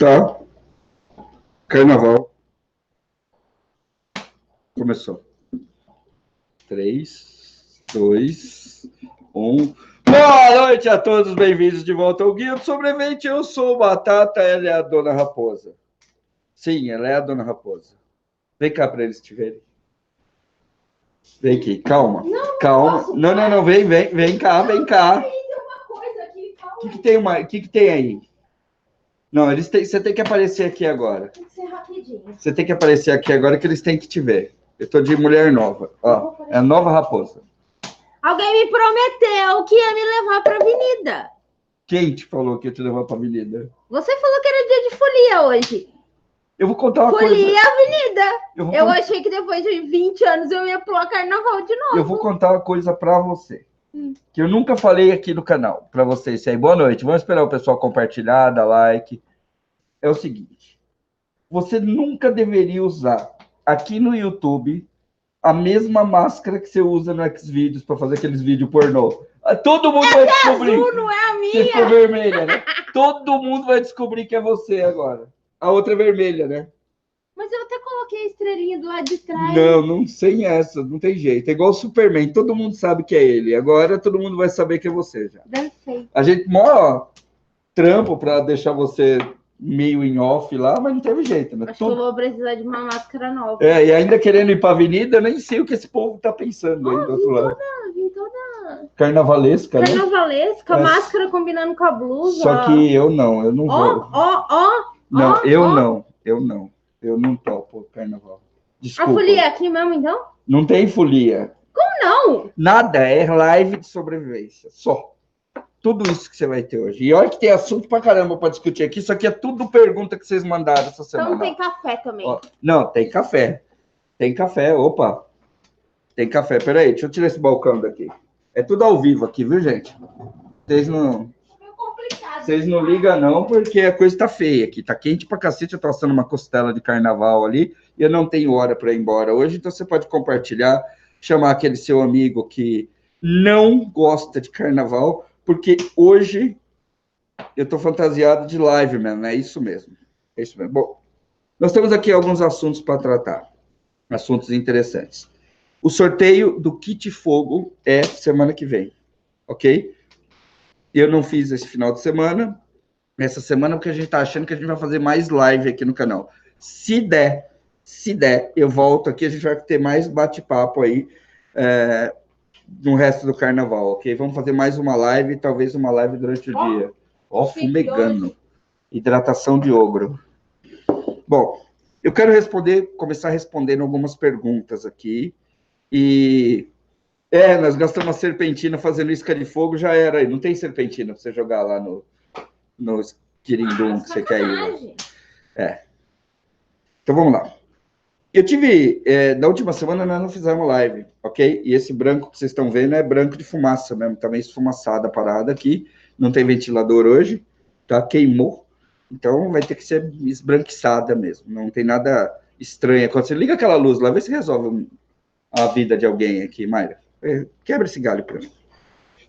Tá. Carnaval. Começou. 3, 2, 1. Boa noite a todos, bem-vindos de volta ao Guia do Sobrevivente. Eu sou o Batata, ela é a Dona Raposa. Sim, ela é a Dona Raposa. Vem cá para eles te verem. Vem aqui, calma. Calma. Não, vem cá. O que tem aí? Não, você tem que aparecer aqui agora. Tem que ser rapidinho. Você tem que aparecer aqui agora que eles têm que te ver. Eu tô de mulher nova. Ó, é a nova raposa. Alguém me prometeu que ia me levar pra avenida. Quem te falou que ia te levar pra avenida? Você falou que era dia de folia hoje. Eu vou contar uma coisa. Folia avenida. Eu achei que depois de 20 anos eu ia pular carnaval de novo. Eu vou contar uma coisa pra você. Que eu nunca falei aqui no canal. Pra vocês aí. Boa noite. Vamos esperar o pessoal compartilhar, dar like. É o seguinte. Você nunca deveria usar aqui no YouTube a mesma máscara que você usa no Xvideos para fazer aqueles vídeos pornô. Todo mundo vai descobrir. Azul, não é a minha. Você ficou vermelha, né? Todo mundo vai descobrir que é você agora. A outra é vermelha, né? Mas eu até coloquei a estrelinha do lado de trás. Não sem essa, não tem jeito. É igual o Superman, todo mundo sabe que é ele. Agora todo mundo vai saber que é você já. Perfeito. A gente mó trampo para deixar você meio em off lá, mas não teve jeito, né? Acho que eu vou precisar de uma máscara nova. E ainda querendo ir pra avenida, eu nem sei o que esse povo tá pensando aí do outro lado. Vim toda Carnavalesca, né? Carnavalesca, máscara combinando com a blusa. Só que eu não vou. Não, eu não topo carnaval. Desculpa. A folia é aqui mesmo, então? Não tem folia. Como não? Nada, é live de sobrevivência, só. Tudo isso que você vai ter hoje. E olha que tem assunto pra caramba pra discutir aqui. Isso aqui é tudo pergunta que vocês mandaram essa semana. Então tem café também. Ó, não, tem café. Tem café, opa. Tem café. Peraí, deixa eu tirar esse balcão daqui. É tudo ao vivo aqui, viu, gente? Vocês não ligam não, porque a coisa tá feia aqui. Tá quente pra cacete. Eu tô assando uma costela de carnaval ali. E eu não tenho hora pra ir embora hoje. Então você pode compartilhar, chamar aquele seu amigo que não gosta de carnaval, porque hoje eu tô fantasiado de live mesmo. É isso mesmo. É isso mesmo. Bom, nós temos aqui alguns assuntos para tratar. Assuntos interessantes. O sorteio do kit fogo é semana que vem, ok? Eu não fiz esse final de semana, essa semana, porque a gente está achando que a gente vai fazer mais live aqui no canal. Se der, eu volto aqui, a gente vai ter mais bate-papo aí no resto do carnaval, ok? Vamos fazer mais uma live, talvez uma live durante o dia. Ó, fumegando. Hidratação de ogro. Bom, eu quero começar respondendo algumas perguntas aqui. E nós gastamos uma serpentina fazendo isca de fogo, já era aí. Não tem serpentina para você jogar lá no quirindum que você quer ir. Então vamos lá. Eu tive, na última semana nós não fizemos live, ok? E esse branco que vocês estão vendo é branco de fumaça mesmo, tá meio esfumaçada a parada aqui. Não tem ventilador hoje, tá? Queimou. Então vai ter que ser esbranquiçada mesmo. Não tem nada estranho. Quando você liga aquela luz lá, vê se resolve a vida de alguém aqui, Mayra. Quebra esse galho para mim.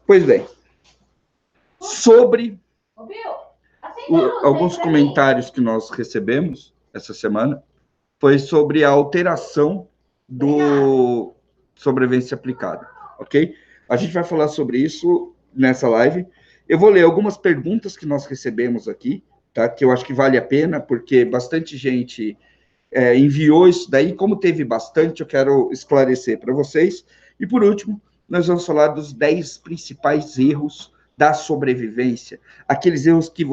Pois bem. Sobre alguns comentários que nós recebemos essa semana, foi sobre a alteração do sobrevivência aplicada, ok? A gente vai falar sobre isso nessa live. Eu vou ler algumas perguntas que nós recebemos aqui, tá? Que eu acho que vale a pena, porque bastante gente enviou isso daí. Como teve bastante, eu quero esclarecer para vocês. E, por último, nós vamos falar dos 10 principais erros da sobrevivência. Aqueles erros que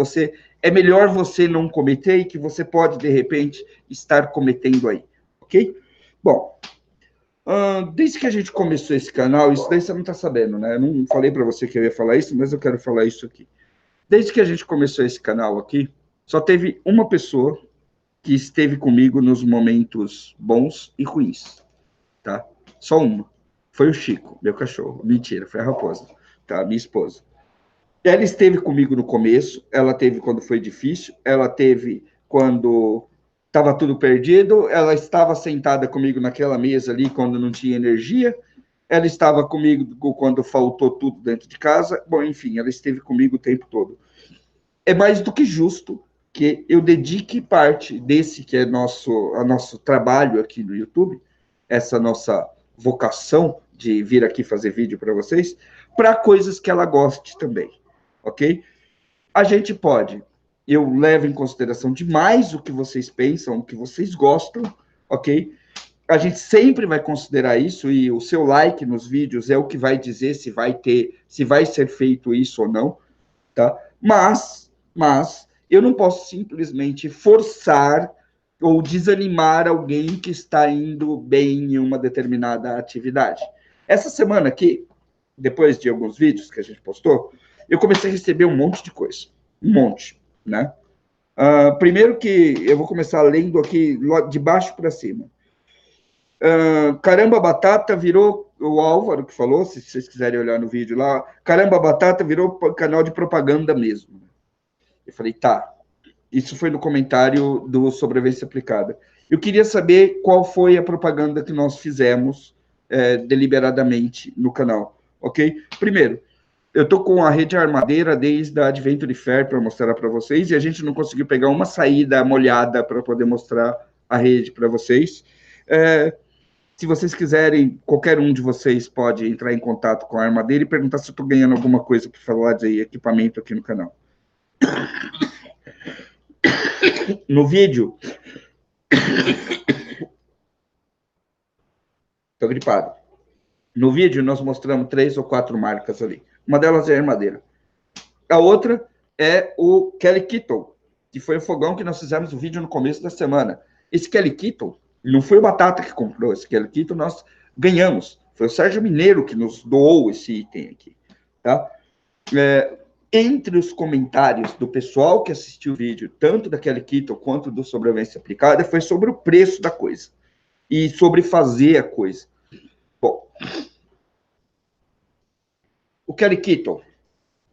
é melhor você não cometer e que você pode, de repente, estar cometendo aí. Ok? Bom, desde que a gente começou esse canal, isso daí você não está sabendo, né? Eu não falei para você que eu ia falar isso, mas eu quero falar isso aqui. Desde que a gente começou esse canal aqui, só teve uma pessoa que esteve comigo nos momentos bons e ruins, tá? Só uma. Foi o Chico, meu cachorro. Mentira, foi a Raposa, tá? Minha esposa. Ela esteve comigo no começo, ela teve quando foi difícil, ela teve quando estava tudo perdido, ela estava sentada comigo naquela mesa ali quando não tinha energia, ela estava comigo quando faltou tudo dentro de casa, bom, enfim, ela esteve comigo o tempo todo. É mais do que justo que eu dedique parte desse que é nosso trabalho aqui no YouTube, essa nossa vocação de vir aqui fazer vídeo para vocês, para coisas que ela goste também, ok? A gente pode, eu levo em consideração demais o que vocês pensam, o que vocês gostam, ok? A gente sempre vai considerar isso, e o seu like nos vídeos é o que vai dizer se vai ser feito isso ou não, tá? Mas eu não posso simplesmente forçar ou desanimar alguém que está indo bem em uma determinada atividade. Essa semana aqui, depois de alguns vídeos que a gente postou, eu comecei a receber um monte de coisa. Um monte, né? Primeiro que eu vou começar lendo aqui de baixo para cima. Caramba Batata virou, o Álvaro que falou, se vocês quiserem olhar no vídeo lá, Caramba Batata virou canal de propaganda mesmo. Eu falei, tá, isso foi no comentário do Sobrevivência Aplicada. Eu queria saber qual foi a propaganda que nós fizemos deliberadamente no canal, ok? Primeiro, eu tô com a rede armadeira desde a Adventure Fair para mostrar para vocês, e a gente não conseguiu pegar uma saída molhada para poder mostrar a rede para vocês. Se vocês quiserem, qualquer um de vocês pode entrar em contato com a armadeira e perguntar se eu estou ganhando alguma coisa para falar de equipamento aqui no canal. No vídeo... Estou gripado. No vídeo, nós mostramos 3 ou 4 marcas ali. Uma delas é a armadeira. A outra é o Kelly Kittle, que foi o fogão que nós fizemos o vídeo no começo da semana. Esse Kelly Kittle, não foi o Batata que comprou, esse Kelly Kittle nós ganhamos. Foi o Sérgio Mineiro que nos doou esse item aqui. Tá? Entre os comentários do pessoal que assistiu o vídeo, tanto da Kelly Kittle quanto do Sobrevivência Aplicada, foi sobre o preço da coisa e sobre fazer a coisa. Bom, o Kelly Kittle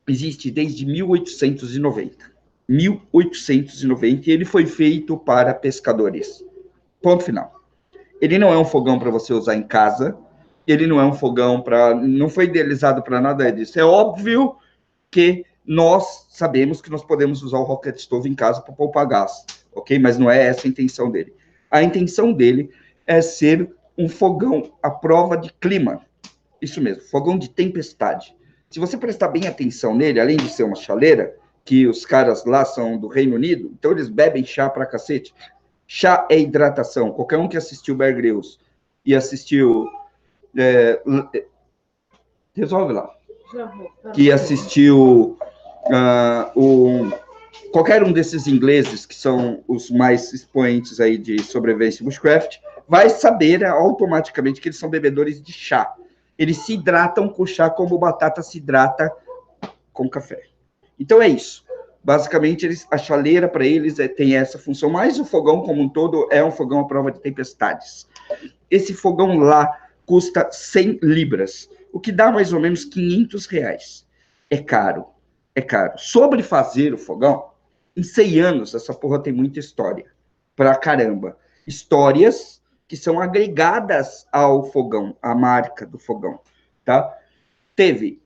existe desde 1890. 1890, e ele foi feito para pescadores. Ponto final. Ele não é um fogão para você usar em casa, ele não é um fogão para... Não foi idealizado para nada disso. É óbvio que nós sabemos que nós podemos usar o Rocket Stove em casa para poupar gás, ok? Mas não é essa a intenção dele. A intenção dele é ser um fogão à prova de clima. Isso mesmo, fogão de tempestade. Se você prestar bem atenção nele, além de ser uma chaleira, que os caras lá são do Reino Unido, então eles bebem chá pra cacete. Chá é hidratação. Qualquer um que assistiu Bear Grylls e assistiu... resolve lá. Que assistiu qualquer um desses ingleses, que são os mais expoentes aí de sobrevivência e bushcraft, vai saber automaticamente que eles são bebedores de chá. Eles se hidratam com chá como o Batata se hidrata com café. Então é isso. Basicamente, a chaleira para eles tem essa função, mas o fogão como um todo é um fogão à prova de tempestades. Esse fogão lá custa 100 libras, o que dá mais ou menos 500 reais. É caro, é caro. Sobre fazer o fogão, em 100 anos, essa porra tem muita história. Pra caramba. Histórias que são agregadas ao fogão, à marca do fogão, tá? Teve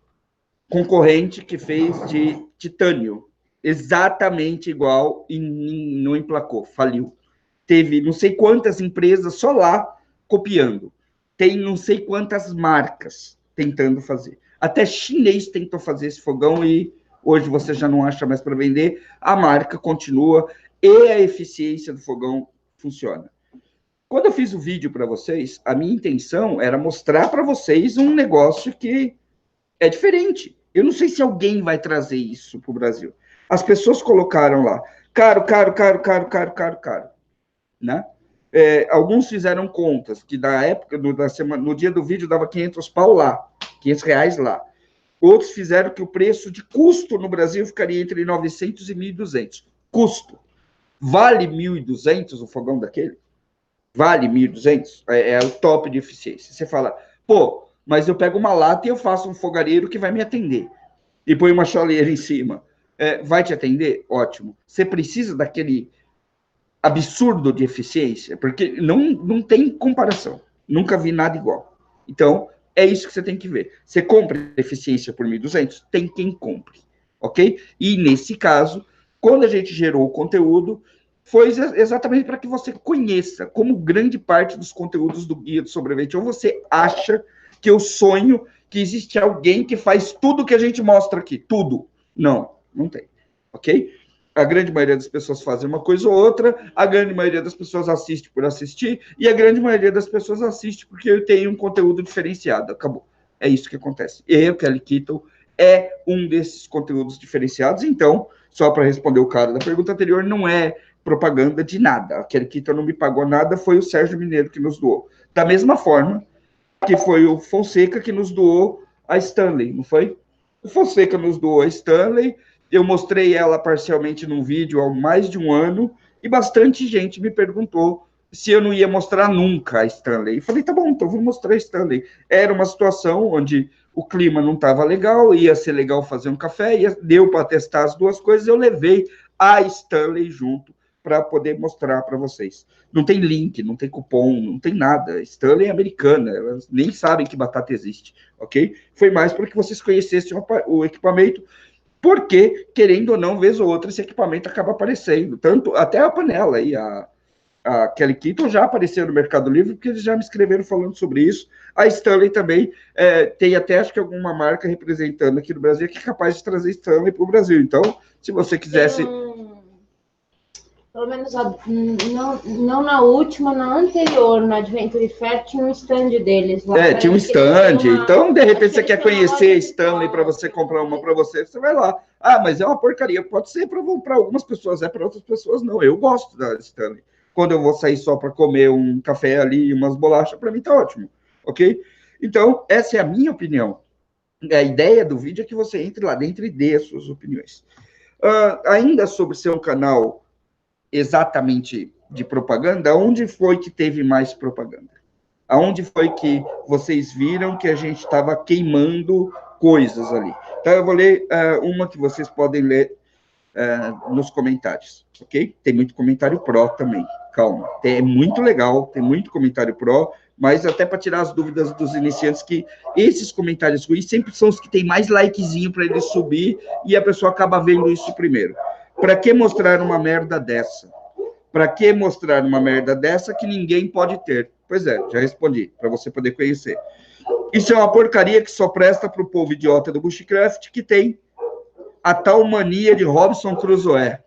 concorrente que fez de titânio, exatamente igual e não emplacou, faliu. Teve não sei quantas empresas só lá copiando. Tem não sei quantas marcas tentando fazer. Até chinês tentou fazer esse fogão e hoje você já não acha mais para vender. A marca continua e a eficiência do fogão funciona. Quando eu fiz o vídeo para vocês, a minha intenção era mostrar para vocês um negócio que é diferente. Eu não sei se alguém vai trazer isso para o Brasil. As pessoas colocaram lá, caro, caro, caro, caro, caro, caro, caro. Né? Alguns fizeram contas, que na época, no dia do vídeo, dava 500 pau lá, 500 reais lá. Outros fizeram que o preço de custo no Brasil ficaria entre 900 e 1.200. Custo. Vale 1.200 o fogão daquele? Vale 1.200? É o top de eficiência. Você fala, pô, mas eu pego uma lata e eu faço um fogareiro que vai me atender. E põe uma chaleira em cima. Vai te atender? Ótimo. Você precisa daquele absurdo de eficiência? Porque não tem comparação. Nunca vi nada igual. Então, é isso que você tem que ver. Você compra eficiência por 1.200? Tem quem compre. Ok? E, nesse caso, quando a gente gerou o conteúdo, foi exatamente para que você conheça, como grande parte dos conteúdos do Guia do Sobrevivente, ou você acha que eu sonho que existe alguém que faz tudo que a gente mostra aqui, tudo. Não, não tem, ok? A grande maioria das pessoas fazem uma coisa ou outra, a grande maioria das pessoas assiste por assistir, e a grande maioria das pessoas assiste porque eu tenho um conteúdo diferenciado, acabou. É isso que acontece. Eu, Kelly Kittle, é um desses conteúdos diferenciados, então, só para responder o cara da pergunta anterior, não é propaganda de nada. A Kelly Kittle não me pagou nada, foi o Sérgio Mineiro que nos doou. Da mesma forma que foi o Fonseca que nos doou a Stanley, não foi? O Fonseca nos doou a Stanley, eu mostrei ela parcialmente num vídeo há mais de um ano, e bastante gente me perguntou se eu não ia mostrar nunca a Stanley. E falei, tá bom, então vou mostrar a Stanley. Era uma situação onde o clima não estava legal, ia ser legal fazer um café, deu para testar as duas coisas, eu levei a Stanley junto para poder mostrar para vocês. Não tem link, não tem cupom, não tem nada. Stanley é americana, elas nem sabem que batata existe, ok? Foi mais para que vocês conhecessem o equipamento, porque, querendo ou não, vez ou outra, esse equipamento acaba aparecendo. Tanto, até a panela aí, a Kelly Kittle já apareceu no Mercado Livre, porque eles já me escreveram falando sobre isso. A Stanley também tem até, acho que alguma marca representando aqui no Brasil que é capaz de trazer Stanley para o Brasil. Então, se você quisesse... Pelo menos não na última, na anterior, na Adventure Fair, tinha um stand deles lá. Tinha um stand. Então, de repente, você quer conhecer a Stanley para você comprar uma para você, você vai lá. Ah, mas é uma porcaria. Pode ser para algumas pessoas, para outras pessoas não. Eu gosto da Stanley. Quando eu vou sair só para comer um café ali e umas bolachas, para mim tá ótimo, ok? Então, essa é a minha opinião. A ideia do vídeo é que você entre lá dentro e dê as suas opiniões. Ainda sobre ser um canal exatamente de propaganda, onde foi que teve mais propaganda? Aonde foi que vocês viram que a gente estava queimando coisas ali? Então, eu vou ler uma que vocês podem ler nos comentários, ok? Tem muito comentário pró também, calma. É muito legal, tem muito comentário pró, mas até para tirar as dúvidas dos iniciantes, que esses comentários ruins sempre são os que tem mais likezinho para ele subir e a pessoa acaba vendo isso primeiro. Para que mostrar uma merda dessa? Para que mostrar uma merda dessa que ninguém pode ter? Pois é, já respondi, para você poder conhecer. Isso é uma porcaria que só presta para o povo idiota do Bushcraft, que tem a tal mania de Robinson Crusoe.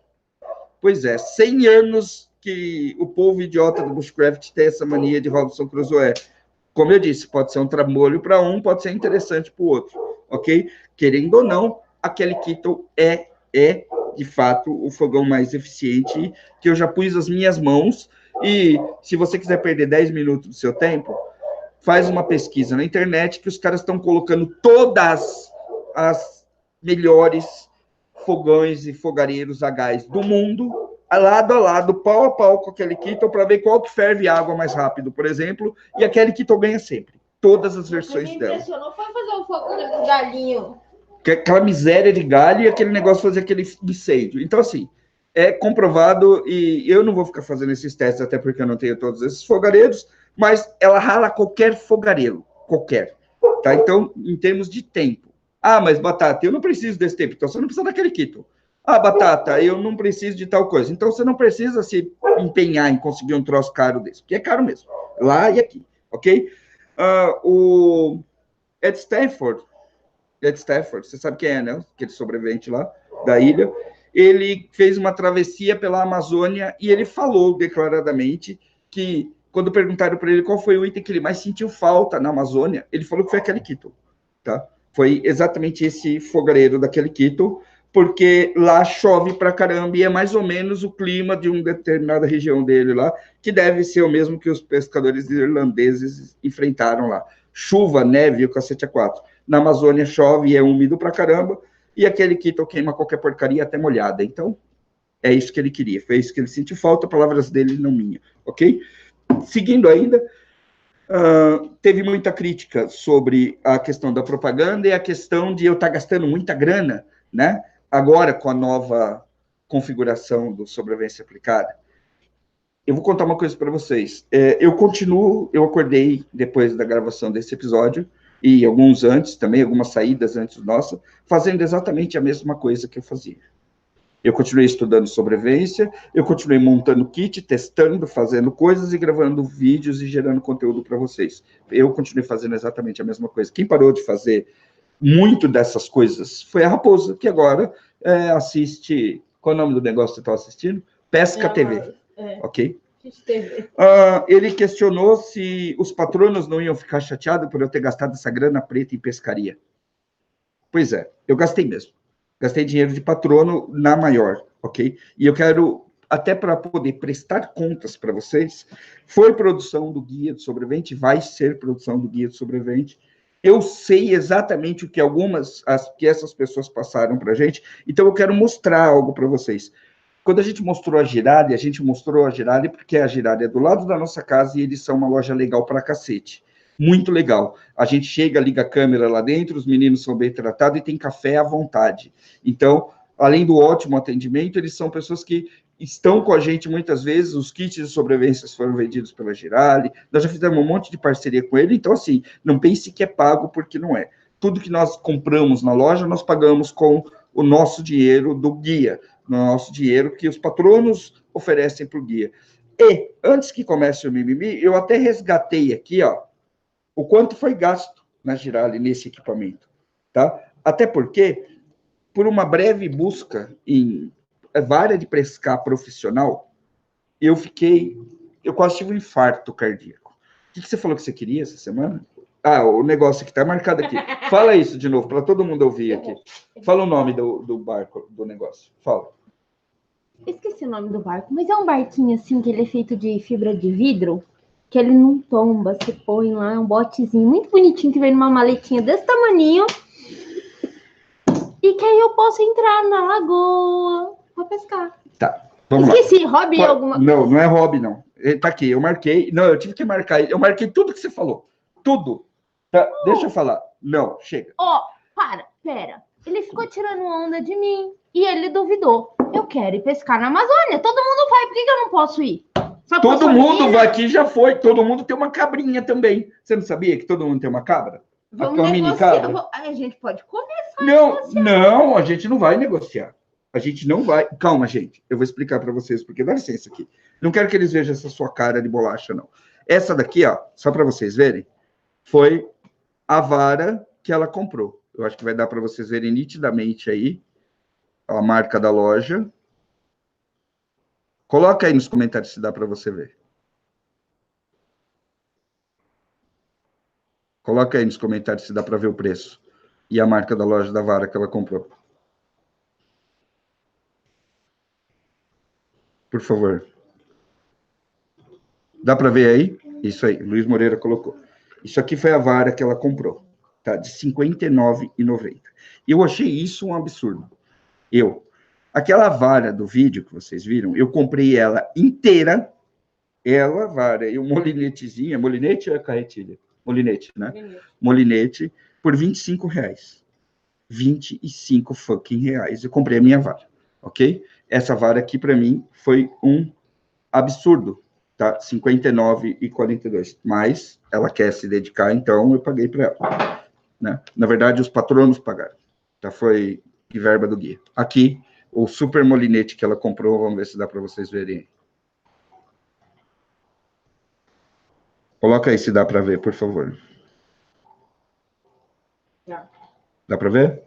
Pois é, 100 anos que o povo idiota do Bushcraft tem essa mania de Robinson Crusoe. Como eu disse, pode ser um trambolho para um, pode ser interessante para o outro, ok? Querendo ou não, a Kelly Kittle é de fato o fogão mais eficiente que eu já pus as minhas mãos. E se você quiser perder 10 minutos do seu tempo, faz uma pesquisa na internet que os caras estão colocando todas as melhores fogões e fogareiros a gás do mundo, lado a lado, pau a pau com a Kelly Kittle, para ver qual que ferve água mais rápido, por exemplo, e a Kelly Kittle ganha sempre. Todas as versões dela. Me impressionou foi fazer um fogo de galinho. Aquela miséria de galho e aquele negócio fazer aquele incêndio. Então, assim, é comprovado, e eu não vou ficar fazendo esses testes, até porque eu não tenho todos esses fogareiros, mas ela rala qualquer fogareiro, qualquer. Tá? Então, em termos de tempo. Ah, mas batata, eu não preciso desse tempo, então você não precisa daquele Kittle. Ah, batata, eu não preciso de tal coisa. Então, você não precisa se empenhar em conseguir um troço caro desse, porque é caro mesmo, lá e aqui, ok? O Ed Stafford, você sabe quem é, né? Aquele sobrevivente lá da ilha. Ele fez uma travessia pela Amazônia e ele falou declaradamente que, quando perguntaram para ele qual foi o item que ele mais sentiu falta na Amazônia, ele falou que foi aquele Kittle, tá? Foi exatamente esse fogareiro daquele Kittle, porque lá chove pra caramba e é mais ou menos o clima de uma determinada região dele lá, que deve ser o mesmo que os pescadores irlandeses enfrentaram lá. Chuva, neve, o cacete a quatro. Na Amazônia chove e é úmido pra caramba, e aquele Kittle queima qualquer porcaria até molhada. Então, é isso que ele queria, foi isso que ele sentiu falta, palavras dele, não minha, ok? Seguindo ainda, teve muita crítica sobre a questão da propaganda e a questão de eu estar gastando muita grana, né? Agora, com a nova configuração do Sobrevivência Aplicada. Eu vou contar uma coisa para vocês. Eu acordei depois da gravação desse episódio, e alguns antes também, algumas saídas antes nossa, fazendo exatamente a mesma coisa que eu fazia. Eu continuei estudando sobrevivência, eu continuei montando kit, testando, fazendo coisas e gravando vídeos e gerando conteúdo para vocês. Eu continuei fazendo exatamente a mesma coisa. Quem parou de fazer muito dessas coisas foi a Raposa, que agora assiste... Qual é o nome do negócio que você está assistindo? Pesca TV, ok? Ele questionou se os patronos não iam ficar chateados por eu ter gastado essa grana preta em pescaria. Pois é, eu gastei mesmo. Gastei dinheiro de patrono na maior, ok? E eu quero, até para poder prestar contas para vocês, foi produção do Guia do Sobrevivente, vai ser produção do Guia do Sobrevivente. Eu sei exatamente o que que essas pessoas passaram para a gente, então eu quero mostrar algo para vocês. Quando a gente mostrou a Girardi porque a Girardi é do lado da nossa casa e eles são uma loja legal para cacete. Muito legal. A gente chega, liga a câmera lá dentro, os meninos são bem tratados e tem café à vontade. Então, além do ótimo atendimento, eles são pessoas que estão com a gente muitas vezes, os kits de sobrevivência foram vendidos pela Girardi, nós já fizemos um monte de parceria com ele, então assim, não pense que é pago, porque não é. Tudo que nós compramos na loja, nós pagamos com o nosso dinheiro do guia, no nosso dinheiro que os patronos oferecem para o guia. E, antes que comece o mimimi, eu até resgatei aqui, ó, o quanto foi gasto na Girardi nesse equipamento, tá? Até porque, por uma breve busca em vara de pescar profissional, eu quase tive um infarto cardíaco. O que você falou que você queria essa semana? O negócio que está marcado aqui. Fala isso de novo, para todo mundo ouvir aqui. Fala o nome do barco, do negócio. Fala. Esqueci o nome do barco, mas é um barquinho assim, que ele é feito de fibra de vidro, que ele não tomba, você põe lá, é um botezinho muito bonitinho, que vem numa maletinha desse tamaninho, e que aí eu posso entrar na lagoa para pescar. Tá, vamos lá. Esqueci, hobby alguma coisa? Não, não é hobby, não. Tá aqui, eu marquei. Não, eu tive que marcar. Eu marquei tudo que você falou. Tudo. Tá, deixa eu falar. Não, chega. Pera. Ele ficou tirando onda de mim e ele duvidou. Eu quero ir pescar na Amazônia. Todo mundo vai, por que eu não posso ir? Todo mundo vai aqui, já foi. Todo mundo tem uma cabrinha também. Você não sabia que todo mundo tem uma cabra? Vamos negociar. A gente pode começar a negociar. Não, a gente não vai negociar. A gente não vai... Calma, gente. Eu vou explicar para vocês, porque dá licença aqui. Não quero que eles vejam essa sua cara de bolacha, não. Essa daqui, ó, só para vocês verem, foi a vara que ela comprou. Eu acho que vai dar para vocês verem nitidamente aí a marca da loja. Coloca aí nos comentários se dá para você ver. Coloca aí nos comentários se dá para ver o preço e a marca da loja da vara que ela comprou. Por favor. Dá para ver aí? Isso aí, Luiz Moreira colocou. Isso aqui foi a vara que ela comprou, tá? De R$ 59,90. E eu achei isso um absurdo. Aquela vara do vídeo que vocês viram, eu comprei ela inteira, vara, e um molinetezinho, molinete ou é carretilha? Molinete, né? Molinete, por R$25. 25 fucking reais. Eu comprei a minha vara, ok? Essa vara aqui, para mim, foi um absurdo, tá? R$ 59,42. Mas ela quer se dedicar, então eu paguei para ela, né? Na verdade, os patronos pagaram, tá? Foi de verba do guia. Aqui, o super molinete que ela comprou, vamos ver se dá para vocês verem. Coloca aí se dá para ver, por favor. Dá para ver?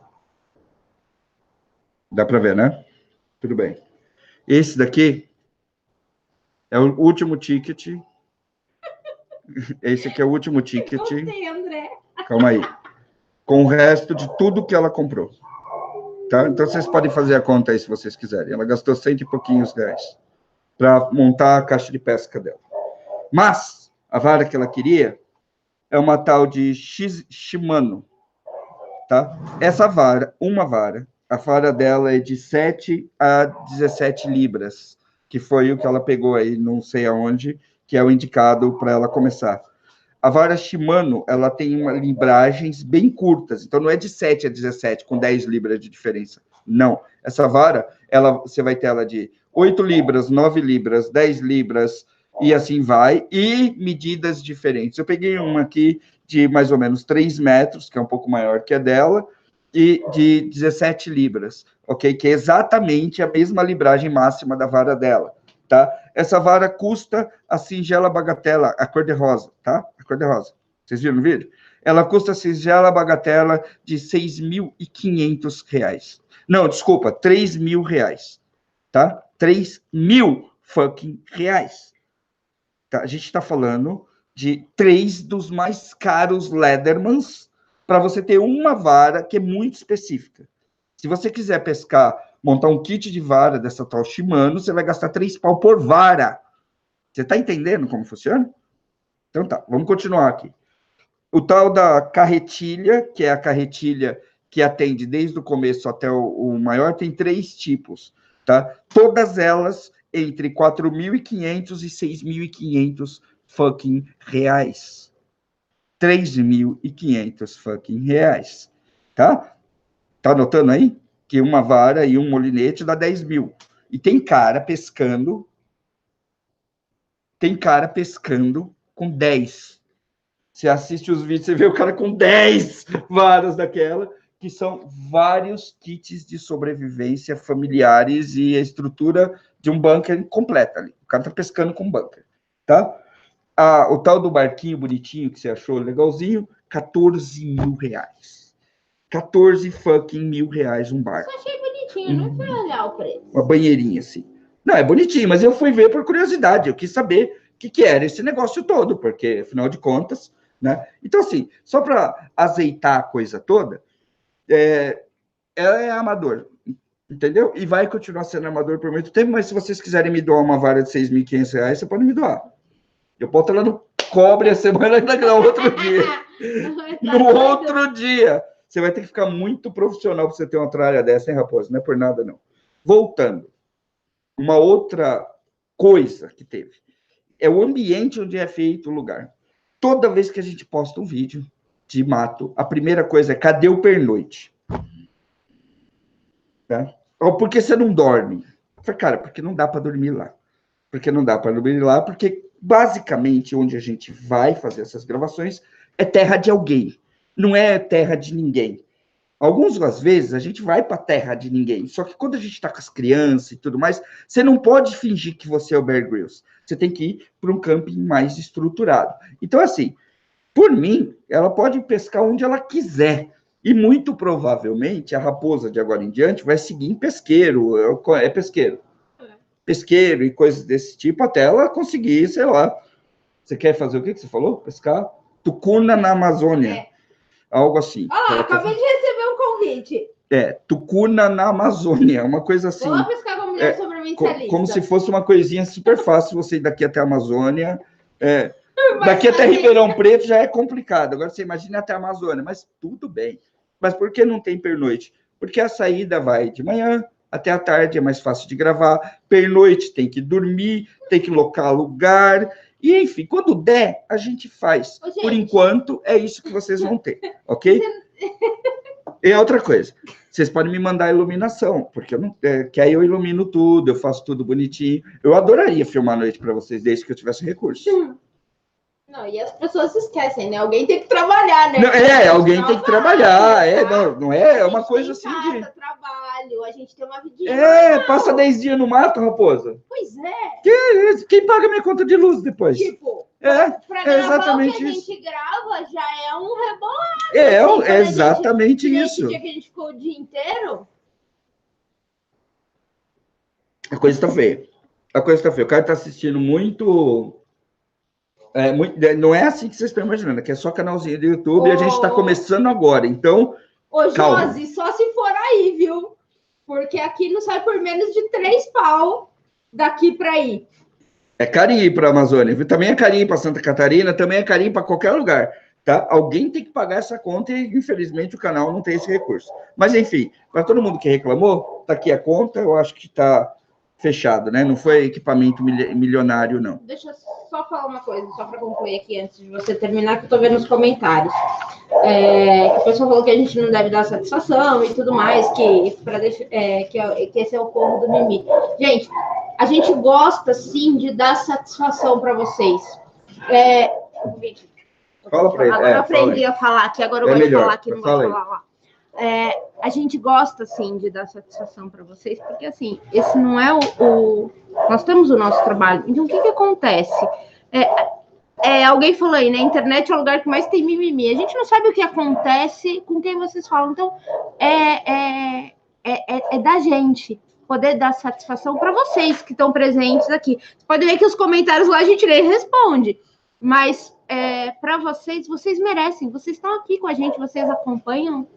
Dá para ver, né? Tudo bem. Esse daqui é o último ticket. Esse aqui é o último ticket. Gostei, André. Calma aí. Com o resto de tudo que ela comprou. Tá? Então, vocês podem fazer a conta aí, se vocês quiserem. Ela gastou 100 e pouquinhos reais para montar a caixa de pesca dela. Mas, a vara que ela queria é uma tal de Shimano. Tá? Essa vara, a vara dela é de 7 a 17 libras, que foi o que ela pegou aí, não sei aonde, que é o indicado para ela começar. A vara Shimano, ela tem libragens bem curtas, então não é de 7 a 17, com 10 libras de diferença. Não. Essa vara, você vai ter ela de 8 libras, 9 libras, 10 libras, e assim vai, e medidas diferentes. Eu peguei uma aqui de mais ou menos 3 metros, que é um pouco maior que a dela, de 17 libras, ok? Que é exatamente a mesma libragem máxima da vara dela, tá? Essa vara custa a singela bagatela, a cor-de-rosa, tá? A cor-de-rosa. Vocês viram no vídeo? Ela custa a singela bagatela de R$6.500. Não, desculpa, R$3.000, tá? 3.000 fucking reais. Tá? A gente está falando de 3 dos mais caros Leathermans para você ter uma vara que é muito específica. Se você quiser pescar, montar um kit de vara dessa tal Shimano, você vai gastar 3 pau por vara. Você está entendendo como funciona? Então tá, vamos continuar aqui. O tal da carretilha, que é a carretilha que atende desde o começo até o maior, tem 3 tipos, tá? Todas elas entre 4.500 e 6.500 fucking reais. 3.500 fucking reais, tá? Tá anotando aí? Que uma vara e um molinete dá 10 mil. E tem cara pescando com 10. Você assiste os vídeos, você vê o cara com 10 varas daquela, que são vários kits de sobrevivência familiares e a estrutura de um bunker completa ali. O cara tá pescando com bunker, tá? O tal do barquinho bonitinho que você achou legalzinho, 14 mil reais. 14 fucking mil reais um barco. Eu achei bonitinho, não fui olhar o preço. Uma banheirinha assim. Não, é bonitinho, mas eu fui ver por curiosidade. Eu quis saber o que era esse negócio todo, porque, afinal de contas, né? Então, assim, só para azeitar a coisa toda, ela é amador, entendeu? E vai continuar sendo amador por muito tempo, mas se vocês quiserem me doar uma vara de 6.500 reais, você pode me doar. Eu boto ela no cobre a semana no outro dia. No outro dia. Você vai ter que ficar muito profissional para você ter uma tralha dessa, hein, Raposo? Não é por nada, não. Voltando. Uma outra coisa que teve é o ambiente onde é feito o lugar. Toda vez que a gente posta um vídeo de mato, a primeira coisa é: cadê o pernoite? Tá? Ou por que você não dorme? Eu falei, cara, porque não dá para dormir lá. Porque não dá para dormir lá, porque basicamente onde a gente vai fazer essas gravações é terra de alguém, não é terra de ninguém. Algumas vezes a gente vai para a terra de ninguém, só que quando a gente está com as crianças e tudo mais, você não pode fingir que você é o Bear Grylls. Você tem que ir para um camping mais estruturado. Então, assim, por mim, ela pode pescar onde ela quiser. E muito provavelmente a raposa de agora em diante vai seguir em pesqueiro, é pesqueiro. Pesqueiro e coisas desse tipo, até ela conseguir, sei lá. Você quer fazer o que você falou? Pescar? Tucuna na Amazônia. Algo assim. Acabei de receber um convite. Tucuna na Amazônia, uma coisa assim. Vou lá pescar com a mulher sobrevivencialista. Como se fosse uma coisinha super fácil você ir daqui até a Amazônia. Daqui até Ribeirão Preto já é complicado. Agora você imagina até a Amazônia, mas tudo bem. Mas por que não tem pernoite? Porque a saída vai de manhã até a tarde, é mais fácil de gravar. Pernoite tem que dormir, tem que locar lugar. E, enfim, quando der, a gente faz. Ô, gente, por enquanto, é isso que vocês vão ter, ok? E outra coisa, vocês podem me mandar iluminação, porque eu não, que aí eu ilumino tudo, eu faço tudo bonitinho. Eu adoraria filmar a noite para vocês, desde que eu tivesse recurso. Não, e as pessoas esquecem, né? Alguém tem que trabalhar, né? Não, alguém tem que trabalhar. Não é uma coisa assim de... trabalho, a gente tem uma vidinha. Passa 10 dias no mato, raposa. Pois é. Quem paga minha conta de luz depois? Tipo, pra gravar exatamente o que a gente grava já é um rebolado. É exatamente isso. Nesse dia que a gente ficou o dia inteiro. A coisa tá feia. O cara tá assistindo muito... não é assim que vocês estão imaginando, que é só canalzinho do YouTube e a gente está começando agora, então... Ô, Josi, só se for aí, viu? Porque aqui não sai por menos de 3 pau daqui para aí. É carinho ir para a Amazônia, viu? Também é carinho para Santa Catarina, também é carinho para qualquer lugar, tá? Alguém tem que pagar essa conta e, infelizmente, o canal não tem esse recurso. Mas, enfim, para todo mundo que reclamou, tá aqui a conta, eu acho que está fechado, né? Não foi equipamento milionário, não. Deixa eu só falar uma coisa, só para concluir aqui, antes de você terminar, que eu tô vendo nos comentários. Que o pessoal falou que a gente não deve dar satisfação e tudo mais, que esse é o povo do Mimi. Gente, a gente gosta, sim, de dar satisfação para vocês. Fala para ele. Agora eu aprendi a falar aqui, agora eu vou falar aqui, não vou falar lá. a gente gosta, assim, de dar satisfação para vocês, porque, assim, esse não é nós temos o nosso trabalho. Então, o que acontece? Alguém falou aí, né? A internet é o lugar que mais tem mimimi. A gente não sabe o que acontece com quem vocês falam. Então, é da gente poder dar satisfação para vocês que estão presentes aqui. Você pode ver que os comentários lá a gente nem responde. Mas, para vocês merecem. Vocês estão aqui com a gente, vocês acompanham.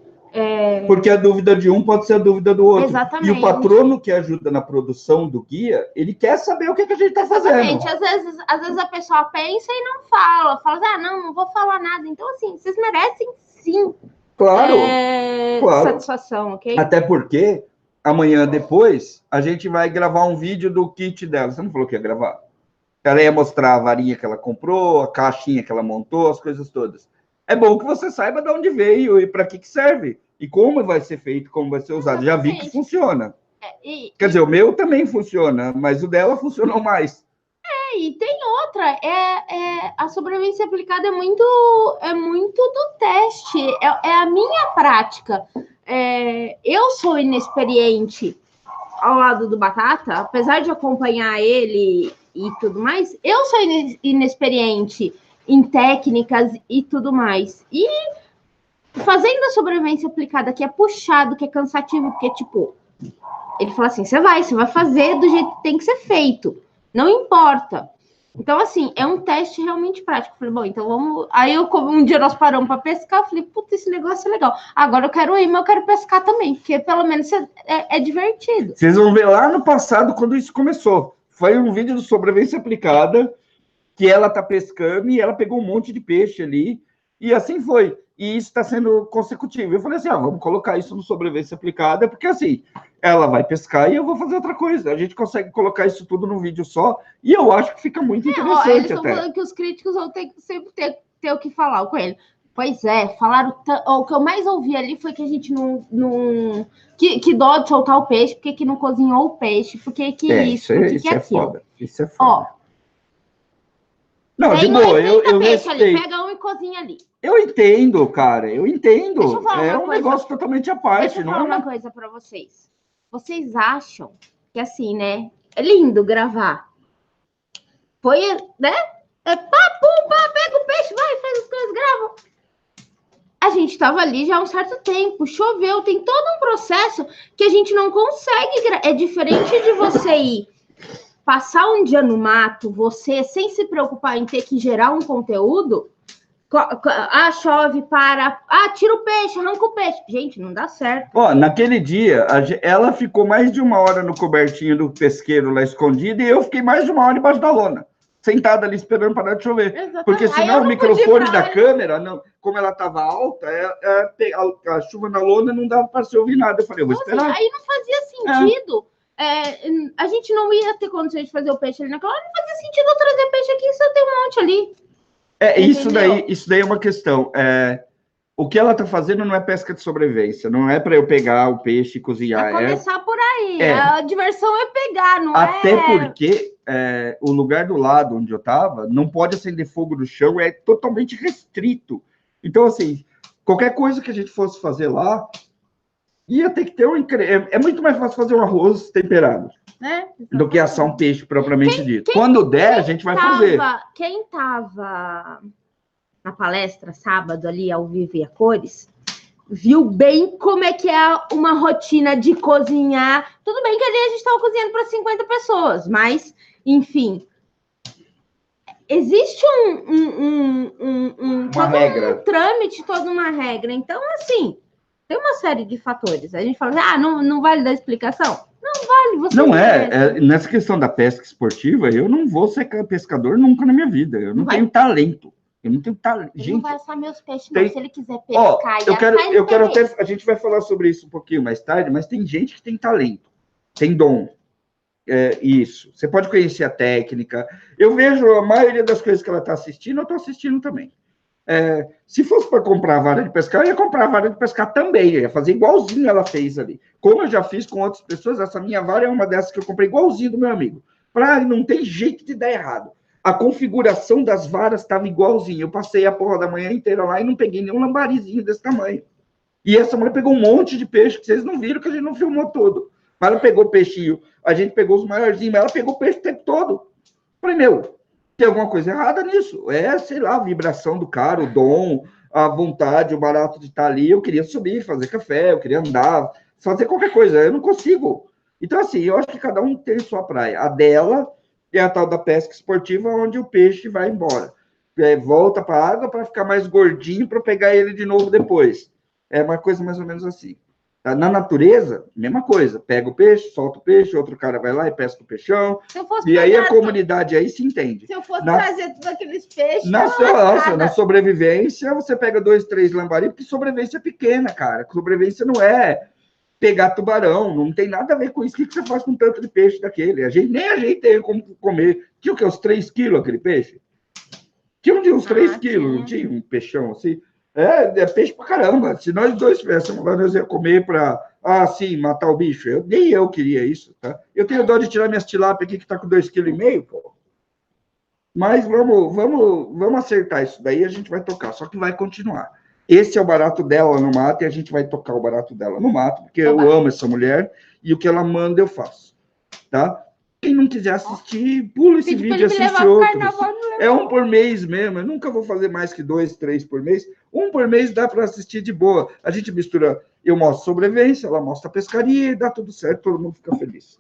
Porque a dúvida de um pode ser a dúvida do outro. Exatamente. E o patrono que ajuda na produção do guia, ele quer saber o que a gente está fazendo. Gente, às vezes a pessoa pensa e não fala. Fala, não vou falar nada. Então, assim, vocês merecem, sim. Claro. Satisfação, ok? Até porque, amanhã depois, a gente vai gravar um vídeo do kit dela. Você não falou que ia gravar? Ela ia mostrar a varinha que ela comprou, a caixinha que ela montou, as coisas todas. É bom que você saiba de onde veio e para que serve. E como vai ser feito, como vai ser usado. Já vi que funciona. Quer dizer, o meu também funciona, mas o dela funcionou mais. E tem outra. A sobrevivência aplicada é muito do teste. É a minha prática. Eu sou inexperiente ao lado do Batata, apesar de acompanhar ele e tudo mais, eu sou inexperiente em técnicas e tudo mais. E fazendo a sobrevivência aplicada, que é puxado, que é cansativo, porque, tipo, ele fala assim, você vai fazer do jeito que tem que ser feito. Não importa. Então, assim, é um teste realmente prático. Eu falei, bom, então vamos... Aí, um dia nós paramos para pescar, eu falei, puta, esse negócio é legal. Agora eu quero ir, mas eu quero pescar também, porque pelo menos é divertido. Vocês vão ver lá no passado, quando isso começou. Foi um vídeo de sobrevivência aplicada, que ela tá pescando e ela pegou um monte de peixe ali, e assim foi. E isso está sendo consecutivo. Eu falei assim, vamos colocar isso no sobrevivência aplicada, porque assim, ela vai pescar e eu vou fazer outra coisa. A gente consegue colocar isso tudo num vídeo só, e eu acho que fica muito interessante. Eles estão falando que os críticos vão sempre ter o que falar com ele. Pois é, falaram... O que eu mais ouvi ali foi que a gente não que dó de soltar o peixe, porque que não cozinhou o peixe, porque que isso, porque isso que é aquilo. Foda. Isso é foda. Não, de boa, eu respeito. Ali, pega um e cozinha ali. Eu entendo, cara, eu entendo. Deixa eu falar é um negócio totalmente à parte. Deixa eu falar uma coisa para vocês. Vocês acham que assim, né? É lindo gravar. Põe, né? Pega o peixe, vai, faz as coisas, grava. A gente estava ali já há um certo tempo, choveu, tem todo um processo que a gente não consegue. É diferente de você ir passar um dia no mato, você sem se preocupar em ter que gerar um conteúdo. Chove, para. Tira o peixe, arranca o peixe. Gente, não dá certo. Naquele dia, ela ficou mais de 1 hora no cobertinho do pesqueiro lá escondido e eu fiquei mais de 1 hora embaixo da lona, sentada ali esperando parar de chover. Exatamente. Porque senão o microfone da câmera, como ela estava alta, a chuva na lona não dava para se ouvir nada. Eu falei, eu vou esperar. Aí não fazia sentido. A gente não ia ter condições de fazer o peixe ali naquela hora, não fazia sentido eu trazer peixe aqui se eu tenho um monte ali. Isso daí é uma questão. O que ela está fazendo não é pesca de sobrevivência, não é para eu pegar o peixe e cozinhar. Começar por aí. A diversão é pegar, não Até porque o lugar do lado onde eu estava não pode acender fogo no chão, é totalmente restrito. Então, assim, qualquer coisa que a gente fosse fazer lá, ia ter que ter é muito mais fácil fazer um arroz temperado do que assar um peixe propriamente dito. Quando der, a gente vai fazer. Quem estava na palestra sábado ali, ao vivo e a cores, viu bem como é que é uma rotina de cozinhar. Tudo bem que ali a gente estava cozinhando para 50 pessoas, mas, enfim, existe uma regra. Um trâmite, toda uma regra. Então, assim, tem uma série de fatores. A gente fala assim, não vale dar explicação? Não vale. Não nessa questão da pesca esportiva, eu não vou ser pescador nunca na minha vida. Eu não tenho talento. Eu não tenho talento. Ele não vai assar meus peixes, não. Se ele quiser pescar eu quero até... A gente vai falar sobre isso um pouquinho mais tarde, mas tem gente que tem talento, tem dom. Isso. Você pode conhecer a técnica. Eu vejo a maioria das coisas que ela está assistindo, eu estou assistindo também. Se fosse para comprar a vara de pescar, eu ia comprar a vara de pescar também. Eu ia fazer igualzinho ela fez ali. Como eu já fiz com outras pessoas, essa minha vara é uma dessas que eu comprei igualzinho do meu amigo. Não tem jeito de dar errado. A configuração das varas estava igualzinha. Eu passei a porra da manhã inteira lá e não peguei nenhum lambarizinho desse tamanho. E essa mulher pegou um monte de peixe, que vocês não viram, que a gente não filmou todo. Mas ela pegou peixinho, a gente pegou os maiorzinhos, mas ela pegou o peixe o tempo todo. Falei, meu, tem alguma coisa errada nisso. É, sei lá, a vibração do cara, o dom, a vontade, o barato de estar ali. Eu queria subir, fazer café, eu queria andar, fazer qualquer coisa. Eu não consigo. Então, assim, eu acho que cada um tem sua praia. A dela é a tal da pesca esportiva, onde o peixe vai embora. Volta para a água para ficar mais gordinho para pegar ele de novo depois. É uma coisa mais ou menos assim. Na natureza, mesma coisa. Pega o peixe, solta o peixe, outro cara vai lá e pesca o peixão. E aí a comunidade aí se entende. Se eu fosse trazer todos aqueles peixes... Na sobrevivência, você pega 2, 3 lambari, porque sobrevivência é pequena, cara. Sobrevivência não é pegar tubarão, não tem nada a ver com isso. O que você faz com tanto de peixe daquele? Nem a gente tem como comer. Tinha o que? Uns 3 quilos aquele peixe? Tinha uns 3 quilos, não tinha um peixão assim? É peixe pra caramba. Se nós dois tivéssemos lá, nós ia comer para, matar o bicho. Nem eu queria isso, tá? Eu tenho dó de tirar minhas tilápia aqui, que tá com 2,5 kg, pô. Mas vamos acertar isso daí, a gente vai tocar, só que vai continuar. Esse é o barato dela no mato, e a gente vai tocar o barato dela no mato, porque eu amo essa mulher, e o que ela manda eu faço, tá? Quem não quiser assistir, pula esse vídeo e assiste outros. É um por mês mesmo. Eu nunca vou fazer mais que 2, 3 por mês. Um por mês dá para assistir de boa. A gente mistura, eu mostro sobrevivência, ela mostra pescaria e dá tudo certo, todo mundo fica feliz.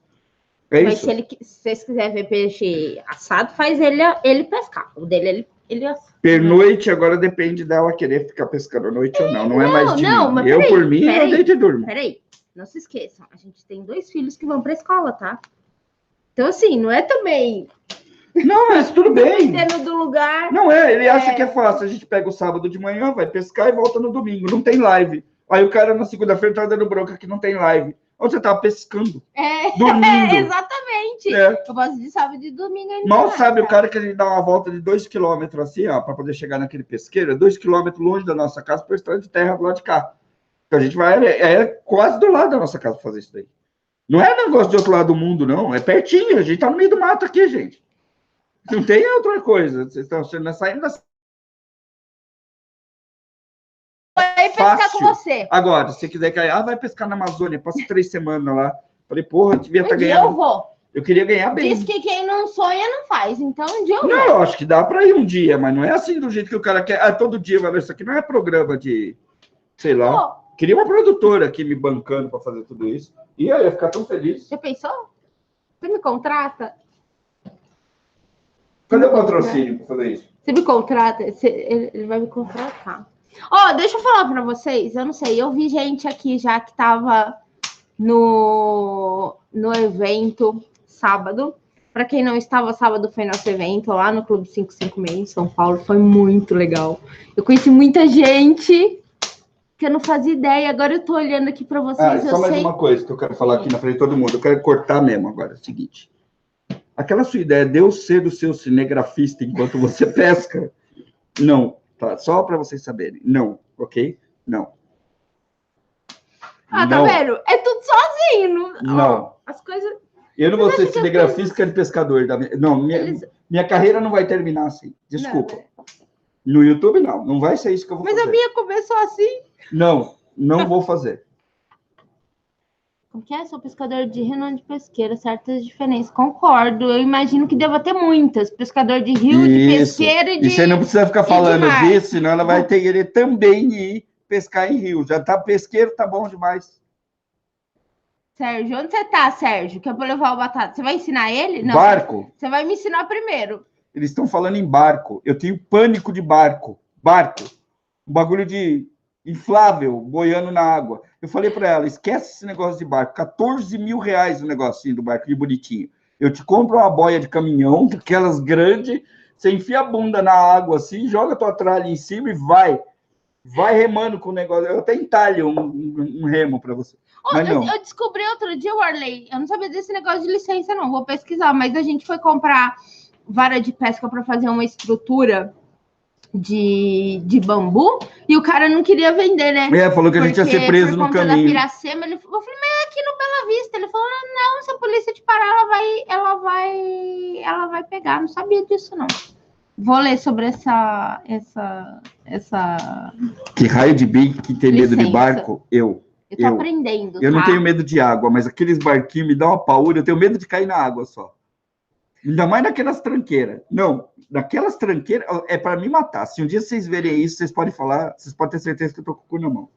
Mas se vocês quiserem ver peixe assado, faz ele pescar. O dele, ele assado. Pernoite, agora depende dela querer ficar pescando à noite ou não. Não é mais de mim. Mas eu, por mim, eu deito e durmo. Peraí, não se esqueçam. A gente tem 2 filhos que vão para a escola, tá? Então, assim, não é também... Não, mas tudo bem. Dentro do lugar. Não é, ele acha que é fácil. A gente pega o sábado de manhã, vai pescar e volta no domingo. Não tem live. Aí o cara na segunda-feira tá dando bronca que não tem live. Onde você tava pescando? Dormindo. Exatamente. Eu posso de sábado e domingo. Mal sabe o cara que a gente dá uma volta de 2 quilômetros assim, ó, para poder chegar naquele pesqueiro. 2 quilômetros longe da nossa casa, por estrada de terra do lado de cá. Então a gente vai, quase do lado da nossa casa fazer isso daí. Não é negócio de outro lado do mundo, não. É pertinho. A gente tá no meio do mato aqui, gente. Não tem outra coisa. Vocês estão saindo da... Vai pescar com você. Agora, se você quiser cair, vai pescar na Amazônia. Passa 3 semanas lá. Falei, porra, eu devia estar ganhando. Eu vou. Eu queria ganhar bem. Diz que quem não sonha não faz. Então, um dia eu vou. Não, eu acho que dá para ir um dia, mas não é assim do jeito que o cara quer. Todo dia vai ver isso aqui. Não é programa de, sei lá. Queria uma produtora aqui me bancando para fazer tudo isso. E eu ia ficar tão feliz. Você pensou? Você me contrata? Cadê o patrocínio para fazer isso? Você me contrata? Ele vai me contratar. Deixa eu falar para vocês. Eu não sei, eu vi gente aqui já que estava no evento sábado. Para quem não estava, sábado foi nosso evento lá no Clube 556 em São Paulo. Foi muito legal. Eu conheci muita gente que eu não fazia ideia. Agora eu tô olhando aqui para vocês. Só mais uma coisa que eu quero falar aqui na frente de todo mundo. Eu quero cortar mesmo agora. É o seguinte. Aquela sua ideia de eu ser o seu cinegrafista enquanto você pesca, não. Tá? Só para vocês saberem. Não, ok? Não. Tá vendo? É tudo sozinho. Não. As coisas... Eu não vou ser cinegrafista, que é pescador. Não, minha carreira não vai terminar assim. Desculpa. No YouTube, não. Não vai ser isso que eu vou fazer. Mas a minha começou assim. Não vou fazer. Como que é? Sou pescador de rio, não de pesqueira. Certas diferenças. Concordo. Eu imagino que deva ter muitas. Pescador de rio, de pesqueira e de... E você não precisa ficar falando disso, senão ela vai querer também ir pescar em rio. Já tá pesqueiro, tá bom demais. Sérgio, onde você tá, Sérgio? Que eu vou levar o batata. Você vai ensinar ele? Não. Barco. Você vai me ensinar primeiro. Eles estão falando em barco. Eu tenho pânico de barco. Barco. Um bagulho de inflável, boiando na água. Eu falei para ela, esquece esse negócio de barco. 14 mil reais o negocinho do barco, de bonitinho. Eu te compro uma boia de caminhão, aquelas grandes, você enfia a bunda na água assim, joga tua tralha em cima e vai. Vai remando com o negócio. Eu até entalho um remo para você. Eu descobri outro dia, Warley, eu não sabia desse negócio de licença, não. Vou pesquisar, mas a gente foi comprar vara de pesca para fazer uma estrutura de bambu e o cara não queria vender, né? Falou que a gente ia ser preso no caminho. Da Piracema, eu falei, mas é aqui no Bela Vista. Ele falou, não, se a polícia te parar, ela vai pegar. Não sabia disso, não. Vou ler sobre essa... Que raio de bico que tem medo de barco? Eu tô aprendendo, Eu não tenho medo de água, mas aqueles barquinhos me dão uma paura, eu tenho medo de cair na água só. Ainda mais naquelas tranqueiras. Não, naquelas tranqueiras é para me matar. Se um dia vocês verem isso, vocês podem falar, vocês podem ter certeza que eu tô com o cu na mão.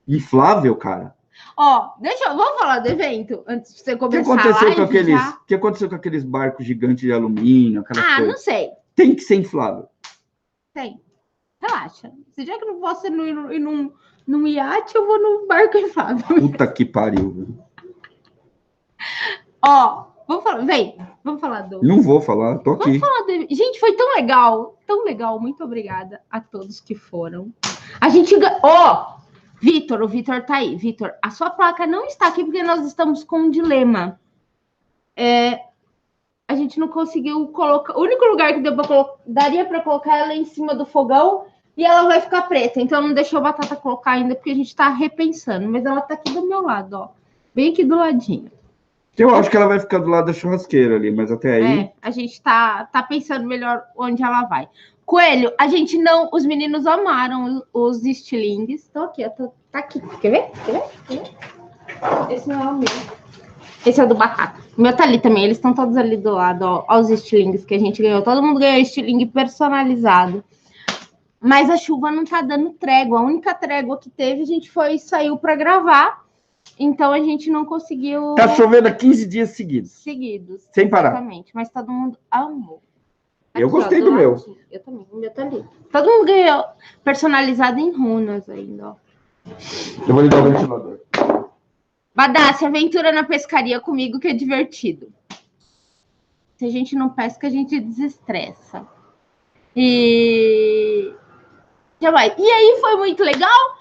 Inflável, cara. Vamos falar do evento antes de você começar O que aconteceu com aqueles barcos gigantes de alumínio, aquelas coisas? Não sei. Tem que ser inflável. Tem. Relaxa. Se já que não posso ir num iate, eu vou num barco inflável. Puta que pariu. Vamos falar do... Não vou falar, tô aqui. Gente, foi tão legal, muito obrigada a todos que foram. A gente... Vitor, o Vitor tá aí. Vitor, a sua placa não está aqui porque nós estamos com um dilema. A gente não conseguiu colocar... O único lugar que daria para colocar ela é em cima do fogão e ela vai ficar preta. Então não deixou a Batata colocar ainda porque a gente tá repensando. Mas ela tá aqui do meu lado, ó. Bem aqui do ladinho. Eu acho que ela vai ficar do lado da churrasqueira ali, mas até aí... a gente tá pensando melhor onde ela vai. Coelho, a gente não... Os meninos amaram os estilingues. Estão aqui, tá aqui. Quer ver? Esse não é o meu. Esse é o do Batata. O meu tá ali também. Eles estão todos ali do lado, ó. Ó os estilingues que a gente ganhou. Todo mundo ganhou estilingue personalizado. Mas a chuva não tá dando trégua. A única trégua que teve, a gente saiu para gravar. Então, a gente não conseguiu... Tá chovendo há 15 dias seguidos. Sem parar. Exatamente. Mas todo mundo amou. Aqui, eu gostei do meu. Eu também. O meu tá ali. Todo mundo ganhou personalizado em runas ainda, ó. Eu vou ligar o ventilador. Badá, se aventura na pescaria comigo, que é divertido. Se a gente não pesca, a gente desestressa. E aí foi muito legal.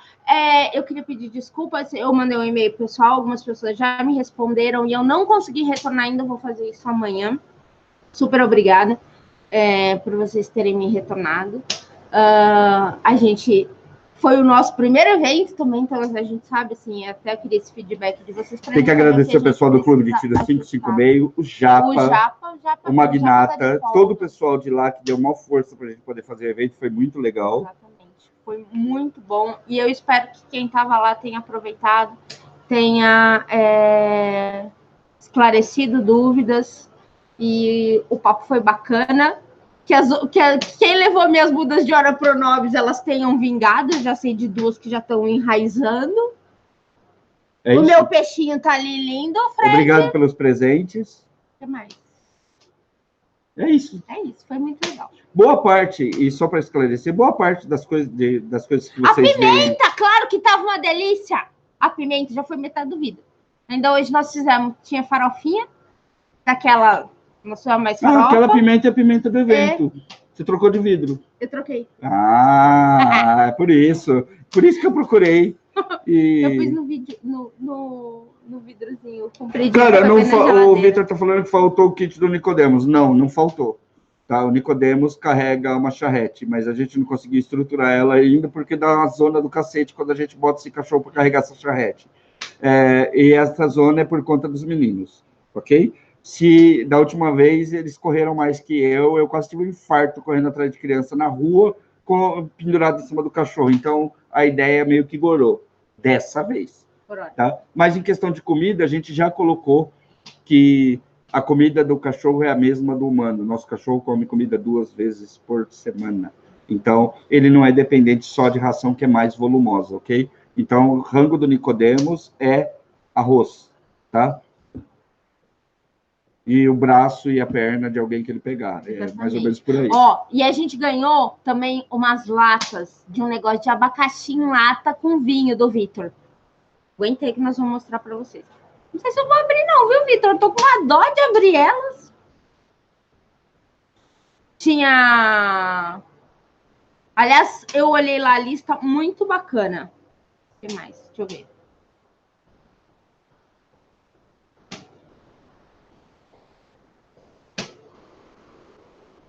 Eu queria pedir desculpas. Eu mandei um e-mail pessoal, algumas pessoas já me responderam e eu não consegui retornar ainda. Vou fazer isso amanhã. Super obrigada por vocês terem me retornado. A gente foi o nosso primeiro evento também, então a gente sabe, assim, até eu queria esse feedback de vocês. Tem que agradecer o pessoal do Clube de Tiro 556, o Japa, o Magnata, todo o pessoal de lá que deu uma força para a gente poder fazer o evento, foi muito legal. Exatamente. Foi muito bom e eu espero que quem estava lá tenha aproveitado, tenha esclarecido dúvidas e o papo foi bacana. Quem levou minhas mudas de Ora Pronobis, elas tenham vingado, eu já sei de duas que já estão enraizando. O meu peixinho tá ali lindo, Fred. Obrigado pelos presentes. O que mais? É isso, foi muito legal. Boa parte, e só para esclarecer, boa parte das coisas que vocês veem... A pimenta, claro que tava uma delícia. A pimenta já foi metade do vidro. Ainda hoje nós tinha farofinha, daquela, não sei mais farofa. Aquela pimenta é a pimenta do evento. Você trocou de vidro. Eu troquei. É por isso. Por isso que eu procurei. Eu pus no vídeo, no vidrozinho. Cara, o Vitor tá falando que faltou o kit do Nicodemos. Não faltou. Tá? O Nicodemos carrega uma charrete, mas a gente não conseguiu estruturar ela ainda porque dá uma zona do cacete quando a gente bota esse cachorro para carregar essa charrete. E essa zona é por conta dos meninos, ok? Se da última vez eles correram mais que eu quase tive um infarto correndo atrás de criança na rua, pendurado em cima do cachorro. Então, a ideia meio que gorou dessa vez. Tá? Mas em questão de comida, a gente já colocou que a comida do cachorro é a mesma do humano. Nosso cachorro come comida 2 vezes por semana. Então, ele não é dependente só de ração, que é mais volumosa, ok? Então, o rango do Nicodemos é arroz, tá? E o braço e a perna de alguém que ele pegar. É mais ou menos por aí. E a gente ganhou também umas latas de um negócio de abacaxi em lata com vinho do Vitor. Aguentei que nós vamos mostrar para vocês. Não sei se eu vou abrir não, viu, Vitor? Eu tô com uma dó de abrir elas. Tinha... Aliás, eu olhei lá a lista, muito bacana. O que mais? Deixa eu ver.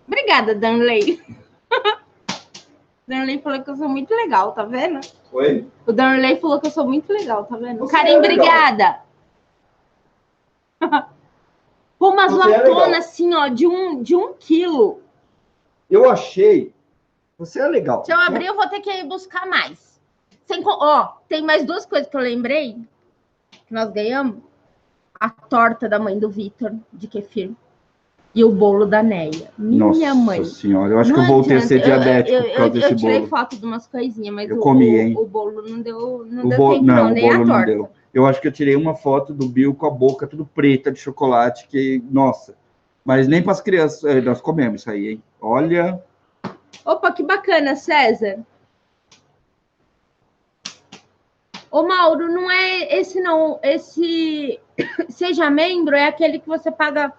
Obrigada, Danley. Danley falou que eu sou muito legal, tá vendo? Oi? O Danley falou que eu sou muito legal, tá vendo? Karen, obrigada. Pô, umas latonas assim, ó, de um quilo. Eu achei... Você é legal. Se eu abrir, eu vou ter que ir buscar mais. Tem mais 2 coisas que eu lembrei que nós ganhamos. A torta da mãe do Vitor, de kefir. E o bolo da Neia. Minha mãe. Nossa senhora, eu acho que eu voltei a ser diabético por causa desse bolo. Eu tirei foto de umas coisinhas, mas o bolo não deu tempo, nem a torta. Deu. Eu acho que eu tirei uma foto do Bill com a boca tudo preta de chocolate, que, nossa. Mas nem para as crianças, nós comemos isso aí, hein? Olha... Opa, que bacana, César. Ô, Mauro, não é esse não. Esse Seja Membro é aquele que você paga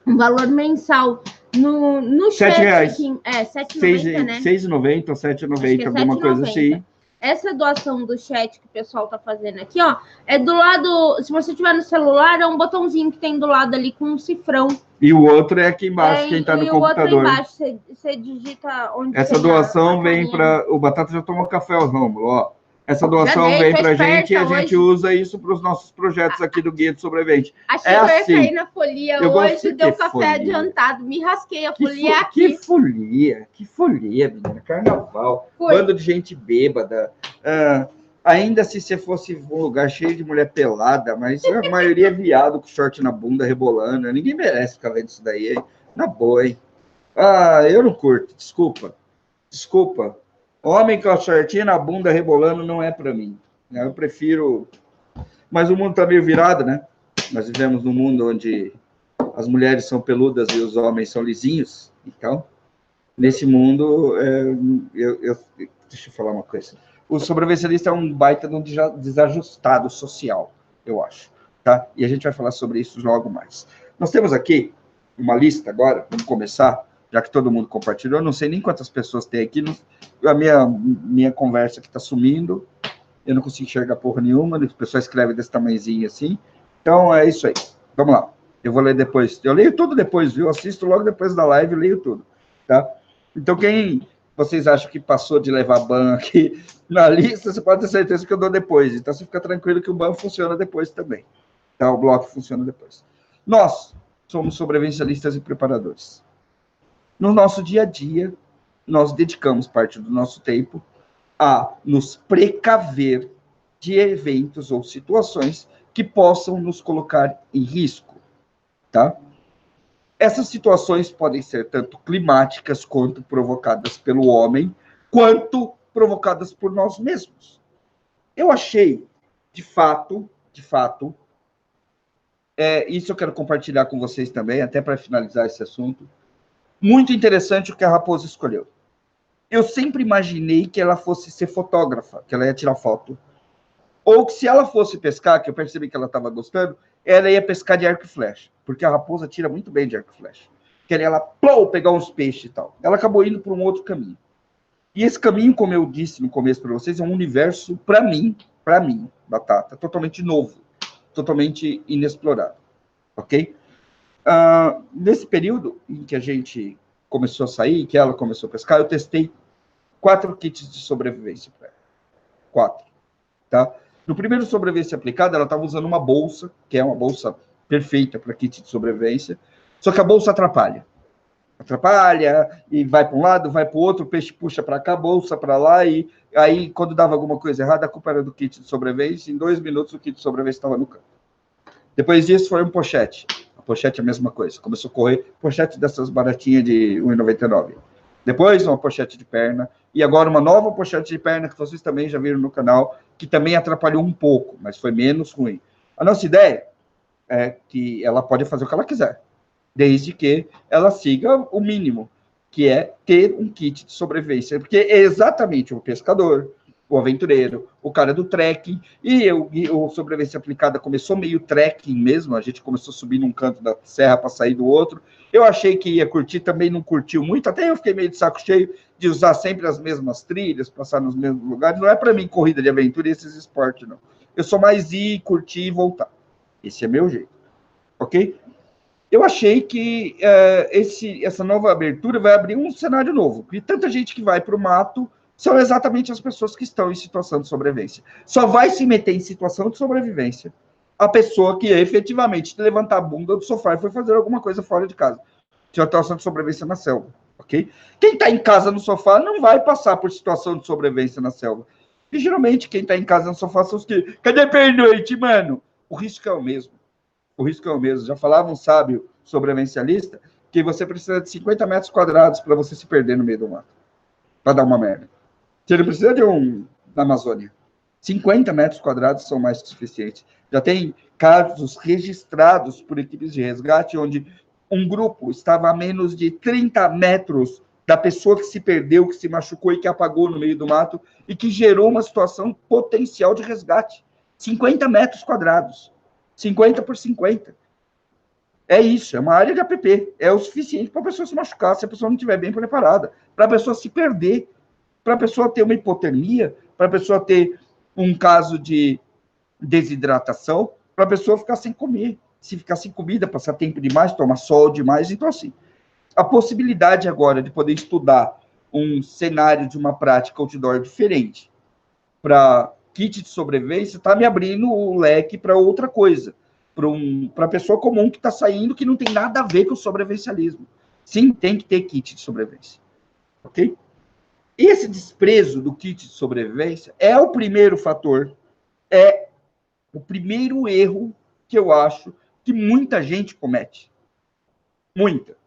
um valor mensal no chat. R$7. É, R$7,90, né? R$6,90 ou R$7,90, alguma coisa assim. Essa doação do chat que o pessoal tá fazendo aqui, ó, é do lado... Se você tiver no celular, é um botãozinho que tem do lado ali com um cifrão. E o outro é aqui embaixo, quem tá no computador. E o outro embaixo, você digita onde essa doação vem para... O Batata já tomou café ao Rômulo, ó. Essa doação vem para a gente e a gente usa isso para os nossos projetos aqui do Guia de Sobrevivente. Achei que eu ia cair na folia hoje, deu café adiantado, me rasquei a folia aqui. Que folia, menina, carnaval, bando de gente bêbada. Ainda se você fosse um lugar cheio de mulher pelada, mas a maioria é viado com short na bunda rebolando. Ninguém merece ficar vendo isso daí, hein? Na boa, hein? Eu não curto, desculpa. Homem com a shortinha na bunda rebolando não é para mim. Eu prefiro... Mas o mundo está meio virado, né? Nós vivemos num mundo onde as mulheres são peludas e os homens são lisinhos. Então, nesse mundo, deixa eu falar uma coisa. O sobrevivencialista é um baita de um desajustado social, eu acho. Tá? E a gente vai falar sobre isso logo mais. Nós temos aqui uma lista agora, vamos começar, já que todo mundo compartilhou. Eu não sei nem quantas pessoas tem aqui. A minha conversa que está sumindo. Eu não consigo enxergar porra nenhuma. O pessoal escreve desse tamanhozinho assim. Então, é isso aí. Vamos lá. Eu vou ler depois. Eu leio tudo depois, viu? Assisto logo depois da live e leio tudo. Tá? Então, quem vocês acham que passou de levar ban aqui na lista, você pode ter certeza que eu dou depois. Então, você fica tranquilo que o ban funciona depois também. Tá? O bloco funciona depois. Nós somos sobrevivencialistas e preparadores. No nosso dia a dia, nós dedicamos parte do nosso tempo a nos precaver de eventos ou situações que possam nos colocar em risco, tá? Essas situações podem ser tanto climáticas quanto provocadas pelo homem, quanto provocadas por nós mesmos. Eu achei, de fato, isso eu quero compartilhar com vocês também, até para finalizar esse assunto, muito interessante o que a Raposa escolheu. Eu sempre imaginei que ela fosse ser fotógrafa, que ela ia tirar foto. Ou que se ela fosse pescar, que eu percebi que ela estava gostando, ela ia pescar de arco e flecha. Porque a Raposa tira muito bem de arco e flecha. Queria ela pegar uns peixes e tal. Ela acabou indo por um outro caminho. E esse caminho, como eu disse no começo para vocês, é um universo, para mim, Batata, totalmente novo. Totalmente inexplorado. Ok? Nesse período em que a gente começou a sair, que ela começou a pescar, eu testei 4 kits de sobrevivência para ela. 4, tá? No primeiro sobrevivência aplicada, ela estava usando uma bolsa, que é uma bolsa perfeita para kit de sobrevivência, só que a bolsa atrapalha, e vai para um lado, vai para o outro, o peixe puxa para cá, a bolsa para lá, e aí, quando dava alguma coisa errada, a culpa era do kit de sobrevivência, em 2 minutos o kit de sobrevivência estava no canto. Depois disso, foi um pochete. Pochete é a mesma coisa. Começou a correr pochete dessas baratinhas de R$1,99. Depois, uma pochete de perna. E agora, uma nova pochete de perna, que vocês também já viram no canal, que também atrapalhou um pouco, mas foi menos ruim. A nossa ideia é que ela pode fazer o que ela quiser, desde que ela siga o mínimo, que é ter um kit de sobrevivência. Porque é exatamente o pescador, o aventureiro, o cara do trekking, e o sobrevivência aplicada começou meio trekking mesmo, a gente começou a subir num canto da serra para sair do outro. Eu achei que ia curtir, também não curtiu muito, até eu fiquei meio de saco cheio de usar sempre as mesmas trilhas, passar nos mesmos lugares. Não é para mim corrida de aventura e esses esportes, não. Eu sou mais ir, curtir e voltar. Esse é meu jeito, ok? Eu achei que essa nova abertura vai abrir um cenário novo, porque tanta gente que vai para o mato são exatamente as pessoas que estão em situação de sobrevivência. Só vai se meter em situação de sobrevivência a pessoa que efetivamente levantar a bunda do sofá e foi fazer alguma coisa fora de casa. Tinha situação de sobrevivência na selva. ok? Quem está em casa no sofá não vai passar por situação de sobrevivência na selva. E geralmente quem está em casa no sofá são os que... Cadê pernoite, mano? O risco é o mesmo. O risco é o mesmo. Já falava um sábio sobrevivencialista que você precisa de 50 metros quadrados para você se perder no meio do mato. Para dar uma merda. Você não precisa de na Amazônia. 50 metros quadrados são mais que suficientes. Já tem casos registrados por equipes de resgate onde um grupo estava a menos de 30 metros da pessoa que se perdeu, que se machucou e que apagou no meio do mato e que gerou uma situação potencial de resgate. 50 metros quadrados. 50 por 50. É isso, é uma área de APP. É o suficiente para a pessoa se machucar, se a pessoa não estiver bem preparada. Para a pessoa se perder. Para a pessoa ter uma hipotermia, para a pessoa ter um caso de desidratação, para a pessoa ficar sem comer. Se ficar sem comida, passar tempo demais, tomar sol demais. Então, assim, a possibilidade agora de poder estudar um cenário de uma prática outdoor diferente para kit de sobrevivência está me abrindo o leque para outra coisa. Para a pessoa comum que está saindo, que não tem nada a ver com o sobrevivencialismo. Sim, tem que ter kit de sobrevivência. Ok? Esse desprezo do kit de sobrevivência é o primeiro fator, é o primeiro erro que eu acho que muita gente comete. Muita.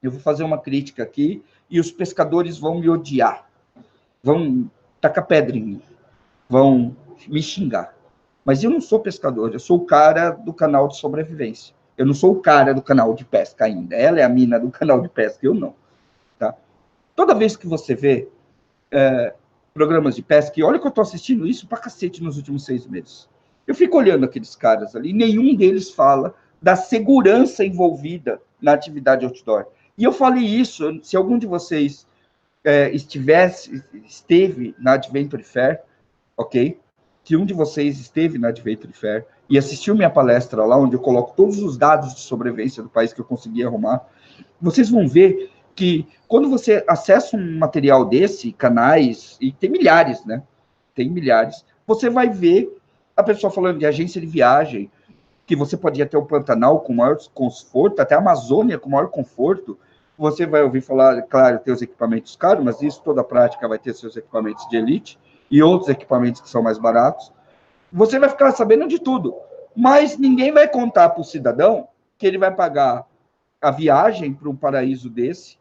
Eu vou fazer uma crítica aqui e os pescadores vão me odiar. Vão tacar pedra em mim. Vão me xingar. Mas eu não sou pescador, eu sou o cara do canal de sobrevivência. Eu não sou o cara do canal de pesca ainda. Ela é a mina do canal de pesca, eu não. Tá? Toda vez que você vê programas de pesca, e olha que eu estou assistindo isso pra cacete nos últimos 6 meses. Eu fico olhando aqueles caras ali, nenhum deles fala da segurança envolvida na atividade outdoor. E eu falei isso, se algum de vocês esteve na Adventure Fair, ok? Se um de vocês esteve na Adventure Fair e assistiu minha palestra lá, onde eu coloco todos os dados de sobrevivência do país que eu consegui arrumar, vocês vão ver que quando você acessa um material desse, canais, e tem milhares, né? Tem milhares, você vai ver a pessoa falando de agência de viagem, que você podia ter o Pantanal com maior conforto, até a Amazônia com maior conforto. Você vai ouvir falar, claro, ter os equipamentos caros, mas isso toda a prática vai ter seus equipamentos de elite e outros equipamentos que são mais baratos. Você vai ficar sabendo de tudo, mas ninguém vai contar para o cidadão que ele vai pagar a viagem para um paraíso desse,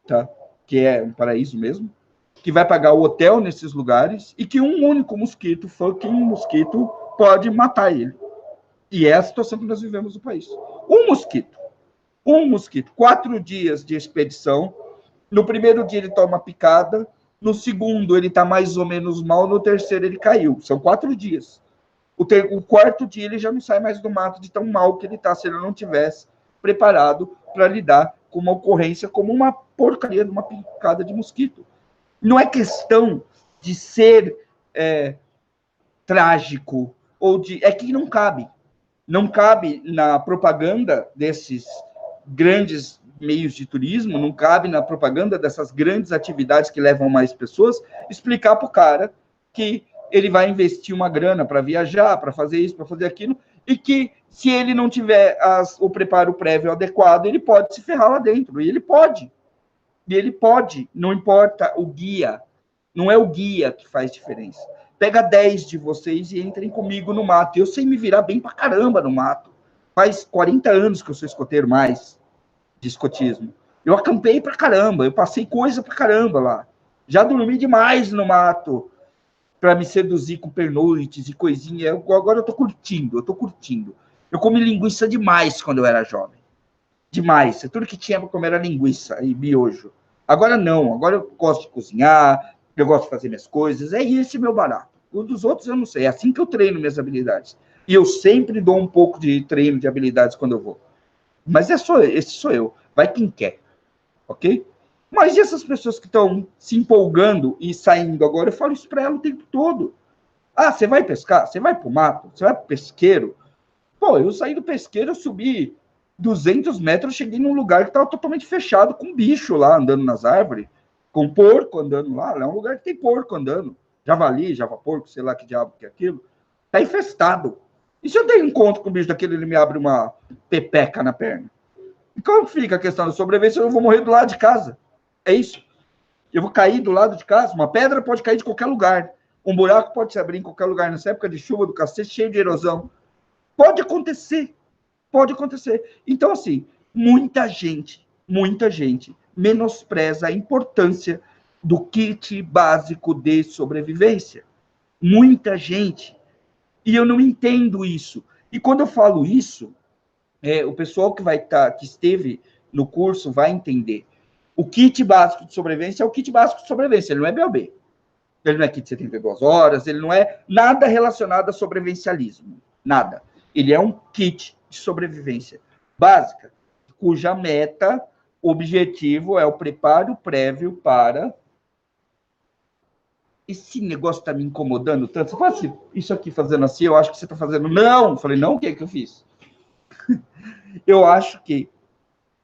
tá? Que é um paraíso mesmo, que vai pagar o hotel nesses lugares e que um único mosquito, fucking mosquito, pode matar ele. E é a situação que nós vivemos no país. Um mosquito, 4 dias de expedição, no primeiro dia ele toma picada, no segundo ele está mais ou menos mal, no terceiro ele caiu. São 4 dias. O quarto dia ele já não sai mais do mato de tão mal que ele está, se ele não tivesse preparado para lidar com uma ocorrência como uma porcaria de uma picada de mosquito. Não é questão de ser trágico, ou de... É que não cabe. Não cabe na propaganda desses grandes meios de turismo, não cabe na propaganda dessas grandes atividades que levam mais pessoas, explicar para o cara que ele vai investir uma grana para viajar, para fazer isso, para fazer aquilo, e que se ele não tiver o preparo prévio adequado, ele pode se ferrar lá dentro. E ele pode. Não importa o guia. Não é o guia que faz diferença. Pega 10 de vocês e entrem comigo no mato. Eu sei me virar bem pra caramba no mato. Faz 40 anos que eu sou escoteiro mais de escotismo. Eu acampei pra caramba, eu passei coisa pra caramba lá. Já dormi demais no mato para me seduzir com pernoites e coisinha. Agora eu tô curtindo. Eu comi linguiça demais quando eu era jovem. Demais. Tudo que tinha para comer era linguiça e miojo. Agora não. Agora eu gosto de cozinhar, eu gosto de fazer minhas coisas. É esse meu barato. O dos outros eu não sei. É assim que eu treino minhas habilidades. E eu sempre dou um pouco de treino de habilidades quando eu vou. Mas esse sou eu. Vai quem quer. Ok? Mas e essas pessoas que estão se empolgando e saindo agora? Eu falo isso para ela o tempo todo. Ah, você vai pescar? Você vai para o mato? Você vai para o pesqueiro? Pô, eu saí do pesqueiro, eu subi 200 metros, cheguei num lugar que estava totalmente fechado, com bicho lá andando nas árvores, com porco andando lá. É um lugar que tem porco andando. Javali, javaporco, sei lá que diabo que é aquilo. Está infestado. E se eu der um encontro com o bicho daquele, ele me abre uma pepeca na perna? E como fica a questão da sobrevivência? Eu vou morrer do lado de casa. É isso. Eu vou cair do lado de casa. Uma pedra pode cair de qualquer lugar. Um buraco pode se abrir em qualquer lugar. Nessa época de chuva do cacete, cheio de erosão. Pode acontecer. Pode acontecer. Então, assim, muita gente menospreza a importância do kit básico de sobrevivência. Muita gente. E eu não entendo isso. E quando eu falo isso, o pessoal que esteve no curso vai entender. O kit básico de sobrevivência é o kit básico de sobrevivência, ele não é BOB. Ele não é kit 72 horas, ele não é nada relacionado a sobrevivencialismo. Nada. Ele é um kit de sobrevivência básica, cuja meta, objetivo é o preparo prévio para... Esse negócio está me incomodando tanto. Você fala assim, isso aqui fazendo assim, eu acho que você está fazendo... Não! Eu falei, não, o que é que eu fiz? Eu acho que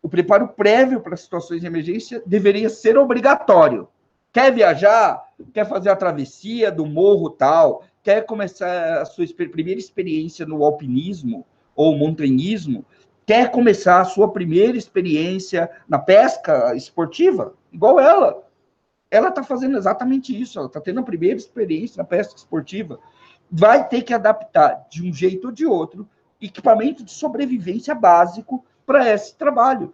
o preparo prévio para situações de emergência deveria ser obrigatório. Quer viajar? Quer fazer a travessia do morro tal? Quer começar a sua primeira experiência no alpinismo ou montanhismo? Quer começar a sua primeira experiência na pesca esportiva? Igual ela. Ela está fazendo exatamente isso. Ela está tendo a primeira experiência na pesca esportiva. Vai ter que adaptar, de um jeito ou de outro, equipamento de sobrevivência básico para esse trabalho.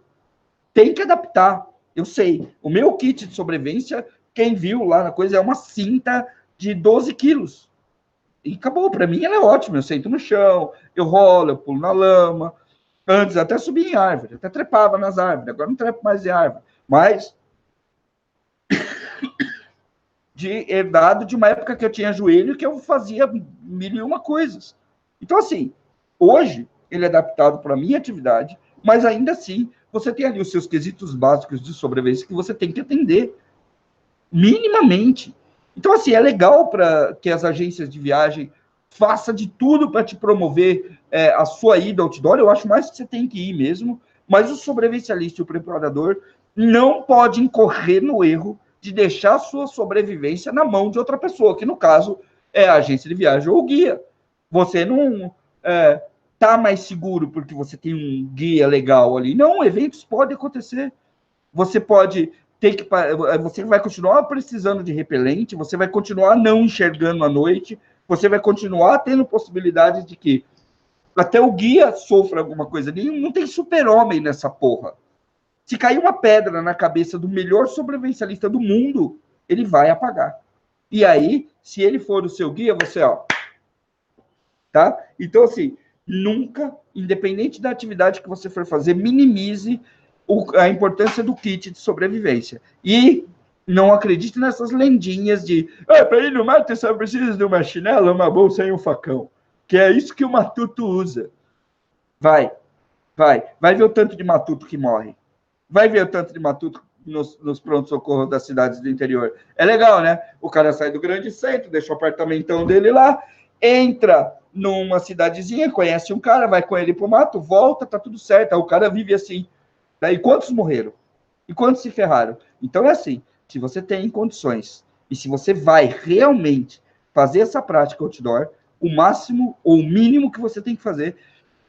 Tem que adaptar. Eu sei. O meu kit de sobrevivência, quem viu lá na coisa, é uma cinta de 12 quilos. E acabou. Para mim, ela é ótima. Eu sento no chão, eu rolo, eu pulo na lama. Antes, até subia em árvore, até trepava nas árvores. Agora não trepo mais em árvore. Mas herdado de uma época que eu tinha joelho, que eu fazia 1001 coisas. Então, assim, hoje ele é adaptado para a minha atividade, mas ainda assim, você tem ali os seus quesitos básicos de sobrevivência que você tem que atender, minimamente. Então, assim, é legal para que as agências de viagem façam de tudo para te promover a sua ida outdoor. Eu acho mais que você tem que ir mesmo, mas o sobrevivencialista e o preparador não podem incorrer no erro de deixar a sua sobrevivência na mão de outra pessoa, que no caso é a agência de viagem ou o guia. Você não está mais seguro porque você tem um guia legal ali. Não, eventos podem acontecer. Você pode ter que... Você vai continuar precisando de repelente, você vai continuar não enxergando à noite, você vai continuar tendo possibilidade de que até o guia sofra alguma coisa. Não tem super-homem nessa porra. Se cair uma pedra na cabeça do melhor sobrevivencialista do mundo, ele vai apagar. E aí, se ele for o seu guia, você, ó... Tá? Então, assim, nunca, independente da atividade que você for fazer, minimize a importância do kit de sobrevivência. E não acredite nessas lendinhas de para ir no mato você só precisa de uma chinela, uma bolsa e um facão. Que é isso que o matuto usa. Vai ver o tanto de matuto que morre. Vai ver o tanto de matuto nos pronto-socorro das cidades do interior. É legal, né? O cara sai do grande centro, deixa o apartamentão dele lá, entra numa cidadezinha, conhece um cara, vai com ele pro mato, volta, tá tudo certo. Aí o cara vive assim. Daí quantos morreram? E quantos se ferraram? Então é assim, se você tem condições e se você vai realmente fazer essa prática outdoor, o máximo ou o mínimo que você tem que fazer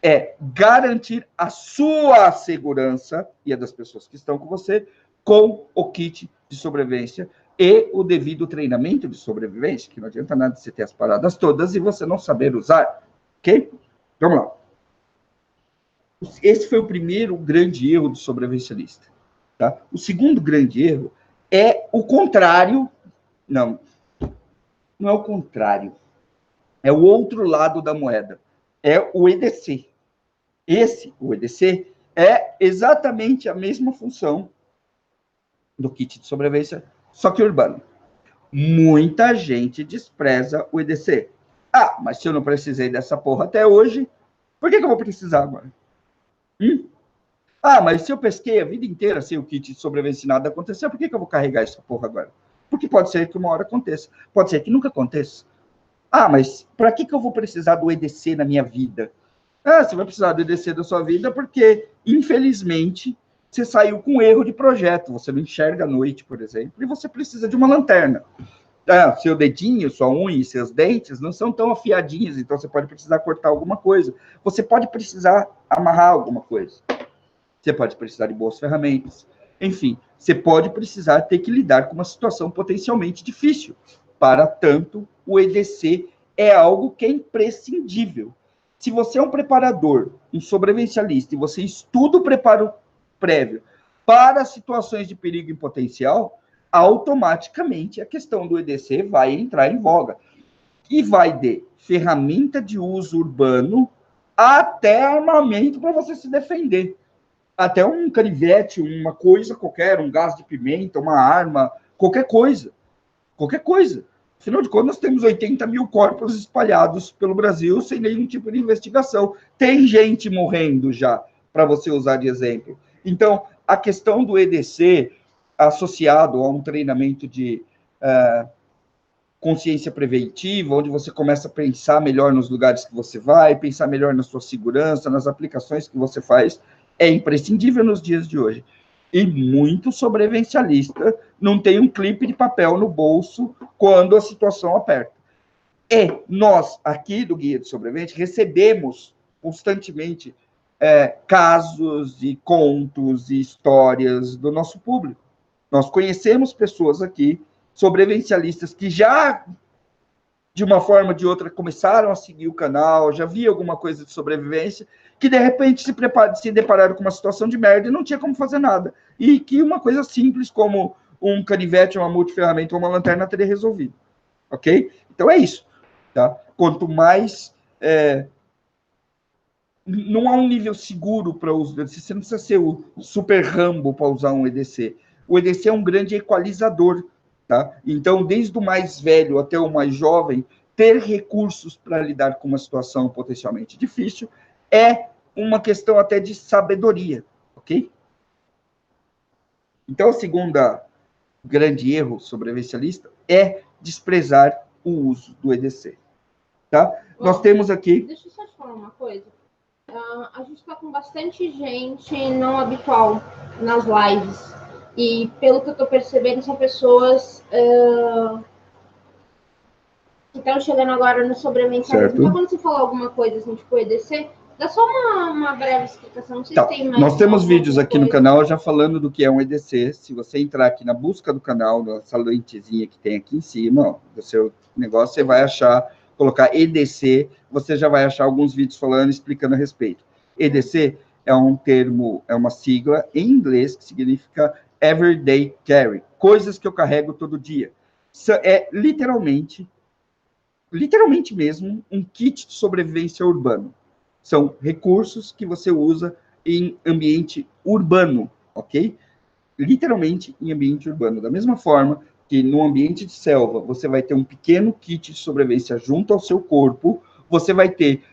é garantir a sua segurança e a das pessoas que estão com você com o kit de sobrevivência e o devido treinamento de sobrevivência, que não adianta nada você ter as paradas todas e você não saber usar, ok? Vamos lá. Esse foi o primeiro grande erro do sobrevivencialista. Tá? O segundo grande erro é o contrário. Não é o contrário. É o outro lado da moeda. É o EDC. O EDC, é exatamente a mesma função do kit de sobrevivência, só que urbano. Muita gente despreza o EDC. Ah, mas se eu não precisei dessa porra até hoje, por que eu vou precisar agora? Ah, mas se eu pesquei a vida inteira sem o kit de sobrevivência nada aconteceu, por que eu vou carregar essa porra agora? Porque pode ser que uma hora aconteça. Pode ser que nunca aconteça. Ah, mas para que eu vou precisar do EDC na minha vida? Ah, você vai precisar do EDC da sua vida porque, infelizmente, você saiu com erro de projeto. Você não enxerga à noite, por exemplo, e você precisa de uma lanterna. Ah, seu dedinho, sua unha e seus dentes não são tão afiadinhos, então você pode precisar cortar alguma coisa. Você pode precisar amarrar alguma coisa. você pode precisar de boas ferramentas, enfim, você pode precisar ter que lidar com uma situação potencialmente difícil. Para tanto, o EDC é algo que é imprescindível. Se você é um preparador, um sobrevivencialista, e você estuda o preparo prévio para situações de perigo em potencial, automaticamente a questão do EDC vai entrar em voga. E vai de ferramenta de uso urbano até armamento para você se defender. Até um canivete, uma coisa qualquer, um gás de pimenta, uma arma, qualquer coisa. Qualquer coisa. Afinal de contas, nós temos 80 mil corpos espalhados pelo Brasil sem nenhum tipo de investigação. Tem gente morrendo já, para você usar de exemplo. Então, a questão do EDC, associado a um treinamento de consciência preventiva, onde você começa a pensar melhor nos lugares que você vai, pensar melhor na sua segurança, nas aplicações que você faz, é imprescindível nos dias de hoje. E muito sobrevivencialista não tem um clipe de papel no bolso quando a situação aperta. E nós, aqui do Guia do Sobrevivente, recebemos constantemente casos e contos e histórias do nosso público. Nós conhecemos pessoas aqui, sobrevivencialistas, que já, de uma forma ou de outra, começaram a seguir o canal, já via alguma coisa de sobrevivência, que de repente se depararam com uma situação de merda e não tinha como fazer nada. E que uma coisa simples como um canivete, uma multiferramenta ou uma lanterna teria resolvido. Ok? Então é isso. Tá? Quanto mais... não há um nível seguro para o uso do EDC. Você não precisa ser o super Rambo para usar um EDC. O EDC é um grande equalizador. Tá? Então, desde o mais velho até o mais jovem, ter recursos para lidar com uma situação potencialmente difícil é uma questão até de sabedoria, ok? Então, o segundo grande erro sobrevivencialista é desprezar o uso do EDC, tá? Bom, nós temos aqui... Deixa eu só te falar uma coisa. A gente está com bastante gente não habitual nas lives. E, pelo que eu estou percebendo, são pessoas que estão chegando agora no sobrevivencialismo. Então, quando você falar alguma coisa assim, tipo EDC, dá só uma breve explicação. Não sei se tem mais. Nós temos vídeos aqui no canal já falando do que é um EDC. Se você entrar aqui na busca do canal, nessa lentezinha que tem aqui em cima, ó, do seu negócio, você vai achar, colocar EDC, você já vai achar alguns vídeos falando, explicando a respeito. EDC é um termo, é uma sigla em inglês que significa Everyday Carry, coisas que eu carrego todo dia. É literalmente mesmo, um kit de sobrevivência urbano. São recursos que você usa em ambiente urbano, ok? Literalmente em ambiente urbano. Da mesma forma que no ambiente de selva, você vai ter um pequeno kit de sobrevivência junto ao seu corpo, você vai ter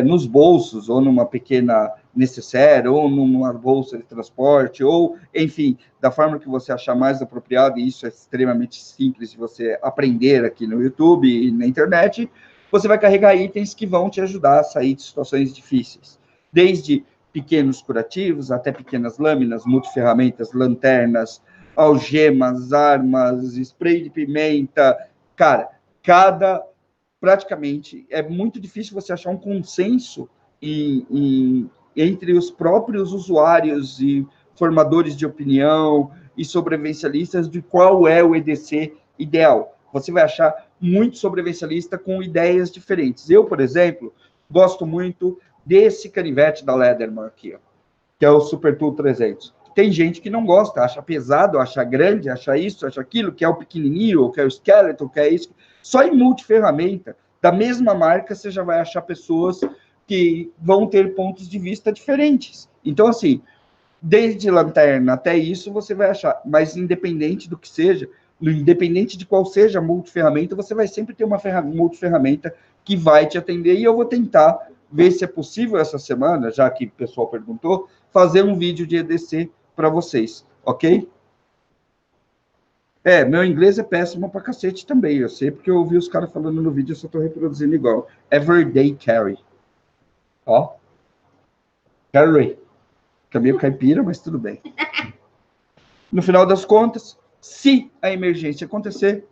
nos bolsos, ou numa pequena necessaire, ou numa bolsa de transporte, ou, enfim, da forma que você achar mais apropriado, e isso é extremamente simples de você aprender aqui no YouTube e na internet, você vai carregar itens que vão te ajudar a sair de situações difíceis. Desde pequenos curativos, até pequenas lâminas, multiferramentas, lanternas, algemas, armas, spray de pimenta. Cara, praticamente, é muito difícil você achar um consenso entre os próprios usuários e formadores de opinião e sobrevivencialistas de qual é o EDC ideal. Você vai achar muito sobrevivencialista com ideias diferentes. Eu, por exemplo, gosto muito desse canivete da Leatherman aqui, ó, que é o Super Tool 300. Tem gente que não gosta, acha pesado, acha grande, acha isso, acha aquilo, que é o pequenininho, que é o Skeleton, que é isso. Só em multiferramenta, da mesma marca, você já vai achar pessoas que vão ter pontos de vista diferentes. Então, assim, desde lanterna até isso, você vai achar. Mas independente do que seja, independente de qual seja a multiferramenta, você vai sempre ter uma multiferramenta que vai te atender. E eu vou tentar ver se é possível essa semana, já que o pessoal perguntou, fazer um vídeo de EDC para vocês, ok? Meu inglês é péssimo pra cacete também, eu sei, porque eu ouvi os caras falando no vídeo, eu só tô reproduzindo igual. Everyday Carry. Ó. Carry. Caminho caipira, mas tudo bem. No final das contas, se a emergência acontecer,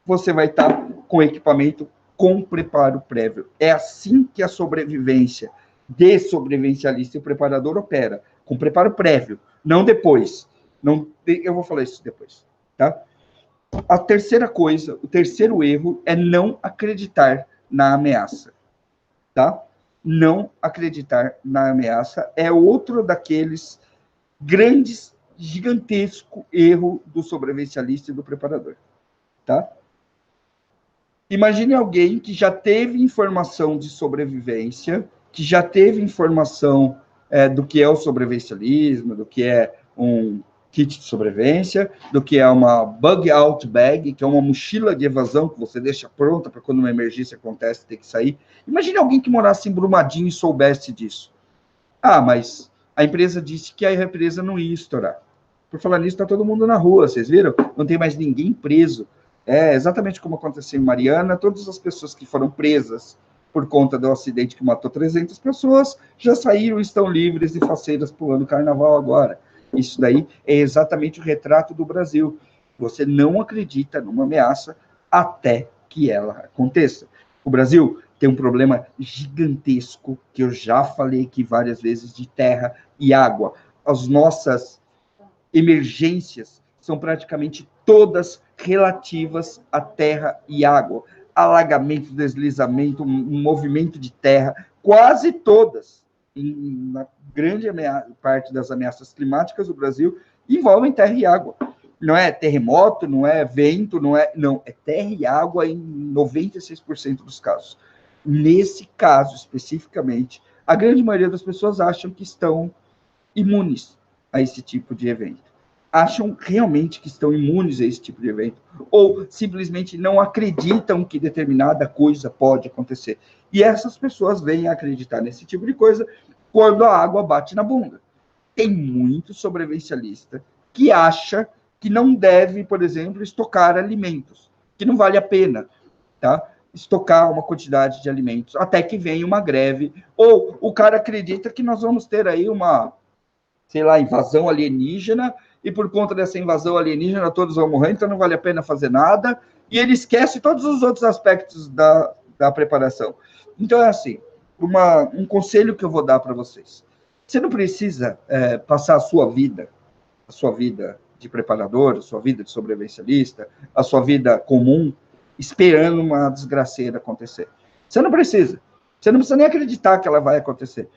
você vai estar com equipamento com preparo prévio. É assim que a sobrevivência de sobrevivencialista e preparador opera. com preparo prévio, não depois. Não, eu vou falar isso depois, tá? A terceira coisa, o terceiro erro é não acreditar na ameaça, tá? Não acreditar na ameaça é outro daqueles grandes, gigantesco erro do sobrevivencialista e do preparador, tá? Imagine alguém que já teve informação de sobrevivência, que já teve informação do que é o sobrevivencialismo, do que é um kit de sobrevivência, do que é uma bug out bag, que é uma mochila de evasão que você deixa pronta para quando uma emergência acontece ter que sair. Imagine alguém que morasse em Brumadinho e soubesse disso. Ah, mas a empresa disse que a represa não ia estourar. Por falar nisso, está todo mundo na rua, vocês viram? Não tem mais ninguém preso. É exatamente como aconteceu em Mariana, todas as pessoas que foram presas por conta do acidente que matou 300 pessoas já saíram, estão livres e faceiras pulando carnaval agora. Isso daí é exatamente o retrato do Brasil. Você não acredita numa ameaça até que ela aconteça. O Brasil tem um problema gigantesco, que eu já falei aqui várias vezes, de terra e água. As nossas emergências são praticamente todas relativas à terra e água. Alagamento, deslizamento, um movimento de terra, quase todas, na grande parte das ameaças climáticas do Brasil, envolvem terra e água. Não é terremoto, não é vento, não, é terra e água em 96% dos casos. Nesse caso, especificamente, a grande maioria das pessoas acham que estão imunes a esse tipo de evento. Acham realmente que estão imunes a esse tipo de evento, ou simplesmente não acreditam que determinada coisa pode acontecer. E essas pessoas vêm a acreditar nesse tipo de coisa quando a água bate na bunda. Tem muito sobrevivencialista que acha que não deve, por exemplo, estocar alimentos, que não vale a pena, tá? Estocar uma quantidade de alimentos, até que venha uma greve, ou o cara acredita que nós vamos ter aí uma, sei lá, invasão alienígena, e por conta dessa invasão alienígena todos vão morrer, então não vale a pena fazer nada, e ele esquece todos os outros aspectos da preparação. Então é assim, um conselho que eu vou dar para vocês. Você não precisa passar a sua vida de preparador, a sua vida de sobrevivencialista, a sua vida comum, esperando uma desgraceira acontecer. Você não precisa. Você não precisa nem acreditar que ela vai acontecer.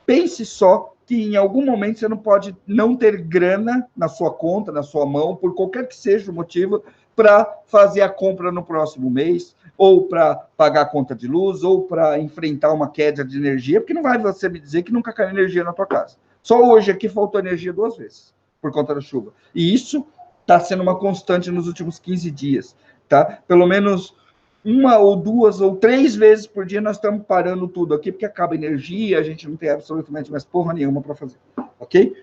Pense só que em algum momento você não pode não ter grana na sua conta, na sua mão, por qualquer que seja o motivo, para fazer a compra no próximo mês, ou para pagar a conta de luz, ou para enfrentar uma queda de energia, porque não vai você me dizer que nunca caiu energia na tua casa. Só hoje aqui faltou energia 2 vezes, por conta da chuva. E isso está sendo uma constante nos últimos 15 dias, tá? Pelo menos 1 ou 2 ou 3 vezes por dia nós estamos parando tudo aqui, porque acaba a energia, a gente não tem absolutamente mais porra nenhuma para fazer, ok?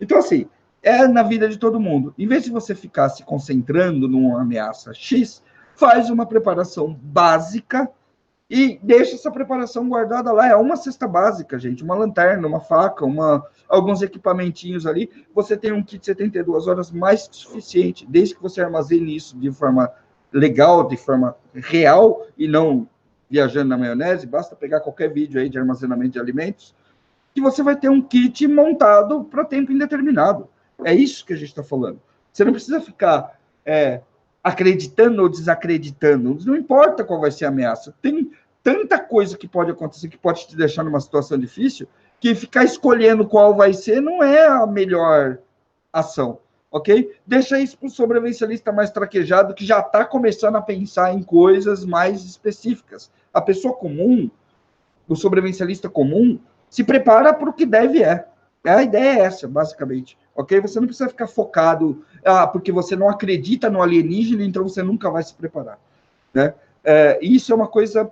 Então, assim, é na vida de todo mundo. Em vez de você ficar se concentrando numa ameaça X, faz uma preparação básica e deixa essa preparação guardada lá. É uma cesta básica, gente, uma lanterna, uma faca, alguns equipamentinhos ali. Você tem um kit de 72 horas mais que suficiente, desde que você armazene isso de forma legal, de forma real, e não viajando na maionese. Basta pegar qualquer vídeo aí de armazenamento de alimentos, que você vai ter um kit montado para tempo indeterminado. É isso que a gente está falando. Você não precisa ficar acreditando ou desacreditando. Não importa qual vai ser a ameaça. Tem tanta coisa que pode acontecer, que pode te deixar numa situação difícil, que ficar escolhendo qual vai ser não é a melhor ação. Ok? Deixa isso para o sobrevivencialista mais traquejado, que já está começando a pensar em coisas mais específicas. A pessoa comum, o sobrevivencialista comum, se prepara para o que deve é. A ideia é essa, basicamente. Ok? Você não precisa ficar focado, porque você não acredita no alienígena, então você nunca vai se preparar. Né? Isso é uma coisa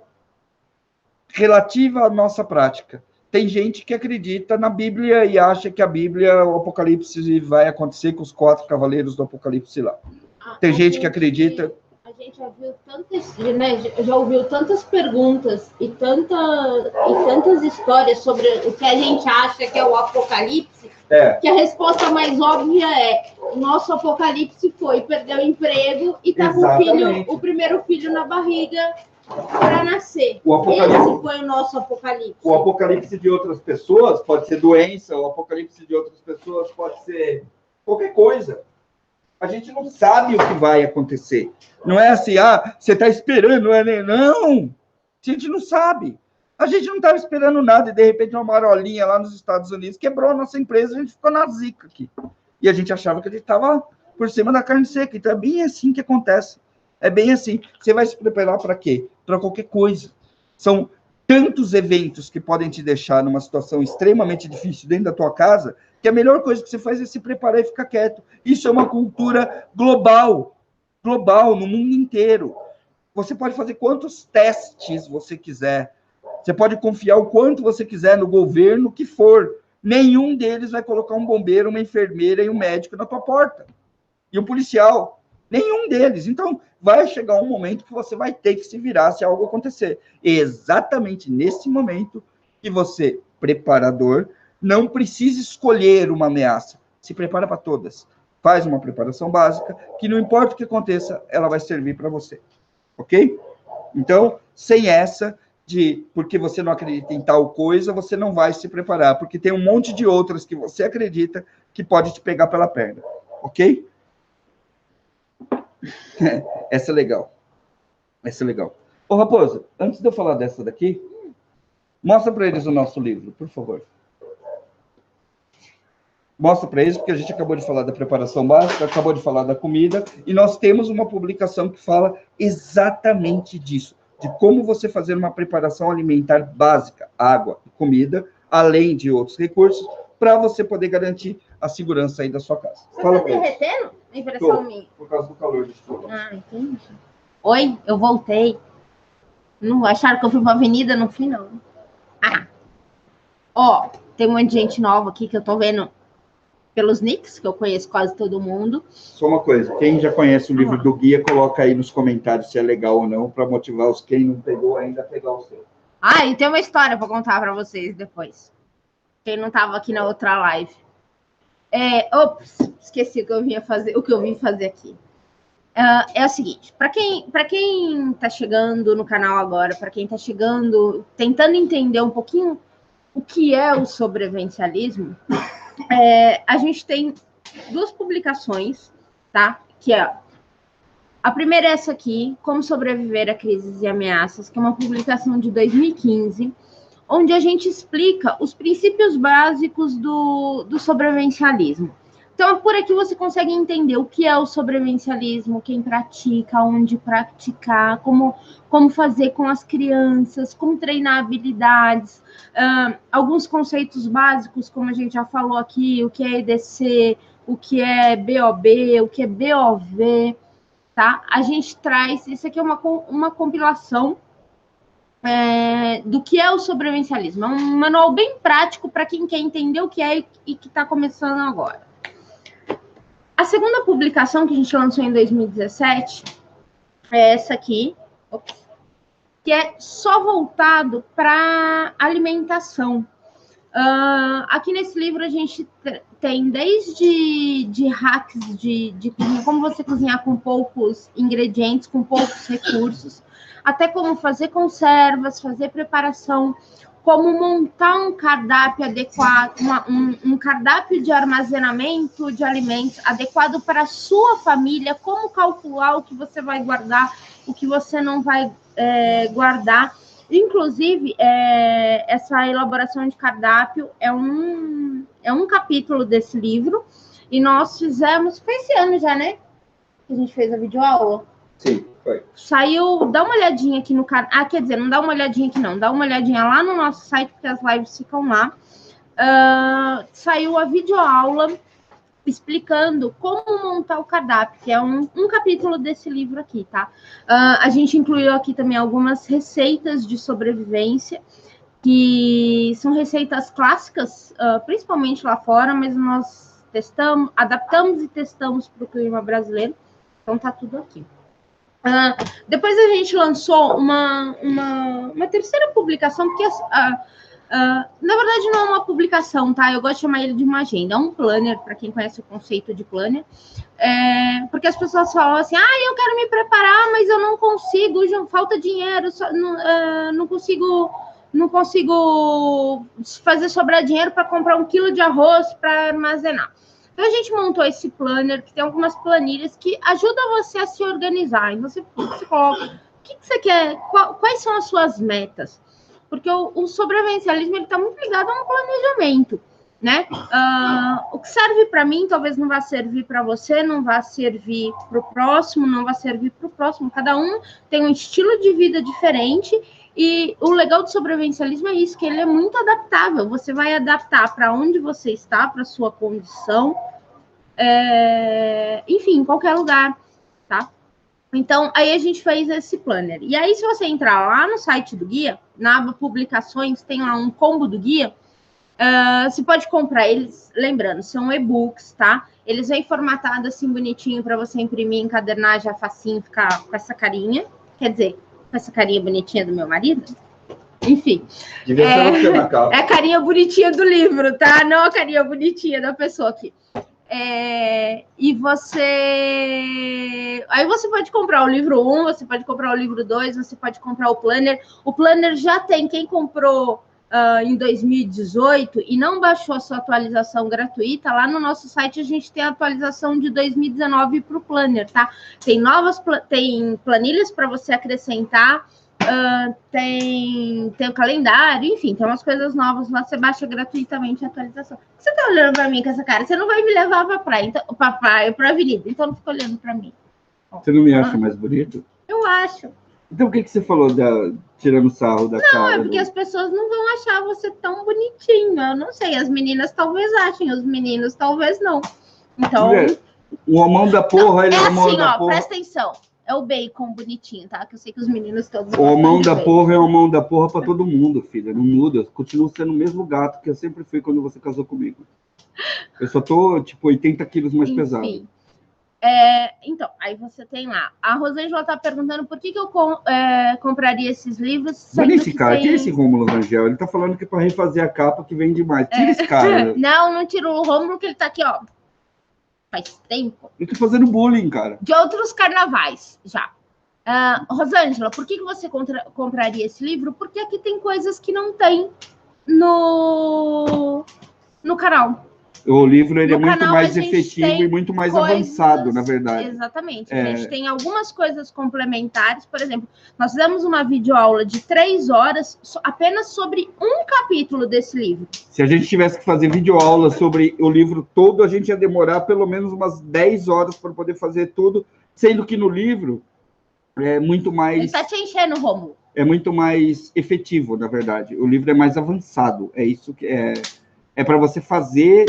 relativa à nossa prática. Tem gente que acredita na Bíblia e acha que a Bíblia, o Apocalipse, vai acontecer com os 4 cavaleiros do Apocalipse lá. Tem gente que acredita... A gente já viu tantas, né, já ouviu tantas perguntas e tantas histórias sobre o que a gente acha que é o Apocalipse, que a resposta mais óbvia é: o nosso Apocalipse foi, perdeu o emprego e está com o primeiro filho na barriga para nascer. O apocalipse, esse foi o nosso apocalipse. O apocalipse de outras pessoas pode ser doença, o apocalipse de outras pessoas pode ser qualquer coisa. A gente não sabe o que vai acontecer. Não é assim, você está esperando, não. A gente não sabe. A gente não estava esperando nada e, de repente, uma marolinha lá nos Estados Unidos quebrou a nossa empresa, a gente ficou na zica aqui. E a gente achava que a gente estava por cima da carne seca. Então, é bem assim que acontece. É bem assim. Você vai se preparar para quê? Para qualquer coisa. São tantos eventos que podem te deixar numa situação extremamente difícil dentro da tua casa, que a melhor coisa que você faz é se preparar e ficar quieto. Isso é uma cultura global, no mundo inteiro. Você pode fazer quantos testes você quiser. Você pode confiar o quanto você quiser no governo que for. Nenhum deles vai colocar um bombeiro, uma enfermeira e um médico na tua porta. E um policial. Nenhum deles. Então, vai chegar um momento que você vai ter que se virar se algo acontecer. Exatamente nesse momento que você, preparador, não precisa escolher uma ameaça. Se prepara para todas. Faz uma preparação básica, que não importa o que aconteça, ela vai servir para você. Ok? Então, sem essa de porque você não acredita em tal coisa, você não vai se preparar, porque tem um monte de outras que você acredita que pode te pegar pela perna. Ok? Essa é legal. Essa é legal. Ô, Raposa, antes de eu falar dessa daqui, mostra para eles o nosso livro, por favor. Mostra para eles, porque a gente acabou de falar da preparação básica, acabou de falar da comida, e nós temos uma publicação que fala exatamente disso, de como você fazer uma preparação alimentar básica, água, comida, além de outros recursos, para você poder garantir a segurança aí da sua casa. Você está derretendo? Impressão minha. Por causa do calor de estudo. Entendi. Oi, eu voltei. Não acharam que eu fui para a avenida? Não fui, não. Tem um monte de gente nova aqui que eu tô vendo pelos nicks, que eu conheço quase todo mundo. Só uma coisa, quem já conhece o livro do guia, coloca aí nos comentários se é legal ou não, para motivar os quem não pegou ainda a pegar o seu. E tem uma história para contar para vocês depois. Quem não estava aqui na outra live. Esqueci o que eu vim fazer aqui. É o seguinte, para quem está chegando no canal agora, para quem está chegando, tentando entender um pouquinho o que é o sobrevivencialismo, a gente tem duas publicações, tá? Que é a primeira é essa aqui, Como Sobreviver a Crises e Ameaças, que é uma publicação de 2015, onde a gente explica os princípios básicos do sobrevivencialismo. Então, é por aqui você consegue entender o que é o sobrevivencialismo, quem pratica, onde praticar, como fazer com as crianças, como treinar habilidades, alguns conceitos básicos, como a gente já falou aqui, o que é EDC, o que é BOB, o que é BOV, tá? A gente traz, isso aqui é uma compilação do que é o sobrevivencialismo. É um manual bem prático para quem quer entender o que é e que está começando agora. A segunda publicação que a gente lançou em 2017 é essa aqui, que é só voltado para alimentação. Aqui nesse livro a gente tem desde hacks de cozinha, como você cozinhar com poucos ingredientes, com poucos recursos, até como fazer conservas, fazer preparação, como montar um cardápio adequado, um cardápio de armazenamento de alimentos adequado para a sua família, como calcular o que você vai guardar, o que você não vai guardar. Inclusive, essa elaboração de cardápio é um capítulo desse livro, e nós fizemos, foi esse ano já, né? Que a gente fez a videoaula. Sim, foi. Saiu, dá uma olhadinha aqui no canal. Quer dizer, não dá uma olhadinha aqui, não. Dá uma olhadinha lá no nosso site, porque as lives ficam lá. Saiu a videoaula explicando como montar o cardápio, que é um capítulo desse livro aqui, tá? A gente incluiu aqui também algumas receitas de sobrevivência, que são receitas clássicas, principalmente lá fora, mas nós adaptamos e testamos para o clima brasileiro. Então tá tudo aqui. Depois a gente lançou uma terceira publicação, porque Na verdade, não é uma publicação, tá? Eu gosto de chamar ele de uma agenda. É um planner, para quem conhece o conceito de planner. Porque as pessoas falam assim, eu quero me preparar, mas eu não consigo, falta dinheiro, não consigo fazer sobrar dinheiro para comprar 1 quilo de arroz para armazenar. Então, a gente montou esse planner, que tem algumas planilhas que ajudam você a se organizar. Então, você coloca o que você quer, quais são as suas metas. Porque o sobrevivencialismo está muito ligado a um planejamento, né? O que serve para mim talvez não vá servir para você, não vá servir para o próximo, não vá servir para o próximo. Cada um tem um estilo de vida diferente. E o legal do sobrevivencialismo é isso, que ele é muito adaptável. Você vai adaptar para onde você está, para a sua condição, enfim, em qualquer lugar, tá? Então, aí a gente fez esse planner. E aí, se você entrar lá no site do guia, na aba publicações, tem lá um combo do guia, você pode comprar eles, lembrando, são e-books, tá? Eles vêm formatados assim, bonitinho, para você imprimir, encadernar, já facinho, ficar com essa carinha. Quer dizer, com essa carinha bonitinha do meu marido. Enfim. Devia ser você na capa. É a carinha bonitinha do livro, tá? Não a carinha bonitinha da pessoa aqui. E você... Aí você pode comprar o livro 1, você pode comprar o livro 2, você pode comprar o planner. O planner já tem. Quem comprou em 2018 e não baixou a sua atualização gratuita, lá no nosso site a gente tem a atualização de 2019 para o planner, tá? Tem tem planilhas para você acrescentar, tem o calendário, enfim, tem umas coisas novas lá, você baixa gratuitamente a atualização. Você tá olhando para mim com essa cara? Você não vai me levar para praia, então, para avenida, então não fica olhando para mim. Você não me acha mais bonito? Eu acho. Então, o que você falou tirando sarro da cara? Não, é porque as pessoas não vão achar você tão bonitinho. Eu não sei, as meninas talvez achem, os meninos talvez não. Então... O homão da porra, ele é o homão da porra. Presta atenção. É o bacon bonitinho, tá? Que eu sei que os meninos todos... O homão da porra é o homão da porra pra todo mundo, filha. Não muda. Eu continuo sendo o mesmo gato que eu sempre fui quando você casou comigo. Eu só tô, tipo, 80 quilos mais pesado. Então, aí você tem lá. A Rosângela está perguntando por que eu compraria esses livros. Mas esse cara, tira esse Rômulo Rangel. Ele tá falando que é para refazer a capa que vende mais. Tira esse cara. Não tira o Rômulo, que ele tá aqui, ó. Faz tempo. Eu tô fazendo bullying, cara. De outros carnavais, já. Rosângela, por que você compraria esse livro? Porque aqui tem coisas que não tem no canal. O livro ele é muito mais efetivo e muito mais avançado, na verdade. Exatamente. A gente tem algumas coisas complementares. Por exemplo, nós fizemos uma videoaula de 3 horas apenas sobre um capítulo desse livro. Se a gente tivesse que fazer videoaula sobre o livro todo, a gente ia demorar pelo menos umas 10 horas para poder fazer tudo, sendo que no livro é muito mais... Ele tá te enchendo, Rômulo. É muito mais efetivo, na verdade. O livro é mais avançado. É isso que é para você fazer...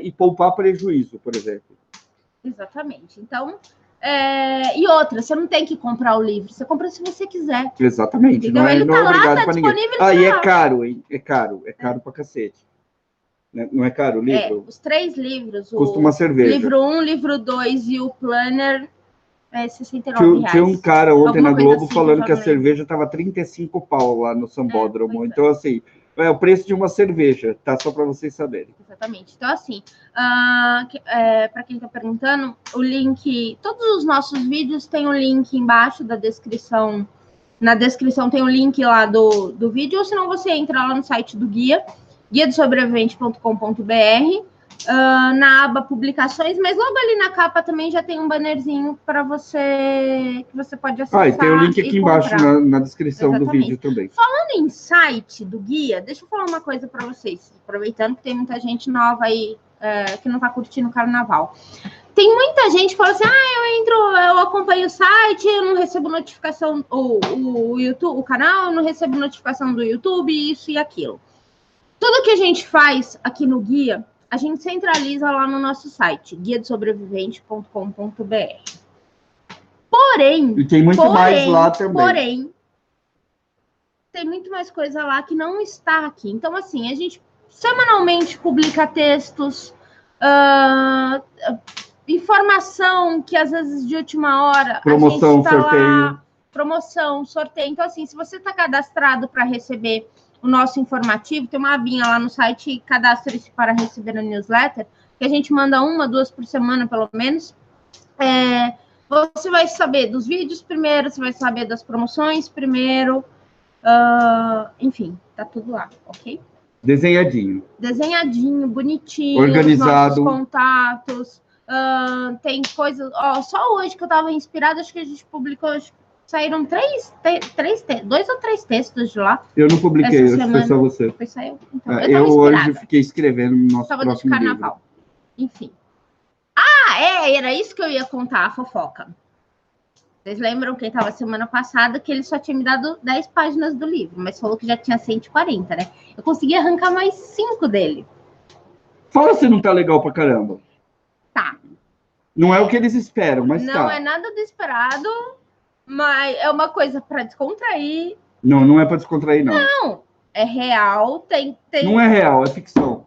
e poupar prejuízo, por exemplo. Exatamente. Então, e outra, você não tem que comprar o livro, você compra se você quiser. Exatamente. Então, ele tá lá, tá disponível. E é caro, hein? É caro pra cacete. Não é caro o livro? Os 3 livros. Custa uma cerveja. Livro 1, livro 2 e o planner é R$69. Tinha um cara ontem na Globo assim, falando que a cerveja tava 35 pau lá no Sambódromo. Então, assim... É o preço de uma cerveja, tá? Só para vocês saberem. Exatamente. Então, assim, para quem está perguntando, o link... Todos os nossos vídeos têm um link embaixo da descrição. Na descrição tem o link lá do vídeo, ou senão você entra lá no site do guia, guiadosobrevivente.com.br, na aba publicações, mas logo ali na capa também já tem um bannerzinho para você, que você pode acessar. E tem o link aqui embaixo na descrição do vídeo também. Falando em site do guia, deixa eu falar uma coisa para vocês, aproveitando que tem muita gente nova aí que não está curtindo o carnaval. Tem muita gente que fala assim, eu acompanho o site, eu não recebo notificação, o YouTube, o canal, eu não recebo notificação do YouTube, isso e aquilo. Tudo que a gente faz aqui no guia, a gente centraliza lá no nosso site, guiadosobrevivente.com.br. Porém... E tem muito mais lá também. Porém, tem muito mais coisa lá que não está aqui. Então, assim, a gente semanalmente publica textos, informação que às vezes de última hora... Promoção, a gente tá sorteio. Lá, promoção, sorteio. Então, assim, se você está cadastrado para receber o nosso informativo, tem uma abinha lá no site, cadastre-se para receber a newsletter, que a gente manda 1, 2 por semana, pelo menos. Você vai saber dos vídeos primeiro, você vai saber das promoções primeiro, enfim, tá tudo lá, ok? Desenhadinho, bonitinho, organizado, os nossos contatos, tem coisas, só hoje que eu tava inspirada, acho que a gente publicou, saíram 2 ou 3 textos de lá. Eu não publiquei, acho que foi só você. Foi só eu? Então, eu hoje fiquei escrevendo no nosso próximo de carnaval. Livro. Enfim. Era isso que eu ia contar, a fofoca. Vocês lembram quem estava semana passada que ele só tinha me dado 10 páginas do livro, mas falou que já tinha 140, né? Eu consegui arrancar mais 5 dele. Fala se não tá legal pra caramba. Tá. Não é o que eles esperam, mas não é nada do esperado, mas é uma coisa para descontrair. Não é para descontrair, não. Não, é real, tem... Não é real, é ficção.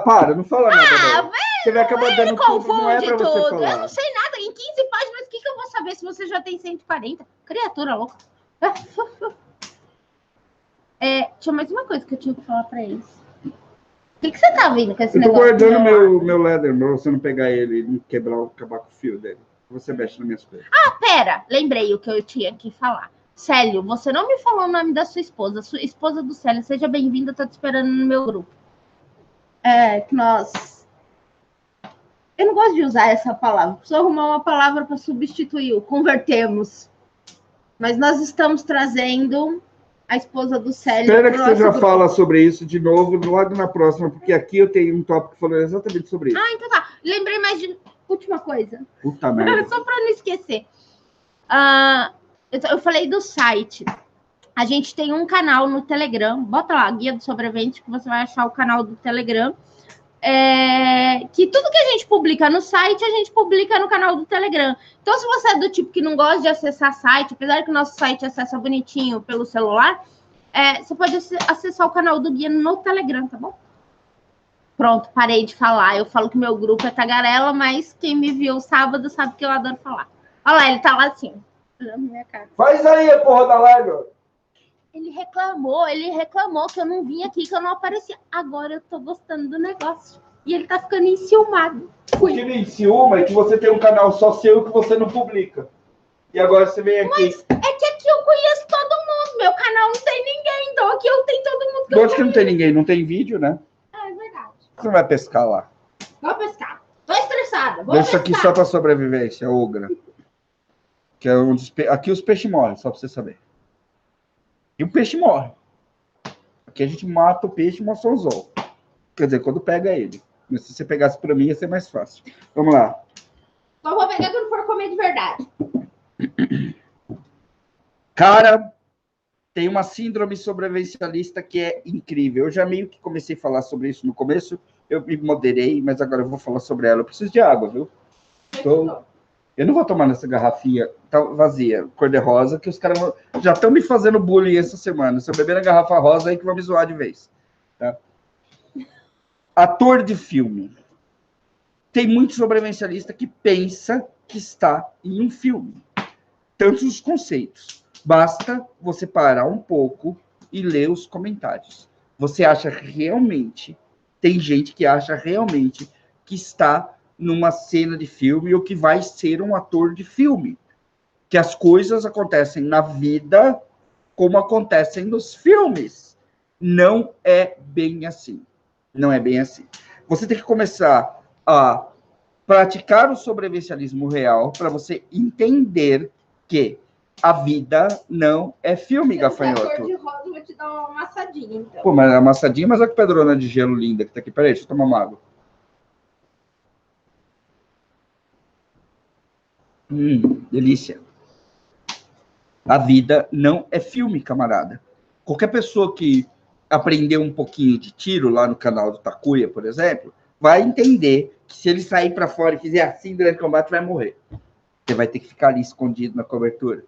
Para, não fala nada. Velho, você vai acabar dando tudo, não é pra você falar. Eu não sei nada, em 15 páginas, o que eu vou saber se você já tem 140? Criatura louca. Tinha mais uma coisa que eu tinha que falar pra eles. O que você tá vendo com esse negócio? Eu tô guardando meu leather, pra você não pegar ele e não acabar com o fio dele. Você mexe nas minhas coisas. Pera, lembrei o que eu tinha que falar. Célio, você não me falou o nome da sua esposa do Célio. Seja bem-vinda, eu tô te esperando no meu grupo. Que nós... Eu não gosto de usar essa palavra. Preciso arrumar uma palavra para substituir o convertemos. Mas nós estamos trazendo a esposa do Célio. Espera que você já fala sobre isso de novo logo na próxima, porque aqui eu tenho um tópico falando exatamente sobre isso. Então tá. Lembrei mais de... Última coisa. Puta merda. Só para não esquecer. Eu falei do site. A gente tem um canal no Telegram. Bota lá, Guia do Sobrevivente, que você vai achar o canal do Telegram. Que tudo que a gente publica no site, a gente publica no canal do Telegram. Então, se você é do tipo que não gosta de acessar site, apesar que o nosso site acessa bonitinho pelo celular, você pode acessar o canal do Guia no Telegram, tá bom? Pronto, parei de falar. Eu falo que meu grupo é tagarela, mas quem me viu sábado sabe que eu adoro falar. Olha lá, ele tá lá assim, olhando minha cara. Faz aí a porra da live. Ele reclamou que eu não vim aqui, que eu não aparecia. Agora eu tô gostando do negócio. E ele tá ficando enciumado. O que me enciuma é que você tem um canal só seu que você não publica. E agora você vem aqui. Mas é que aqui eu conheço todo mundo. Meu canal não tem ninguém, então aqui eu tenho todo mundo que eu conheço. Que não tem ninguém, não tem vídeo, né? É verdade. Você vai pescar lá. Vou pescar. Tô estressada. Deixa aqui só pra sobrevivência, ogra. Que é aqui os peixes morrem, só pra você saber. E o peixe morre. Aqui a gente mata o peixe e mostra o anzol. Quer dizer, quando pega ele. Mas se você pegasse pra mim, ia ser mais fácil. Vamos lá. Só vou pegar quando for comer de verdade. Cara, tem uma síndrome sobrevivencialista que é incrível. Eu já meio que comecei a falar sobre isso no começo. Eu me moderei, mas agora eu vou falar sobre ela. Eu preciso de água, viu? Eu não vou tomar nessa garrafinha tá vazia, cor-de-rosa, que os caras já estão me fazendo bullying essa semana. Se eu beber na garrafa rosa, aí que vão me zoar de vez. Tá? Ator de filme. Tem muito sobrevivencialista que pensa que está em um filme. Tantos os conceitos. Basta você parar um pouco e ler os comentários. Você acha realmente... Tem gente que acha realmente que está numa cena de filme ou que vai ser um ator de filme. Que as coisas acontecem na vida como acontecem nos filmes. Não é bem assim. Não é bem assim. Você tem que começar a praticar o sobrevivencialismo real para você entender que a vida não é filme, gafanhoto. Se eu de rosa, eu vou te dar uma amassadinha, então. Pô, mas a amassadinha, mas olha que pedrona de gelo linda que tá aqui. Peraí, deixa eu tomar uma água. Delícia. A vida não é filme, camarada. Qualquer pessoa que aprendeu um pouquinho de tiro lá no canal do Takuya, por exemplo, vai entender que se ele sair para fora e fizer assim durante o combate, vai morrer. Você vai ter que ficar ali escondido na cobertura.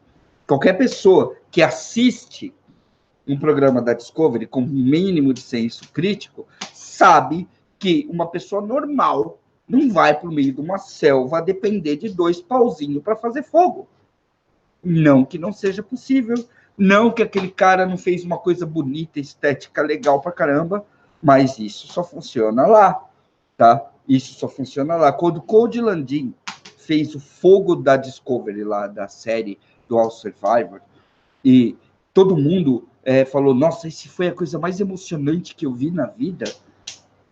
Qualquer pessoa que assiste um programa da Discovery com um mínimo de senso crítico sabe que uma pessoa normal não vai para o meio de uma selva depender de 2 pauzinhos para fazer fogo. Não que não seja possível, Não que aquele cara não fez uma coisa bonita, estética, legal pra caramba, mas isso só funciona lá, tá? Isso só funciona lá. Quando o Code Landin fez o fogo da Discovery lá, da série do All Survivor, e todo mundo falou, nossa, isso foi a coisa mais emocionante que eu vi na vida.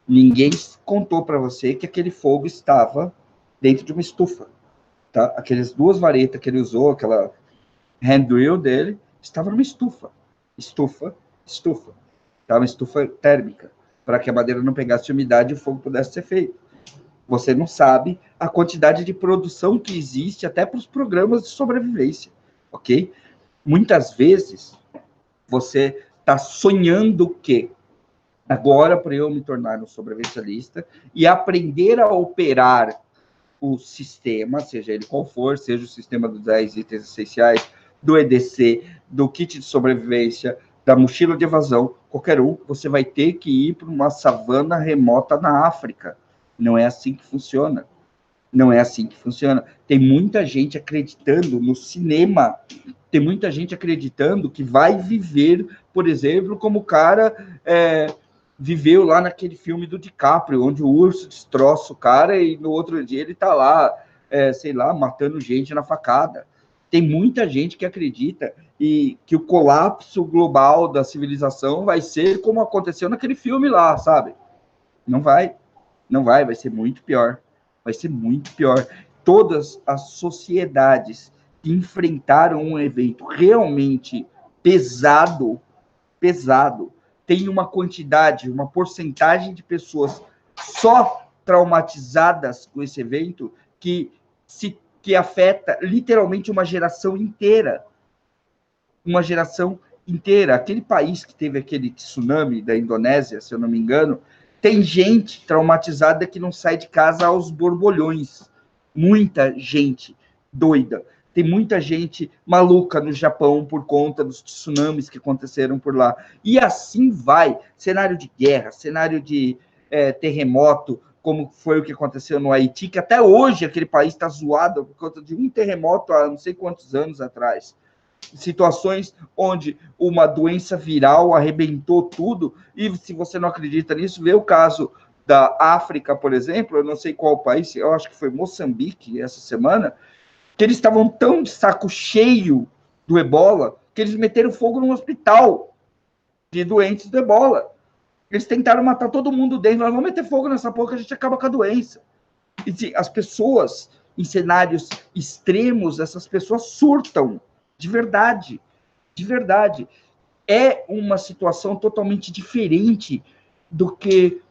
Ninguém contou para você que aquele fogo estava dentro de uma estufa, tá? Aquelas 2 varetas que ele usou, aquela hand drill dele, estava numa estufa. Estufa. Tá? Uma estufa térmica, para que a madeira não pegasse umidade e o fogo pudesse ser feito. Você não sabe a quantidade de produção que existe até para os programas de sobrevivência, ok? Muitas vezes, você está sonhando que agora, para eu me tornar um sobrevivencialista e aprender a operar o sistema, seja ele qual for, seja o sistema dos 10 itens essenciais, do EDC, do kit de sobrevivência, da mochila de evasão, qualquer um, você vai ter que ir para uma savana remota na África. Não é assim que funciona. Não é assim que funciona. Tem muita gente acreditando no cinema, tem muita gente acreditando que vai viver, por exemplo, como o cara viveu lá naquele filme do DiCaprio, onde o urso destroça o cara e no outro dia ele tá lá, sei lá, matando gente na facada. Tem muita gente que acredita que o colapso global da civilização vai ser como aconteceu naquele filme lá, sabe? Não vai. Não vai ser muito pior. Vai ser muito pior. Todas as sociedades que enfrentaram um evento realmente pesado, tem uma quantidade, uma porcentagem de pessoas só traumatizadas com esse evento que afeta literalmente uma geração inteira. Uma geração inteira. Aquele país que teve aquele tsunami da Indonésia, se eu não me engano, tem gente traumatizada que não sai de casa aos borbolhões. Muita gente doida. Tem muita gente maluca no Japão por conta dos tsunamis que aconteceram por lá. E assim vai. Cenário de guerra, cenário de terremoto, como foi o que aconteceu no Haiti, que até hoje aquele país está zoado por conta de um terremoto há não sei quantos anos atrás. Situações onde uma doença viral arrebentou tudo, e se você não acredita nisso, vê o caso da África, por exemplo, eu não sei qual país, eu acho que foi Moçambique essa semana, que eles estavam tão de saco cheio do ebola, que eles meteram fogo num hospital de doentes do ebola. Eles tentaram matar todo mundo dentro, vamos meter fogo nessa porra que a gente acaba com a doença. E as pessoas, em cenários extremos, essas pessoas surtam, de verdade. É uma situação totalmente diferente do que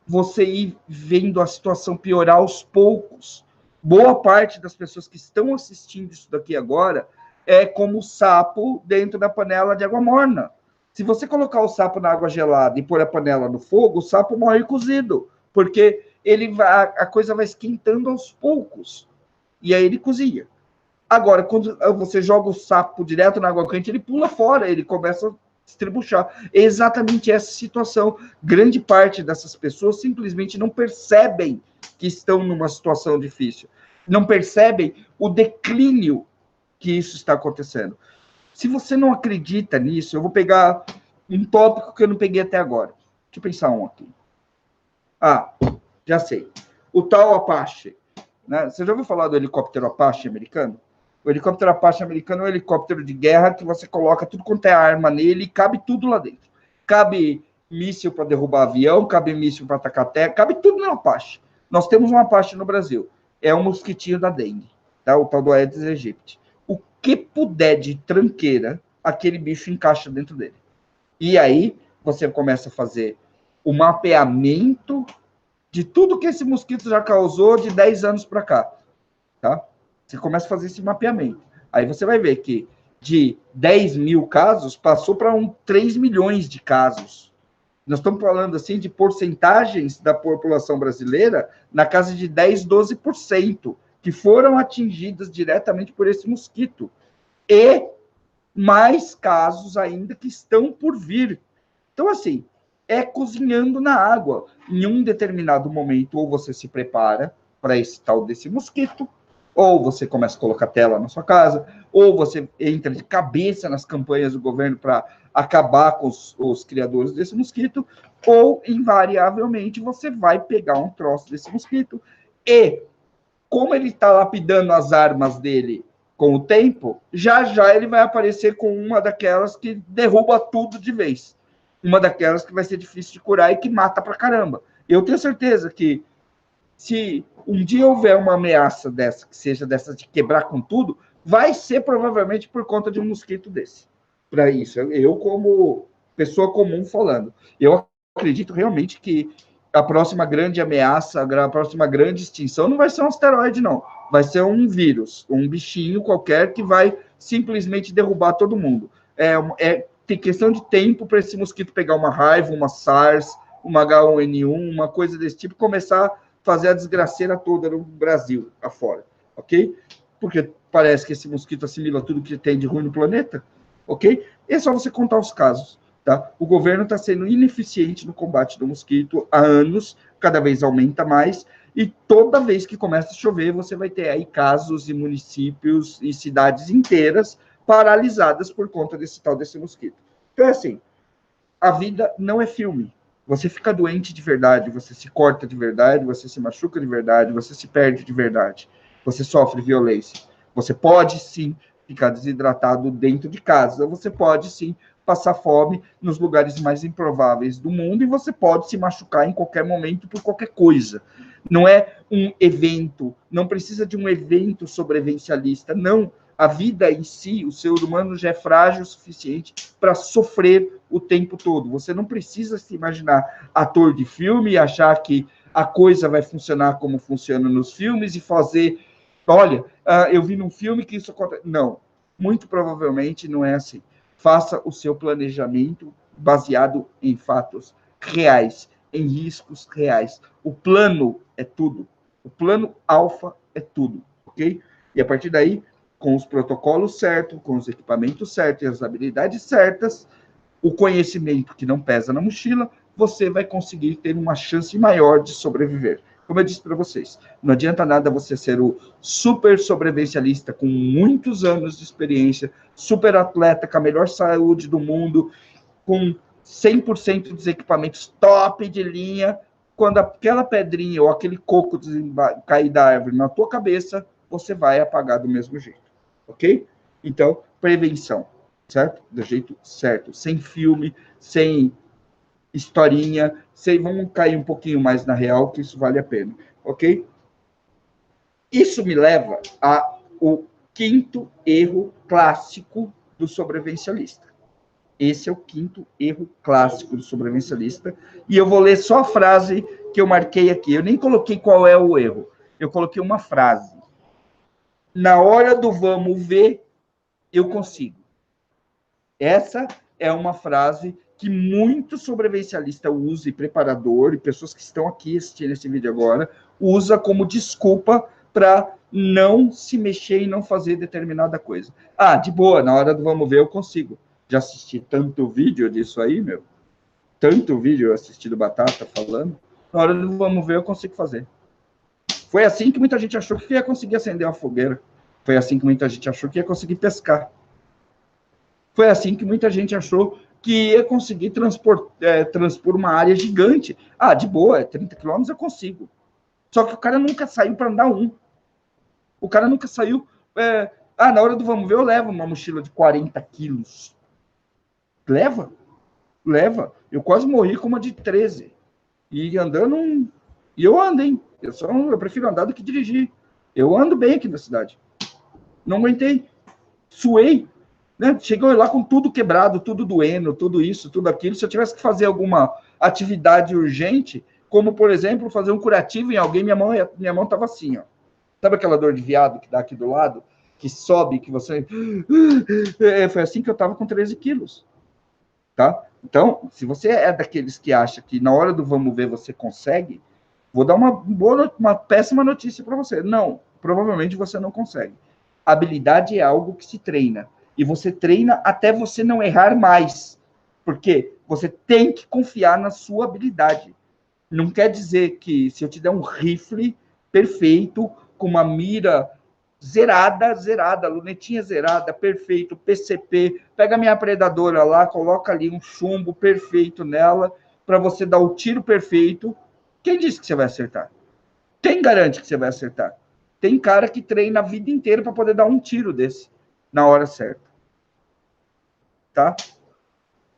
você ir vendo a situação piorar aos poucos. Boa parte das pessoas que estão assistindo isso daqui agora é como o sapo dentro da panela de água morna. Se você colocar o sapo na água gelada e pôr a panela no fogo, o sapo morre cozido, porque a coisa vai esquentando aos poucos. E aí ele cozinha. Agora, quando você joga o sapo direto na água quente, ele pula fora, ele começa a estribuchar. É exatamente essa situação. Grande parte dessas pessoas simplesmente não percebem que estão numa situação difícil. Não percebem o declínio que isso está acontecendo. Se você não acredita nisso, eu vou pegar um tópico que eu não peguei até agora. Deixa eu pensar um aqui. Já sei. O tal Apache. Né? Você já ouviu falar do helicóptero Apache americano? O helicóptero Apache americano é um helicóptero de guerra que você coloca tudo quanto é arma nele e cabe tudo lá dentro. Cabe míssil para derrubar avião, cabe míssil para atacar terra, cabe tudo no Apache. Nós temos um Apache no Brasil. É um mosquitinho da dengue, tá? O tal do Aedes aegypti. O que puder de tranqueira, aquele bicho encaixa dentro dele. E aí você começa a fazer o mapeamento de tudo que esse mosquito já causou de 10 anos para cá, tá? Você começa a fazer esse mapeamento. Aí você vai ver que de 10 mil casos, passou para 3 milhões de casos. Nós estamos falando assim de porcentagens da população brasileira na casa de 10, 12%, que foram atingidas diretamente por esse mosquito. E mais casos ainda que estão por vir. Então, assim, é cozinhando na água. Em um determinado momento, ou você se prepara para esse tal desse mosquito, Ou você começa a colocar tela na sua casa, ou você entra de cabeça nas campanhas do governo para acabar com os criadores desse mosquito, ou, invariavelmente, você vai pegar um troço desse mosquito e, como ele está lapidando as armas dele com o tempo, já já ele vai aparecer com uma daquelas que derruba tudo de vez. Uma daquelas que vai ser difícil de curar e que mata pra caramba. Eu tenho certeza que se um dia houver uma ameaça dessa, que seja dessa de quebrar com tudo, vai ser provavelmente por conta de um mosquito desse. Para isso, eu como pessoa comum falando, eu acredito realmente que a próxima grande ameaça, a próxima grande extinção não vai ser um asteroide, não. Vai ser um vírus, um bichinho qualquer que vai simplesmente derrubar todo mundo. Tem questão de tempo para esse mosquito pegar uma raiva, uma SARS, uma H1N1, uma coisa desse tipo, começar fazer a desgraceira toda no Brasil, afora, ok? Porque parece que esse mosquito assimila tudo que tem de ruim no planeta, ok? É só você contar os casos, tá? O governo está sendo ineficiente no combate do mosquito há anos, cada vez aumenta mais, e toda vez que começa a chover, você vai ter aí casos e municípios e cidades inteiras paralisadas por conta desse tal desse mosquito. Então, é assim, a vida não é filme. Você fica doente de verdade, você se corta de verdade, você se machuca de verdade, você se perde de verdade, você sofre violência. Você pode, sim, ficar desidratado dentro de casa, você pode, sim, passar fome nos lugares mais improváveis do mundo e você pode se machucar em qualquer momento por qualquer coisa. Não é um evento, não precisa de um evento sobrevivencialista, não. A vida em si, o ser humano já é frágil o suficiente para sofrer o tempo todo. Você não precisa se imaginar ator de filme e achar que a coisa vai funcionar como funciona nos filmes e fazer, olha, eu vi num filme que isso acontece. Não, muito provavelmente não é assim. Faça o seu planejamento baseado em fatos reais, em riscos reais. O plano é tudo. O plano alfa é tudo, ok? E a partir daí, com os protocolos certos, com os equipamentos certos e as habilidades certas, o conhecimento que não pesa na mochila, você vai conseguir ter uma chance maior de sobreviver. Como eu disse para vocês, não adianta nada você ser o super sobrevivencialista com muitos anos de experiência, super atleta, com a melhor saúde do mundo, com 100% dos equipamentos top de linha, quando aquela pedrinha ou aquele coco cair da árvore na tua cabeça, você vai apagar do mesmo jeito, ok? Então, prevenção, certo? Do jeito certo, sem filme, sem historinha, vamos cair um pouquinho mais na real, que isso vale a pena, ok? Isso me leva ao quinto erro clássico do sobrevivencialista. Esse é o quinto erro clássico do sobrevivencialista. E eu vou ler só a frase que eu marquei aqui. Eu nem coloquei qual é o erro. Eu coloquei uma frase. Na hora do vamos ver, eu consigo. Essa é uma frase que muito sobrevivencialista usa, e preparador, e pessoas que estão aqui assistindo esse vídeo agora, usa como desculpa para não se mexer e não fazer determinada coisa. Ah, de boa, na hora do vamos ver eu consigo. Já assisti tanto vídeo disso aí, meu. Tanto vídeo eu assisti do Batata falando. Na hora do vamos ver eu consigo fazer. Foi assim que muita gente achou que ia conseguir acender uma fogueira. Foi assim que muita gente achou que ia conseguir pescar. Foi assim que muita gente achou que ia conseguir transpor uma área gigante. Ah, de boa, 30 quilômetros eu consigo. Só que o cara nunca saiu para andar um. O cara nunca saiu... na hora do vamos ver, eu levo uma mochila de 40 quilos. Leva. Eu quase morri com uma de 13. E andando... E eu ando, hein? Eu prefiro andar do que dirigir. Eu ando bem aqui na cidade. Não aguentei. Suei. Né? Chegou lá com tudo quebrado, tudo doendo, tudo isso, tudo aquilo. Se eu tivesse que fazer alguma atividade urgente, como, por exemplo, fazer um curativo em alguém, minha mão estava assim, ó. Sabe aquela dor de viado que dá aqui do lado? Que sobe, que você... Foi assim que eu estava com 13 quilos. Tá? Então, se você é daqueles que acha que na hora do vamos ver você consegue, vou dar uma péssima notícia para você. Não, provavelmente você não consegue. Habilidade é algo que se treina. E você treina até você não errar mais. Porque você tem que confiar na sua habilidade. Não quer dizer que se eu te der um rifle perfeito, com uma mira zerada, lunetinha zerada, perfeito, PCP, pega a minha predadora lá, coloca ali um chumbo perfeito nela, para você dar o tiro perfeito. Quem disse que você vai acertar? Quem garante que você vai acertar? Tem cara que treina a vida inteira para poder dar um tiro desse na hora certa. Tá?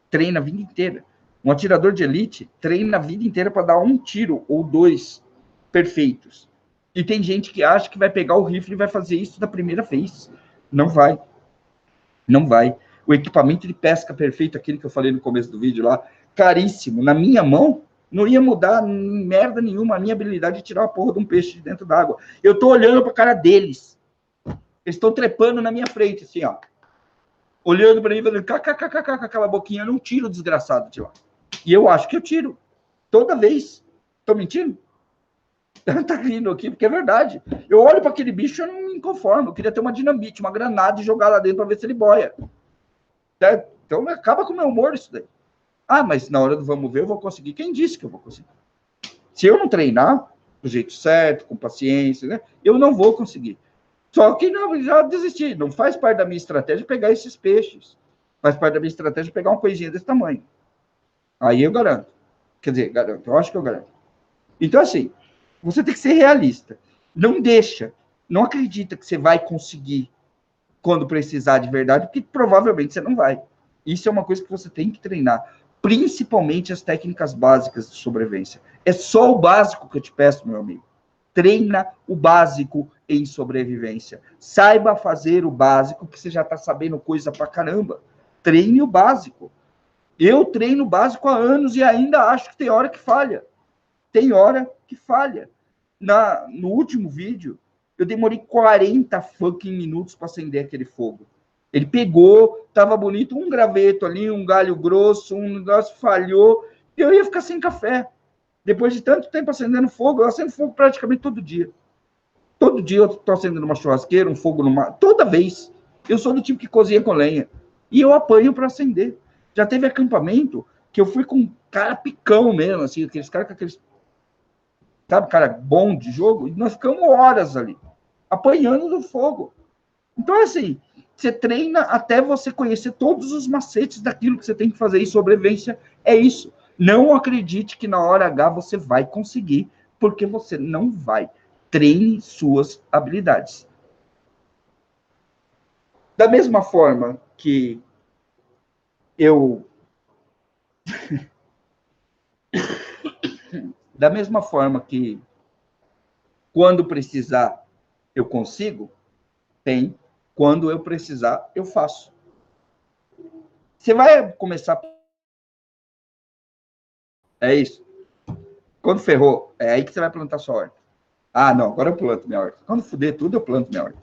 Treina a vida inteira. Um atirador de elite treina a vida inteira para dar um tiro ou dois perfeitos. E tem gente que acha que vai pegar o rifle e vai fazer isso da primeira vez. Não vai. Não vai. O equipamento de pesca perfeito, aquele que eu falei no começo do vídeo lá, caríssimo, na minha mão, não ia mudar merda nenhuma a minha habilidade de tirar a porra de um peixe de dentro d'água. Eu tô olhando pra cara deles. Eles estão trepando na minha frente, assim, ó. Olhando para mim, falando, kkkk, com aquela boquinha, eu não tiro o desgraçado de lá. E eu acho que eu tiro. Toda vez. Tô mentindo? Tá rindo aqui, porque é verdade. Eu olho para aquele bicho e eu não me conformo. Eu queria ter uma dinamite, uma granada e jogar lá dentro para ver se ele boia. Então acaba com o meu humor isso daí. Ah, mas na hora do vamos ver eu vou conseguir. Quem disse que eu vou conseguir? Se eu não treinar do jeito certo, com paciência, né, eu não vou conseguir. Só que não, já desisti. Não faz parte da minha estratégia pegar esses peixes. Faz parte da minha estratégia pegar uma coisinha desse tamanho. Aí eu garanto. Quer dizer, garanto. Eu acho que eu garanto. Então, assim, você tem que ser realista. Não deixa. Não acredita que você vai conseguir quando precisar de verdade, porque provavelmente você não vai. Isso é uma coisa que você tem que treinar. Principalmente as técnicas básicas de sobrevivência. É só o básico que eu te peço, meu amigo. Treina o básico em sobrevivência. Saiba fazer o básico, que você já está sabendo coisa pra caramba. Treine o básico. Eu treino o básico há anos e ainda acho que tem hora que falha. Tem hora que falha. No último vídeo, eu demorei 40 fucking minutos para acender aquele fogo. Ele pegou, tava bonito, um graveto ali, um galho grosso, um negócio falhou, e eu ia ficar sem café. Depois de tanto tempo acendendo fogo, eu acendo fogo praticamente todo dia. Todo dia eu estou acendendo uma churrasqueira, um fogo numa... Toda vez. Eu sou do tipo que cozinha com lenha. E eu apanho para acender. Já teve acampamento que eu fui com um cara picão mesmo, assim, aqueles caras com aqueles... Sabe, cara bom de jogo? E nós ficamos horas ali, apanhando do fogo. Então, assim, você treina até você conhecer todos os macetes daquilo que você tem que fazer. E sobrevivência é isso. Não acredite que na hora H você vai conseguir, porque você não vai. Treine suas habilidades. Da mesma forma que eu... Da mesma forma que quando precisar eu consigo, tem. Quando eu precisar, eu faço. Você vai começar... É isso. Quando ferrou, é aí que você vai plantar sua horta. Ah, não, agora eu planto minha horta. Quando fuder tudo, eu planto minha horta.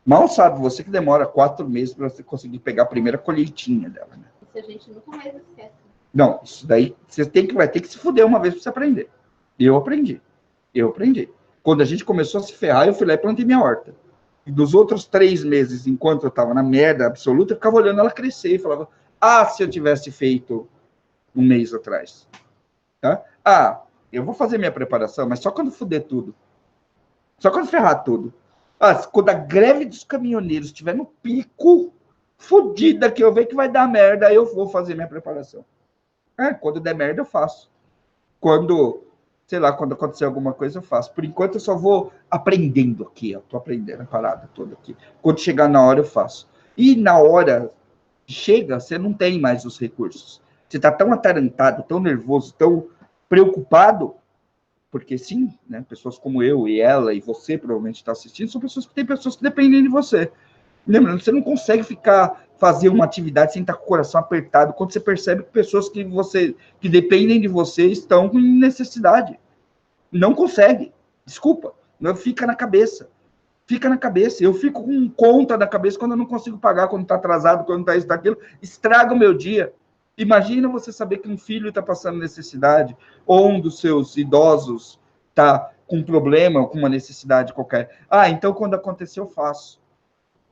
Mal sabe você que demora 4 meses para você conseguir pegar a primeira colheitinha dela, né? Isso a gente nunca mais esquece. Não, isso daí você vai ter que se fuder uma vez para você aprender. Eu aprendi. Quando a gente começou a se ferrar, eu fui lá e plantei minha horta. E dos outros 3 meses, enquanto eu estava na merda absoluta, eu ficava olhando ela crescer e falava, ah, se eu tivesse feito um mês atrás. Tá? Ah, eu vou fazer minha preparação, mas só quando fuder tudo. Só quando ferrar tudo. Ah, quando a greve dos caminhoneiros estiver no pico, fodida, que eu ver que vai dar merda, eu vou fazer minha preparação. Quando der merda, eu faço. Quando, sei lá, quando acontecer alguma coisa, eu faço. Por enquanto, eu só vou aprendendo aqui. Eu tô aprendendo a parada toda aqui. Quando chegar na hora, eu faço. E na hora chega, você não tem mais os recursos. Você tá tão atarantado, tão nervoso, tão preocupado, porque sim, né, pessoas como eu e ela e você provavelmente está assistindo, são pessoas que têm pessoas que dependem de você. Lembrando, você não consegue fazer uma atividade sem estar com o coração apertado quando você percebe que pessoas que dependem de você estão com necessidade. Não consegue. Desculpa. Não fica na cabeça. Fica na cabeça. Eu fico com conta na cabeça quando eu não consigo pagar, quando está atrasado, quando está isso, está aquilo. Estraga o meu dia. Imagina você saber que um filho está passando necessidade, ou um dos seus idosos está com um problema, com uma necessidade qualquer. Ah, então quando acontecer eu faço.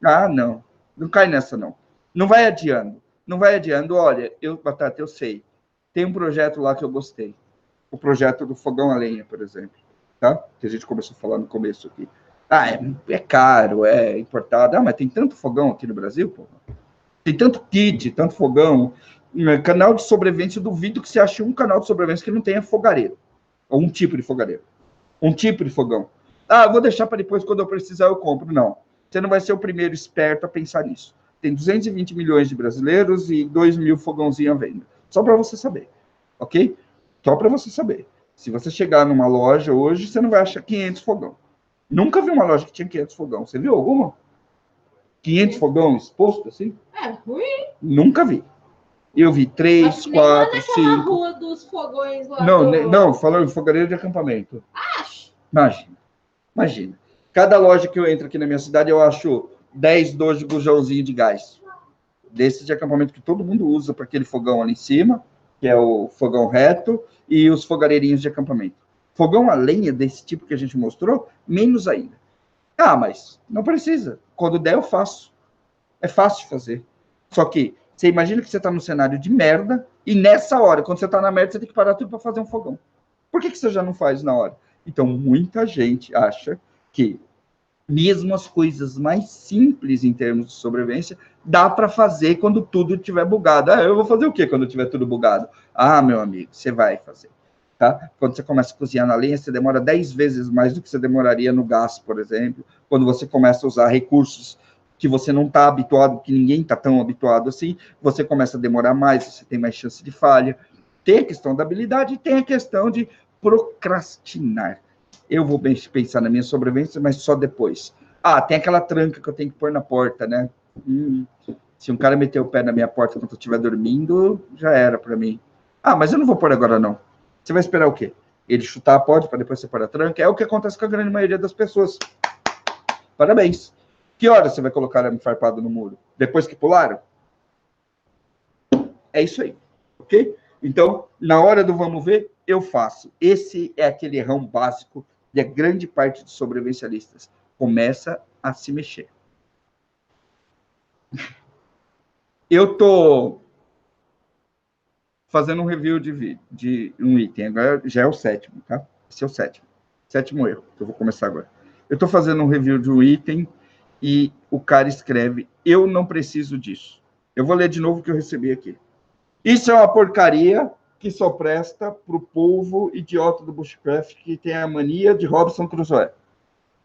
Ah, não. Não cai nessa, não. Não vai adiando. Não vai adiando. Olha, Batata, eu sei. Tem um projeto lá que eu gostei. O projeto do fogão a lenha, por exemplo. Tá? Que a gente começou a falar no começo aqui. Ah, é caro, é importado. Ah, mas tem tanto fogão aqui no Brasil, pô. Tem tanto kit, tanto fogão. Canal de sobrevivência, eu duvido que você ache um canal de sobrevivência que não tenha fogareiro. Ou um tipo de fogareiro. Um tipo de fogão. Ah, vou deixar para depois, quando eu precisar, eu compro. Não. Você não vai ser o primeiro esperto a pensar nisso. Tem 220 milhões de brasileiros e 2 mil fogãozinhos à venda. Só para você saber. Ok? Só para você saber. Se você chegar numa loja hoje, você não vai achar 500 fogão. Nunca vi uma loja que tinha 500 fogão. Você viu alguma? 500 fogão exposto assim? É ruim. Nunca vi. Eu vi 3, 4, 5. Rua dos fogões lá. Não, falando de fogareiro de acampamento. Imagina. Cada loja que eu entro aqui na minha cidade, eu acho 10, 12 bujãozinhos de gás. Desse de acampamento que todo mundo usa para aquele fogão ali em cima, que é o fogão reto, e os fogareirinhos de acampamento. Fogão a lenha desse tipo que a gente mostrou, menos ainda. Ah, mas não precisa. Quando der, eu faço. É fácil de fazer. Só que você imagina que você está num cenário de merda, e nessa hora, quando você está na merda, você tem que parar tudo para fazer um fogão. Por que você já não faz na hora? Então, muita gente acha que mesmo as coisas mais simples em termos de sobrevivência, dá para fazer quando tudo estiver bugado. Ah, eu vou fazer o quê quando estiver tudo bugado? Ah, meu amigo, você vai fazer. Tá? Quando você começa a cozinhar na lenha, você demora 10 vezes mais do que você demoraria no gás, por exemplo. Quando você começa a usar recursos que você não está habituado, que ninguém está tão habituado assim, você começa a demorar mais, você tem mais chance de falha. Tem a questão da habilidade e tem a questão de procrastinar. Eu vou pensar na minha sobrevivência, mas só depois. Ah, tem aquela tranca que eu tenho que pôr na porta, né? Se um cara meter o pé na minha porta quando eu estiver dormindo, já era para mim. Ah, mas eu não vou pôr agora, não. Você vai esperar o quê? Ele chutar a porta para depois você pôr a tranca? É o que acontece com a grande maioria das pessoas. Parabéns. Que hora você vai colocar arame farpado no muro? Depois que pularam? É isso aí, ok? Então, na hora do vamos ver, eu faço. Esse é aquele errão básico de grande parte dos sobrevivencialistas. Começa a se mexer. Eu estou fazendo um review de um item. Agora já é o 7º, tá? Esse é o 7º. 7º erro, que eu vou começar agora. Eu estou fazendo um review de um item e o cara escreve, eu não preciso disso. Eu vou ler de novo o que eu recebi aqui. Isso é uma porcaria que só presta para o povo idiota do Bushcraft que tem a mania de Robinson Crusoe.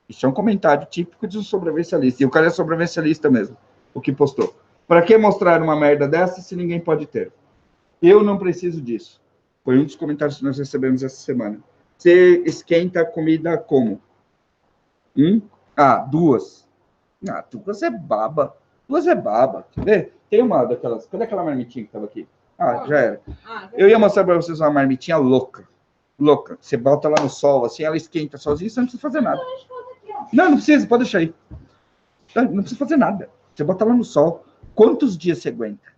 Isso é um comentário típico de um sobrevivencialista. E o cara é sobrevivencialista mesmo, o que postou. Para que mostrar uma merda dessa se ninguém pode ter? Eu não preciso disso. Foi um dos comentários que nós recebemos essa semana. Você esquenta a comida como? Ah, 2. Ah, 2 é baba. 2 é baba. Quer ver? Tem uma daquelas... Cadê aquela marmitinha que estava aqui? Ah, já era. Eu ia mostrar para vocês uma marmitinha louca. Louca. Você bota lá no sol, assim, ela esquenta sozinha, você não precisa fazer nada. Não precisa, pode deixar aí. Não precisa fazer nada. Você bota lá no sol. Quantos dias você aguenta?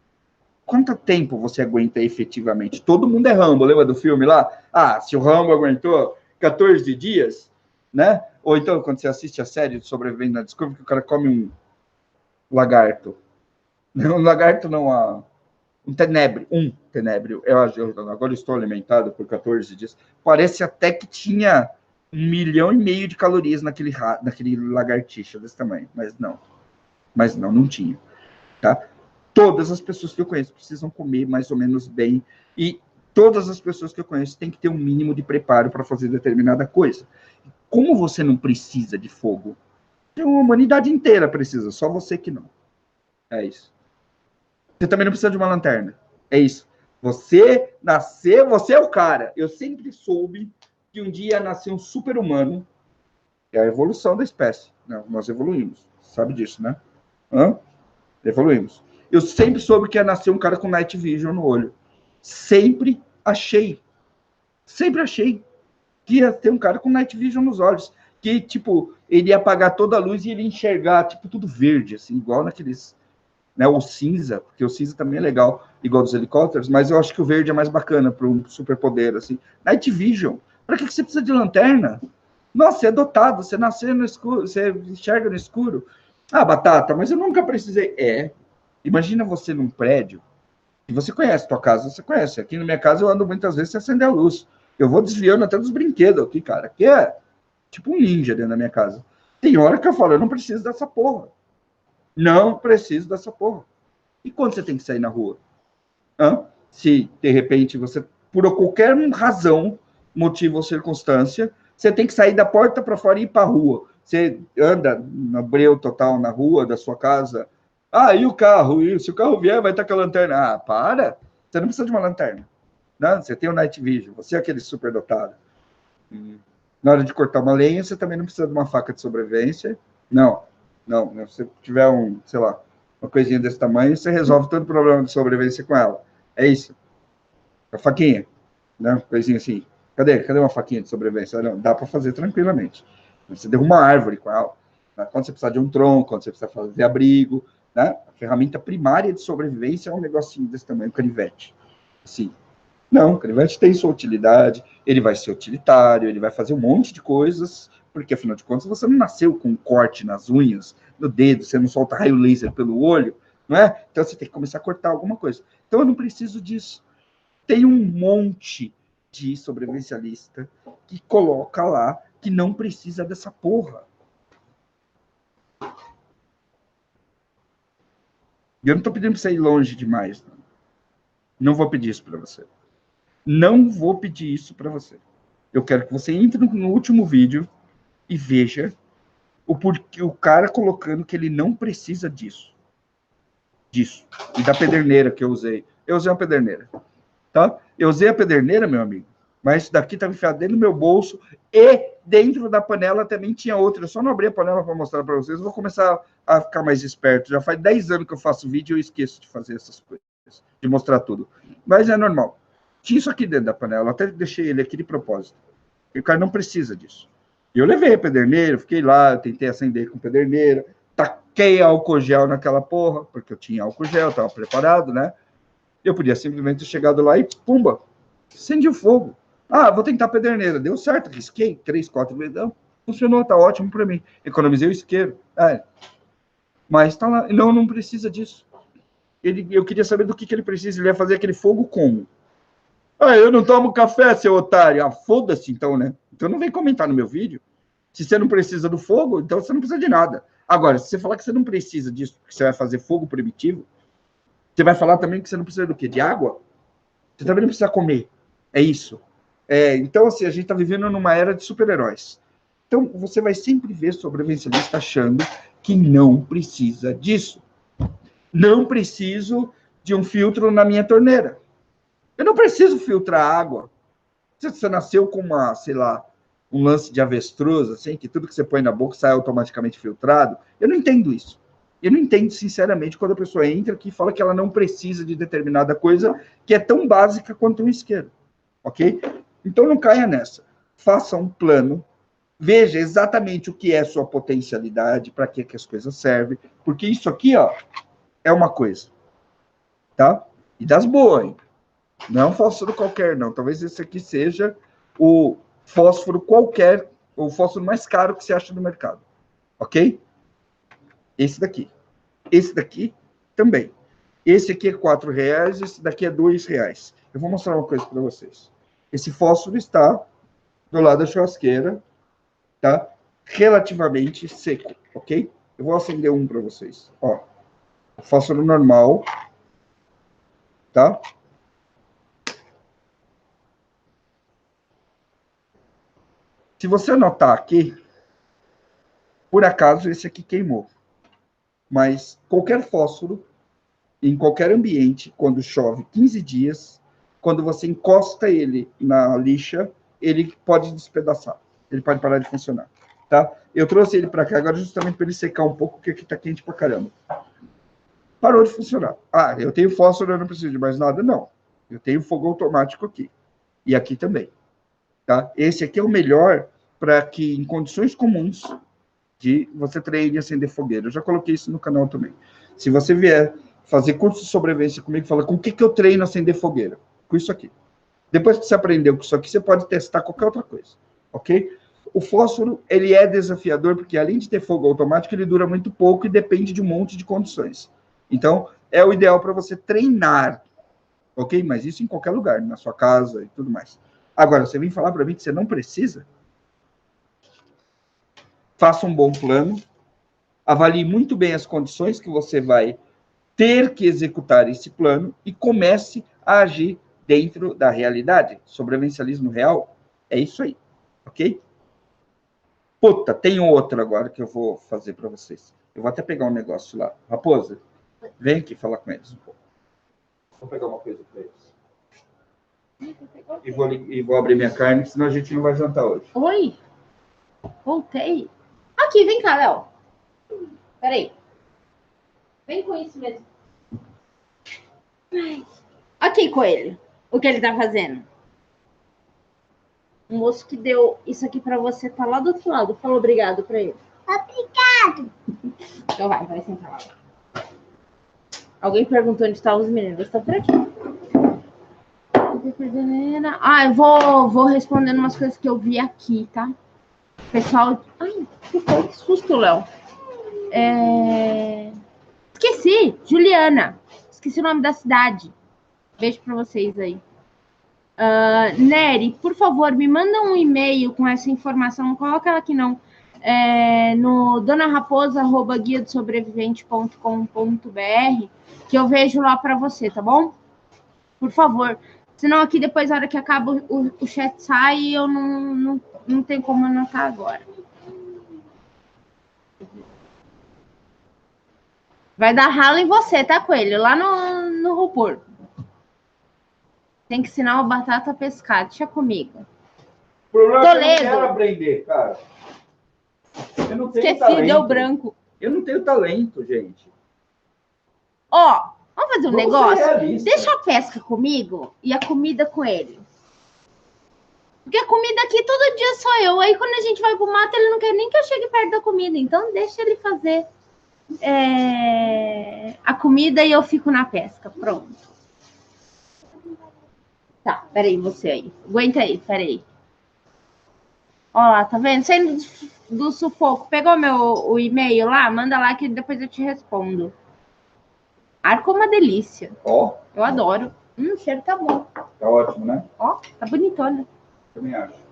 Quanto tempo você aguenta efetivamente? Todo mundo é Rambo, lembra do filme lá? Ah, se o Rambo aguentou 14 dias, né? Ou então, quando você assiste a série de Sobrevivendo na Discovery, que o cara come um lagarto. Um lagarto não, um tenebro. Agora eu estou alimentado por 14 dias. Parece até que tinha 1,5 milhão de calorias naquele lagartixa desse tamanho. Mas não tinha. Tá? Todas as pessoas que eu conheço precisam comer mais ou menos bem. E todas as pessoas que eu conheço têm que ter um mínimo de preparo para fazer determinada coisa. Como você não precisa de fogo, a humanidade inteira precisa, só você que não. É isso. Você também não precisa de uma lanterna. É isso. Você é o cara. Eu sempre soube que um dia nasceu um super-humano. É a evolução da espécie. Não, nós evoluímos. Sabe disso, né? Evoluímos. Eu sempre soube que ia nascer um cara com night vision no olho. Sempre achei que ia ter um cara com night vision nos olhos. Que, tipo, ele ia apagar toda a luz e ele ia enxergar, tipo, tudo verde, assim, igual naqueles... Né, o cinza, porque o cinza também é legal, igual dos helicópteros, mas eu acho que o verde é mais bacana para um superpoder, assim. Night vision. Para que você precisa de lanterna? Nossa, você é dotado, você nasceu no escuro, você enxerga no escuro. Ah, Batata, mas eu nunca precisei. Imagina você num prédio, e você conhece a tua casa, você conhece. Aqui na minha casa eu ando muitas vezes sem acender a luz. Eu vou desviando até dos brinquedos aqui, cara, que é tipo um ninja dentro da minha casa. Tem hora que eu falo, eu não preciso dessa porra. Não preciso dessa porra. E quando você tem que sair na rua? Se, de repente, você, por qualquer razão, motivo ou circunstância, você tem que sair da porta para fora e ir para a rua. Você anda na breu total na rua da sua casa. E o carro? E se o carro vier, vai estar com a lanterna. Para! Você não precisa de uma lanterna. Não, você tem o Night Vision. Você é aquele superdotado. Na hora de cortar uma lenha, você também não precisa de uma faca de sobrevivência. Não. Se você tiver sei lá, uma coisinha desse tamanho, você resolve todo o problema de sobrevivência com ela. É isso. A faquinha, né? Coisinha assim. Cadê uma faquinha de sobrevivência? Não, dá para fazer tranquilamente. Você derruba uma árvore com ela. Né? Quando você precisar de um tronco, quando você precisa fazer abrigo, né? A ferramenta primária de sobrevivência é um negocinho desse tamanho, um canivete. Assim. Não, o canivete tem sua utilidade, ele vai ser utilitário, ele vai fazer um monte de coisas, porque afinal de contas você não nasceu com um corte nas unhas, no dedo, você não solta raio laser pelo olho, não é? Então você tem que começar a cortar alguma coisa. Então eu não preciso disso. Tem um monte de sobrevivencialista que coloca lá que não precisa dessa porra. E eu não tô pedindo pra você ir longe demais. Não vou pedir isso para você. Não vou pedir isso para você. Eu quero que você entre no último vídeo e veja o porquê o cara colocando que ele não precisa disso. E da pederneira que eu usei. Eu usei uma pederneira, tá? Eu usei a pederneira, meu amigo, mas isso daqui estava enfiado dentro do meu bolso e dentro da panela também tinha outra. Eu só não abri a panela para mostrar para vocês. Eu vou começar a ficar mais esperto. Já faz 10 anos que eu faço vídeo e eu esqueço de fazer essas coisas, de mostrar tudo. Mas é normal. Tinha isso aqui dentro da panela. Eu até deixei ele aqui de propósito. E o cara não precisa disso. E eu levei a pederneira, fiquei lá, eu tentei acender com pederneira, taquei álcool gel naquela porra, porque eu tinha álcool gel, estava preparado, né? Eu podia simplesmente ter chegado lá e, pumba, acendi o fogo. Vou tentar a pederneira. Deu certo, risquei 3, 4 vezes. Não, funcionou, tá ótimo para mim. Economizei o isqueiro. Mas tá lá. Não precisa disso. Eu queria saber do que ele precisa. Ele ia fazer aquele fogo como? Eu não tomo café, seu otário. Foda-se então, né? Então não vem comentar no meu vídeo. Se você não precisa do fogo, então você não precisa de nada. Agora, se você falar que você não precisa disso, porque você vai fazer fogo primitivo, você vai falar também que você não precisa do quê? De água? Você também não precisa comer. É isso. Então, assim, a gente está vivendo numa era de super-heróis. Então, você vai sempre ver sobrevivencialista achando que não precisa disso. Não preciso de um filtro na minha torneira. Eu não preciso filtrar água. Se você nasceu com uma, sei lá, um lance de avestruz, assim, que tudo que você põe na boca sai automaticamente filtrado, eu não entendo isso. Eu não entendo, sinceramente, quando a pessoa entra aqui e fala que ela não precisa de determinada coisa que é tão básica quanto um isqueiro, ok? Então não caia nessa. Faça um plano, veja exatamente o que é sua potencialidade, para que as coisas servem, porque isso aqui, ó, é uma coisa, tá? E das boas, hein? Não é um fósforo qualquer, não. Talvez esse aqui seja o fósforo qualquer, o fósforo mais caro que você acha no mercado. Ok? Esse daqui. Esse daqui também. Esse aqui é R$4, esse daqui é R$2. Eu vou mostrar uma coisa para vocês. Esse fósforo está do lado da churrasqueira, tá? Relativamente seco, ok? Eu vou acender um para vocês. Ó, o fósforo normal, tá? Se você notar aqui, por acaso esse aqui queimou. Mas qualquer fósforo, em qualquer ambiente, quando chove 15 dias, quando você encosta ele na lixa, ele pode despedaçar. Ele pode parar de funcionar. Tá? Eu trouxe ele para cá agora justamente para ele secar um pouco, porque aqui está quente para caramba. Parou de funcionar. Eu tenho fósforo, eu não preciso de mais nada? Não. Eu tenho fogo automático aqui. E aqui também. Tá? Esse aqui é o melhor para que, em condições comuns, de você treine e acender fogueira. Eu já coloquei isso no canal também. Se você vier fazer curso de sobrevivência comigo, fala com o que eu treino a acender fogueira? Com isso aqui. Depois que você aprendeu com isso aqui, você pode testar qualquer outra coisa, ok? O fósforo, ele é desafiador, porque além de ter fogo automático, ele dura muito pouco e depende de um monte de condições. Então, é o ideal para você treinar, ok? Mas isso em qualquer lugar, na sua casa e tudo mais. Agora, você vem falar para mim que você não precisa? faça um bom plano, avalie muito bem as condições que você vai ter que executar esse plano e comece a agir dentro da realidade. Sobrevivencialismo real é isso aí, ok? Puta, tem outro agora que eu vou fazer para vocês. Eu vou até pegar um negócio lá. Raposa, vem aqui falar com eles um pouco. Vou pegar uma coisa para eles. E vou abrir minha carne, senão a gente não vai jantar hoje. Oi? Voltei. Aqui, vem cá, Léo. Peraí. Vem com isso mesmo. Aqui, coelho. O que ele tá fazendo? O moço que deu isso aqui pra você tá lá do outro lado. Fala obrigado pra ele. Obrigado. Então vai sentar lá. Alguém perguntou onde estavam os meninos. Estão por aqui. Ah, eu vou respondendo umas coisas que eu vi aqui, tá? Pessoal... Ai, que foi? Que susto, Léo. Esqueci. Juliana. Esqueci o nome da cidade. Beijo pra vocês aí. Nery, por favor, me manda um e-mail com essa informação. Não coloca ela aqui, não. No donaraposa@guiadosobrevivente.com.br, que eu vejo lá para você, tá bom? Por favor. Senão aqui depois, na hora que acaba, o chat sai e eu não tenho como anotar agora. Vai dar ralo em você, tá, coelho? Lá no RuPaul. Tem que ensinar o batata a pescar. Deixa comigo. O problema Toledo. é que eu não quero aprender, cara. Eu não tenho Esqueci, talento. deu branco. Eu não tenho talento, gente. Ó, vamos fazer um Vamos ser negócio? realistas. Deixa a pesca comigo e a comida com ele. Porque a comida aqui todo dia sou eu. Aí quando a gente vai pro mato, ele não quer nem que eu chegue perto da comida. Então deixa ele fazer a comida e eu fico na pesca. Pronto. Tá, peraí, você aí. Aguenta aí, peraí. Ó lá, tá vendo? Saindo do sufoco. Pegou o e-mail lá? Manda lá que depois eu te respondo. Arco é uma delícia. Ó. Eu adoro. O cheiro tá bom. Tá ótimo, né? Ó, tá bonitona. Também acho.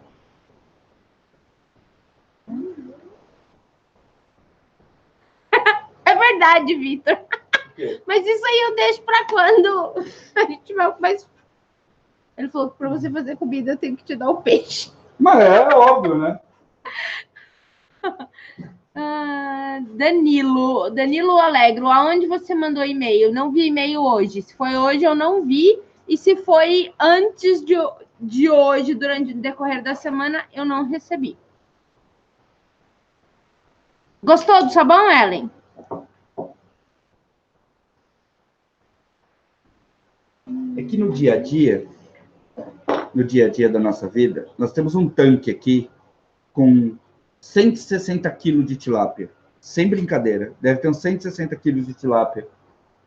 É verdade, Vitor. Mas isso aí eu deixo pra quando a gente tiver mais... Ele falou que pra você fazer comida eu tenho que te dar o peixe. Mas é óbvio, né? Danilo Alegro, aonde você mandou e-mail? Não vi e-mail hoje. Se foi hoje, eu não vi. E se foi antes de hoje, durante o decorrer da semana, eu não recebi. Gostou do sabão, Ellen? É que no dia a dia da nossa vida, nós temos um tanque aqui com 160 quilos de tilápia. Sem brincadeira. Deve ter uns 160 quilos de tilápia.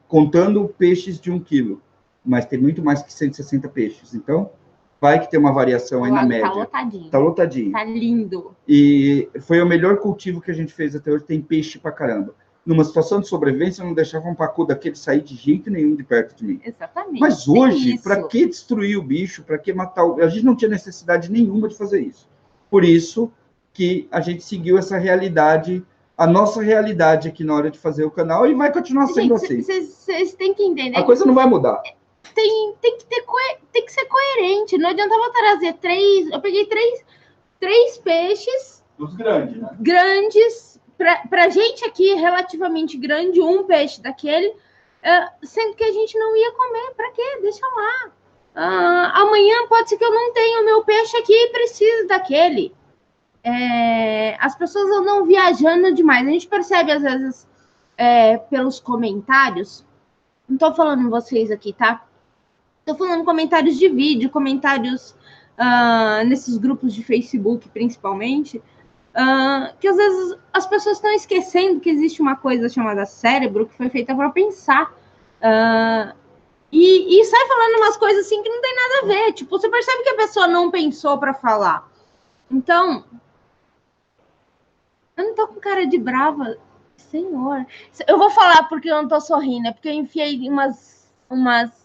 Contando peixes de 1 quilo. Mas tem muito mais que 160 peixes. Então, vai que tem uma variação aí na média. Tá lotadinho. Tá lotadinho. Tá lindo. E foi o melhor cultivo que a gente fez até hoje. Tem peixe pra caramba. Numa situação de sobrevivência, eu não deixava um pacu daquele sair de jeito nenhum de perto de mim. Exatamente. Mas hoje, para que destruir o bicho? Para que matar o... A gente não tinha necessidade nenhuma de fazer isso. Por isso que a gente seguiu essa realidade, a nossa realidade aqui na hora de fazer o canal, e vai continuar sendo assim. Vocês têm que entender. A coisa não vai mudar. Tem que ser coerente. Não adiantava trazer 3... Eu peguei três peixes... Os grandes, né? Grandes... Pra gente aqui, relativamente grande, um peixe daquele, sendo que a gente não ia comer. Pra quê? Deixa lá. Amanhã pode ser que eu não tenha o meu peixe aqui e precise daquele. As pessoas andam viajando demais. A gente percebe, às vezes, pelos comentários. Não tô falando vocês aqui, tá? Tô falando comentários de vídeo, comentários nesses grupos de Facebook, principalmente. Que às vezes as pessoas estão esquecendo que existe uma coisa chamada cérebro que foi feita para pensar e sai falando umas coisas assim que não tem nada a ver. Tipo, você percebe que a pessoa não pensou para falar. Então, eu não tô com cara de brava, senhor. Eu vou falar porque eu não tô sorrindo, é porque eu enfiei umas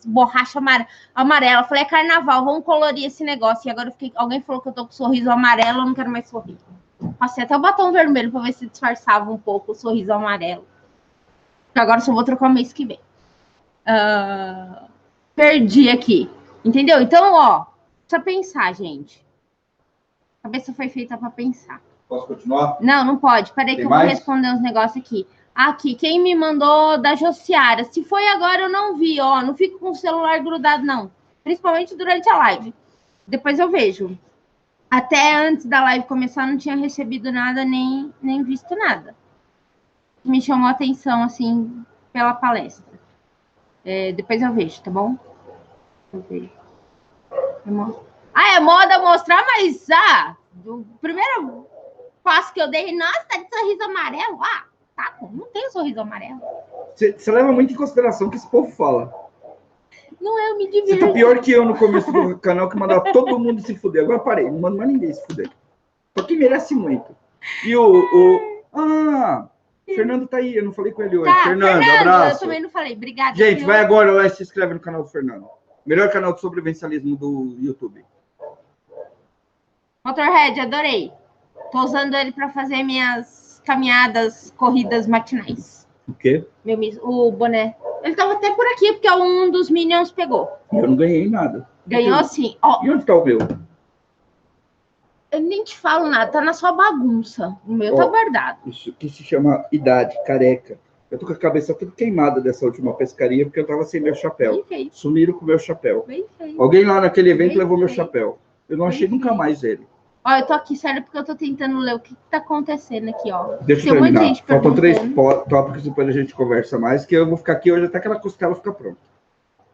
borrachas amarelas. Falei, é carnaval, vamos colorir esse negócio. E agora alguém falou que eu tô com sorriso amarelo, eu não quero mais sorrir. Passei até o batom vermelho para ver se disfarçava um pouco o sorriso amarelo. Agora só vou trocar o mês que vem. Perdi aqui. Entendeu? Então, ó, precisa pensar, gente. A cabeça foi feita para pensar. Posso continuar? Não, não pode. Peraí que eu vou responder uns negócios aqui. Aqui, quem me mandou da Josiara? Se foi agora, eu não vi, ó. Não fico com o celular grudado, não. Principalmente durante a live. Depois eu vejo. Até antes da live começar, não tinha recebido nada, nem visto nada. Me chamou a atenção, assim, pela palestra. Depois eu vejo, tá bom? Eu vejo. É moda mostrar, mas o primeiro passo que eu dei, nossa, tá de sorriso amarelo. Tá, não tem sorriso amarelo. Você leva muito em consideração o que esse povo fala. Não, eu me divirto. Você tá pior que eu no começo do canal, que mandava todo mundo se fuder. Agora parei, não mando mais ninguém se fuder. Porque merece muito. E Fernando tá aí, eu não falei com ele hoje. Tá, Fernando, abraço. Eu também não falei, obrigada. Gente, vai agora lá e se inscreve no canal do Fernando. Melhor canal de sobrevivencialismo do YouTube. Motorhead, adorei. Tô usando ele para fazer minhas caminhadas, corridas matinais. O quê? O boné. Ele tava até por aqui, porque um dos Minions pegou. Eu não ganhei nada. Ganhou sim. E onde tá o meu? Eu nem te falo nada, tá na sua bagunça. O meu tá guardado. Isso que se chama idade, careca. Eu tô com a cabeça toda queimada dessa última pescaria, porque eu tava sem meu chapéu. Sumiram com o meu chapéu. Alguém lá naquele evento levou meu chapéu. Eu não achei nunca mais ele. Ó, eu tô aqui, sério, porque eu tô tentando ler o que tá acontecendo aqui, ó. Deixa eu terminar. Faltam 3 tópicos, depois a gente conversa mais, que eu vou ficar aqui hoje até aquela costela ficar pronta.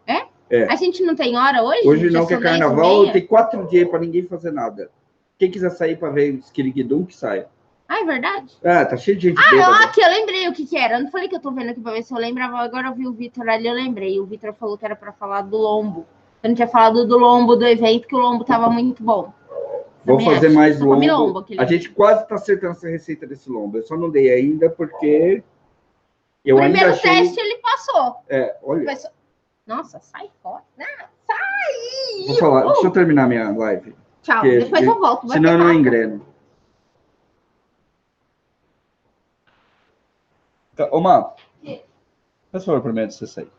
É? A gente não tem hora hoje? Hoje não, que é carnaval, tem 4 dias para ninguém fazer nada. Quem quiser sair para ver Esquiriguidum, que saia. É verdade? Tá cheio de gente. Aqui, eu lembrei o que era. Eu não falei que eu tô vendo aqui pra ver se eu lembrava. Agora eu vi o Vitor ali, eu lembrei. O Vitor falou que era para falar do lombo. Eu não tinha falado do lombo do evento, que o lombo tava muito bom. Vou fazer mais lombo. A gente quase está acertando essa receita desse lombo. Eu só não dei ainda porque eu ainda achei... O primeiro teste ele passou. Olha. Nossa, sai fora. Sai! Vou falar. Deixa eu terminar minha live. Tchau, depois eu volto. Senão eu não engreno. Má, faz favor para mim antes de você sair.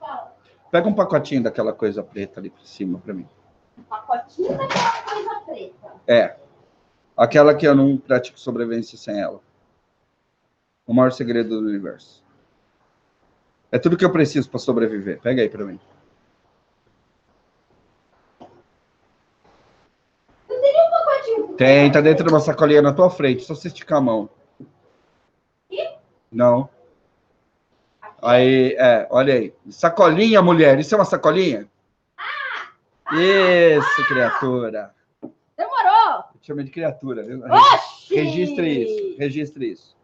Pega um pacotinho daquela coisa preta ali por cima para mim. Um pacotinho daquela coisa preta? Aquela que eu não pratico sobrevivência sem ela. O maior segredo do universo. É tudo que eu preciso para sobreviver. Pega aí para mim. Não teria um pacotinho? Tem, tá dentro de uma sacolinha na tua frente. Só você esticar a mão. Aqui? Não. Aí, olha aí. Sacolinha, mulher. Isso é uma sacolinha? Isso, criatura. Demorou. Chama de criatura. Oxi! Registre isso.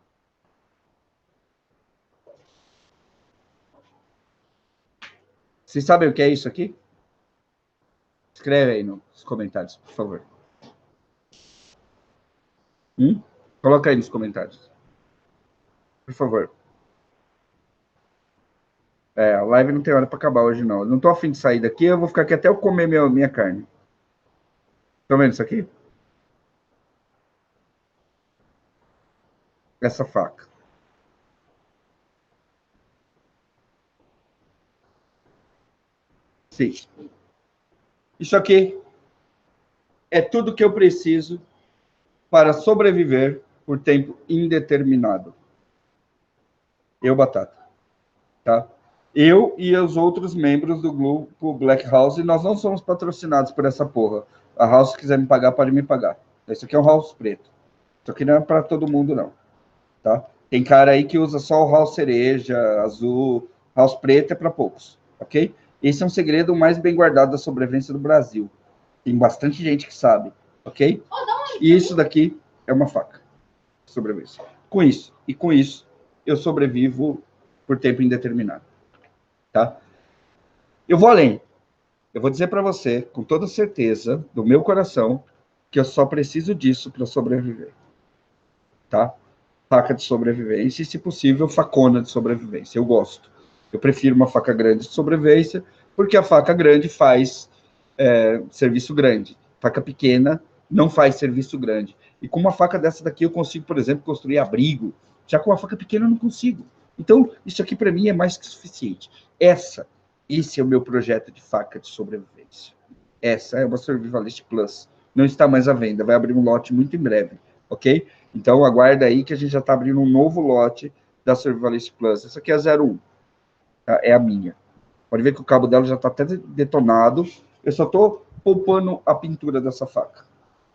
Vocês sabem o que é isso aqui? Escreve aí nos comentários, por favor. Coloca aí nos comentários. Por favor. A live não tem hora para acabar hoje, não. Eu não tô afim de sair daqui, eu vou ficar aqui até eu comer minha carne. Estão vendo isso aqui? Essa faca. Sim. Isso aqui é tudo que eu preciso para sobreviver por tempo indeterminado. Batata. Tá? Eu e os outros membros do grupo Black House, nós não somos patrocinados por essa porra. A House, se quiser me pagar, pode me pagar. Esse aqui é um House preto. Isso aqui não é para todo mundo, não. Tá? Tem cara aí que usa só o House cereja, azul. House preto é para poucos, ok? Esse é um segredo mais bem guardado da sobrevivência do Brasil. Tem bastante gente que sabe, ok? E isso daqui é uma faca de sobrevivência. Com isso, eu sobrevivo por tempo indeterminado. Tá? Eu vou além. Eu vou dizer para você, com toda certeza, do meu coração, que eu só preciso disso para sobreviver. Tá? Faca de sobrevivência e, se possível, facona de sobrevivência. Eu gosto. Eu prefiro uma faca grande de sobrevivência, porque a faca grande faz serviço grande. Faca pequena não faz serviço grande. E com uma faca dessa daqui eu consigo, por exemplo, construir abrigo. Já com uma faca pequena eu não consigo. Então, isso aqui para mim é mais que suficiente. Esse é o meu projeto de faca de sobrevivência. Essa é uma Survivalist Plus. Não está mais à venda, vai abrir um lote muito em breve, ok? Então, aguarda aí que a gente já está abrindo um novo lote da Survivalist Plus. Essa aqui é a 01, tá? É a minha. Pode ver que o cabo dela já está até detonado. Eu só estou poupando a pintura dessa faca,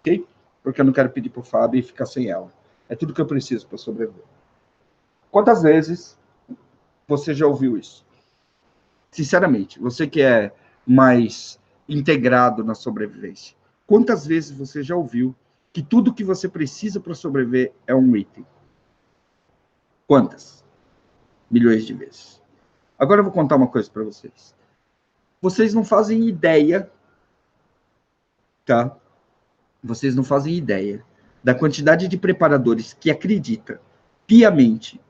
ok? Porque eu não quero pedir para o Fábio e ficar sem ela. É tudo que eu preciso para sobreviver. Quantas vezes você já ouviu isso? Sinceramente, você que é mais integrado na sobrevivência, quantas vezes você já ouviu que tudo que você precisa para sobreviver é um item? Quantas? Milhões de vezes. Agora eu vou contar uma coisa para vocês. Vocês não fazem ideia, tá? Vocês não fazem ideia da quantidade de preparadores que acredita piamente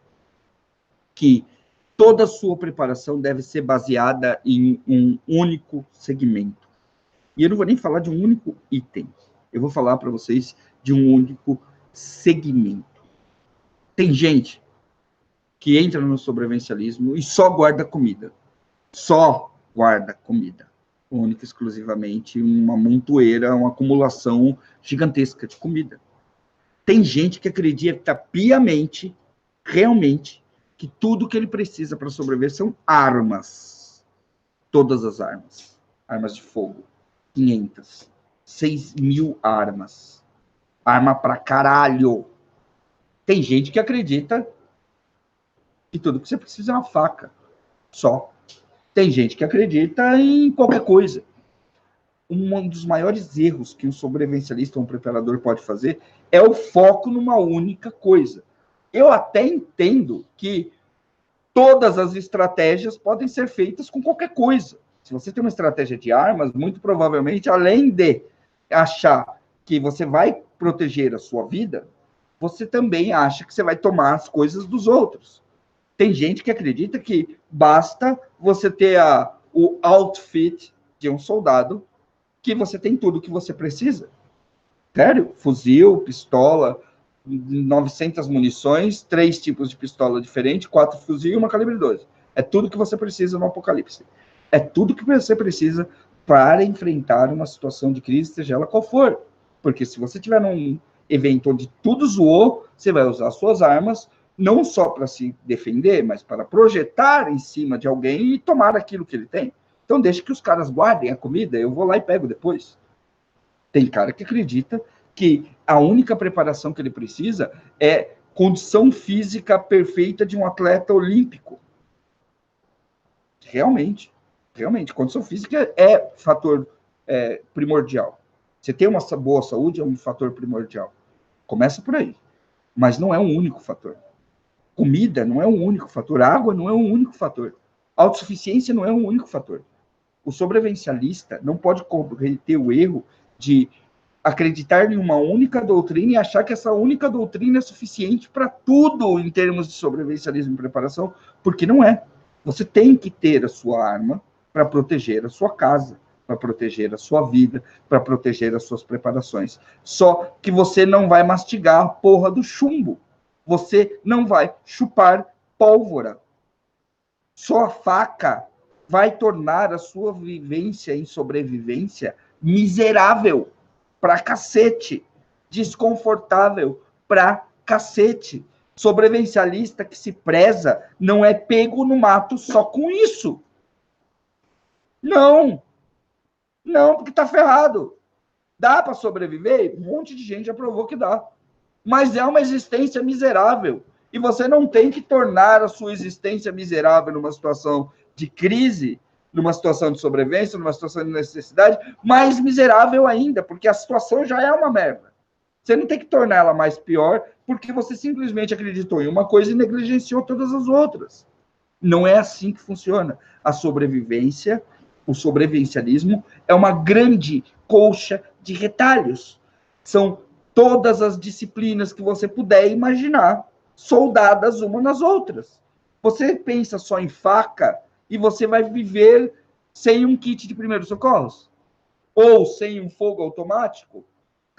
que toda a sua preparação deve ser baseada em um único segmento. E eu não vou nem falar de um único item. Eu vou falar para vocês de um único segmento. Tem gente que entra no sobrevivencialismo e só guarda comida. Só guarda comida. Única e exclusivamente uma montoeira, uma acumulação gigantesca de comida. Tem gente que acredita piamente, realmente, que tudo que ele precisa para sobreviver são armas. Todas as armas. Armas de fogo. 500. 6.000 armas. Arma pra caralho. Tem gente que acredita que tudo que você precisa é uma faca. Só. Tem gente que acredita em qualquer coisa. Um dos maiores erros que um sobrevivencialista ou um preparador pode fazer é o foco numa única coisa. Eu até entendo que todas as estratégias podem ser feitas com qualquer coisa. Se você tem uma estratégia de armas, muito provavelmente, além de achar que você vai proteger a sua vida, você também acha que você vai tomar as coisas dos outros. Tem gente que acredita que basta você ter o outfit de um soldado, que você tem tudo que você precisa. Sério? Fuzil, pistola, 900 munições, 3 tipos de pistola diferentes, 4 fuzil e uma calibre 12. É tudo que você precisa no apocalipse. É tudo que você precisa para enfrentar uma situação de crise, seja ela qual for. Porque se você tiver num evento onde tudo zoou, você vai usar suas armas, não só para se defender, mas para projetar em cima de alguém e tomar aquilo que ele tem. Então deixa que os caras guardem a comida, eu vou lá e pego depois. Tem cara que acredita que a única preparação que ele precisa é condição física perfeita de um atleta olímpico. Realmente, condição física é fator primordial. Você ter uma boa saúde é um fator primordial. Começa por aí. Mas não é um único fator. Comida não é um único fator. Água não é um único fator. Autossuficiência não é um único fator. O sobrevivencialista não pode cometer o erro de acreditar em uma única doutrina e achar que essa única doutrina é suficiente para tudo em termos de sobrevivencialismo e preparação, porque não é. Você tem que ter a sua arma para proteger a sua casa, para proteger a sua vida, para proteger as suas preparações. Só que você não vai mastigar a porra do chumbo. Você não vai chupar pólvora. Só a faca vai tornar a sua vivência em sobrevivência miserável pra cacete, desconfortável pra cacete. Sobrevivencialista que se preza não é pego no mato só com isso. Não, porque tá ferrado. Dá para sobreviver? Um monte de gente já provou que dá. Mas é uma existência miserável. E você não tem que tornar a sua existência miserável numa situação de crise, numa situação de sobrevivência, numa situação de necessidade, mais miserável ainda, porque a situação já é uma merda. Você não tem que tornar ela mais pior, porque você simplesmente acreditou em uma coisa e negligenciou todas as outras. Não é assim que funciona. A sobrevivência, o sobrevivencialismo, é uma grande colcha de retalhos. São todas as disciplinas que você puder imaginar, soldadas uma nas outras. Você pensa só em faca e você vai viver sem um kit de primeiros socorros? Ou sem um fogo automático?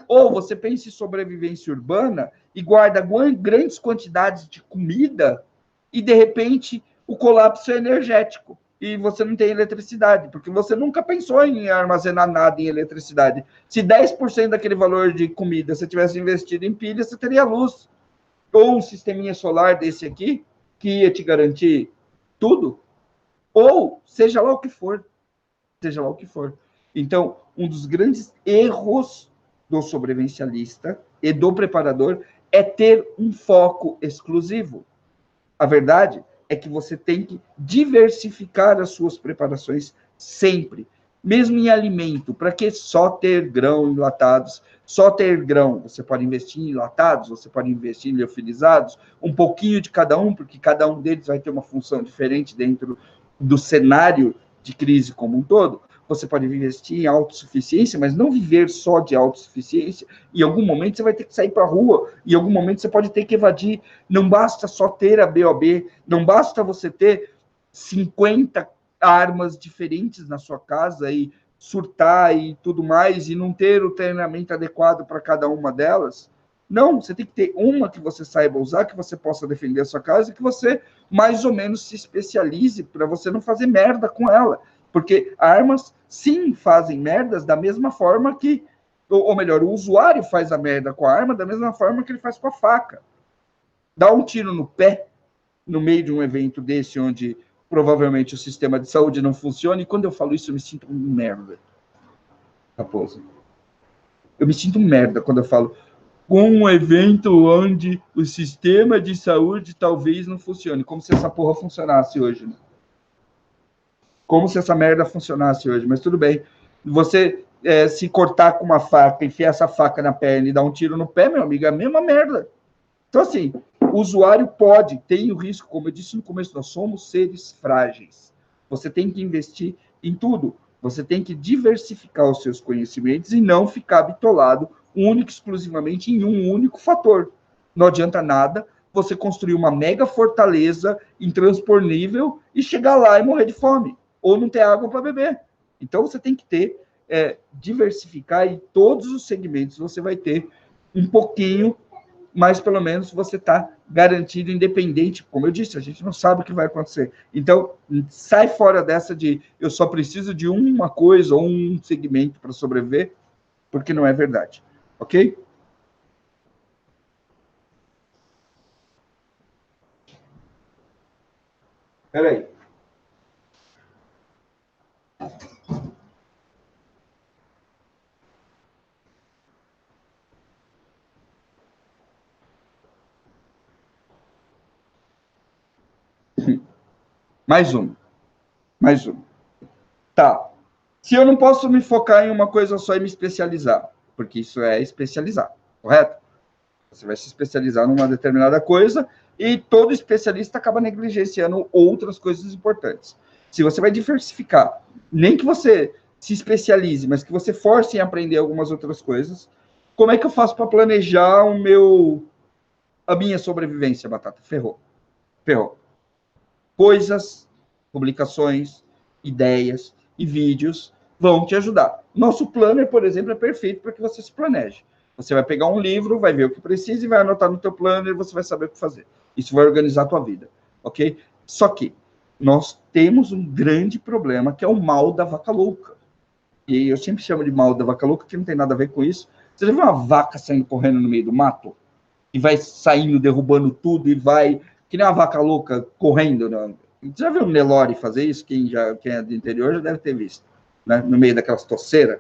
Ou você pensa em sobrevivência urbana e guarda grandes quantidades de comida e, de repente, o colapso é energético e você não tem eletricidade, porque você nunca pensou em armazenar nada em eletricidade. Se 10% daquele valor de comida você tivesse investido em pilha, você teria luz. Ou um sisteminha solar desse aqui, que ia te garantir tudo. Ou seja lá o que for. Seja lá o que for. Então, um dos grandes erros do sobrevivencialista e do preparador é ter um foco exclusivo. A verdade é que você tem que diversificar as suas preparações sempre, mesmo em alimento. Para que só ter grão enlatados? Só ter grão. Você pode investir em enlatados, você pode investir em liofilizados, um pouquinho de cada um, porque cada um deles vai ter uma função diferente dentro do cenário de crise como um todo. Você pode investir em autossuficiência, mas não viver só de autossuficiência. Em algum momento você vai ter que sair para a rua, em algum momento você pode ter que evadir. Não basta só ter a BOB, não basta você ter 50 armas diferentes na sua casa e surtar e tudo mais, e não ter o treinamento adequado para cada uma delas. Não, você tem que ter uma que você saiba usar, que você possa defender a sua casa e que você mais ou menos se especialize para você não fazer merda com ela. Porque armas, sim, fazem merdas da mesma forma que, ou melhor, o usuário faz a merda com a arma da mesma forma que ele faz com a faca. Dá um tiro no pé, no meio de um evento desse, onde provavelmente o sistema de saúde não funciona, e quando eu falo isso, eu me sinto um merda. Raposa. Eu me sinto um merda quando eu falo com um evento onde o sistema de saúde talvez não funcione, como se essa porra funcionasse hoje, né? Como se essa merda funcionasse hoje, mas tudo bem. Você se cortar com uma faca, enfiar essa faca na perna e dar um tiro no pé, meu amigo, é a mesma merda. Então, assim, o usuário pode, tem o risco, como eu disse no começo, nós somos seres frágeis. Você tem que investir em tudo. Você tem que diversificar os seus conhecimentos e não ficar bitolado único exclusivamente em um único fator. Não adianta nada você construir uma mega fortaleza intransponível e chegar lá e morrer de fome, ou não ter água para beber. Então, você tem que ter, diversificar em todos os segmentos, você vai ter um pouquinho, mas pelo menos você está garantido independente. Como eu disse, a gente não sabe o que vai acontecer. Então, sai fora dessa de eu só preciso de uma coisa ou um segmento para sobreviver, porque não é verdade. Ok? Espera aí. Mais um. Tá. Se eu não posso me focar em uma coisa só e me especializar, porque isso é especializar, correto? Você vai se especializar numa determinada coisa e todo especialista acaba negligenciando outras coisas importantes. Se você vai diversificar, nem que você se especialize, mas que você force em aprender algumas outras coisas, como é que eu faço para planejar a minha sobrevivência, Batata? Ferrou. Coisas, publicações, ideias e vídeos vão te ajudar. Nosso planner, por exemplo, é perfeito para que você se planeje. Você vai pegar um livro, vai ver o que precisa e vai anotar no teu planner, você vai saber o que fazer. Isso vai organizar a tua vida, ok? Só que nós temos um grande problema, que é o mal da vaca louca. E eu sempre chamo de mal da vaca louca, que não tem nada a ver com isso. Você já viu uma vaca saindo correndo no meio do mato? E vai saindo, derrubando tudo, e vai... que nem uma vaca louca correndo. Né? Já viu o Nelore fazer isso? Quem é do interior já deve ter visto. Né? No meio daquelas toceiras.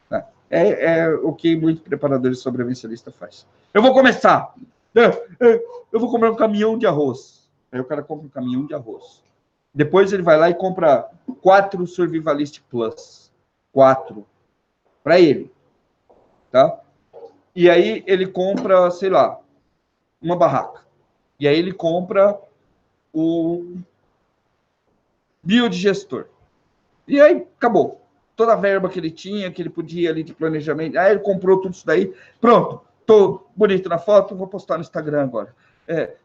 Né? É o que muitos preparadores sobrevivencialistas faz. Eu vou começar. Eu vou comprar um caminhão de arroz. Aí o cara compra um caminhão de arroz. Depois ele vai lá e compra 4 Survivalist Plus. 4. Para ele. Tá? E aí ele compra, sei lá, uma barraca. E aí ele compra o biodigestor. E aí acabou. Toda a verba que ele tinha, que ele podia ali de planejamento. Aí ele comprou tudo isso daí. Pronto. Tô bonito na foto, vou postar no Instagram agora.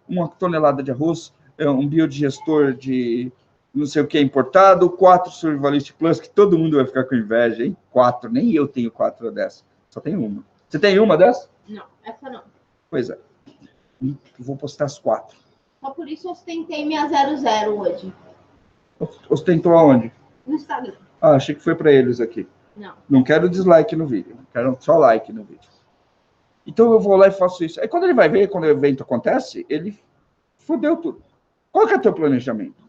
1 tonelada de arroz, um biodigestor de não sei o que importado, 4 Survivalist Plus, que todo mundo vai ficar com inveja, hein? 4, nem eu tenho 4 dessa. Só tenho uma. Você tem uma dessas? Não, essa não. Pois é. Vou postar as 4. Só por isso eu ostentei minha 00 hoje. Ostentou aonde? No Instagram. Ah, achei que foi para eles aqui. Não. Não quero dislike no vídeo. Quero só like no vídeo. Então eu vou lá e faço isso. Aí quando ele vai ver, quando o evento acontece, ele fudeu tudo. Qual que é o teu planejamento?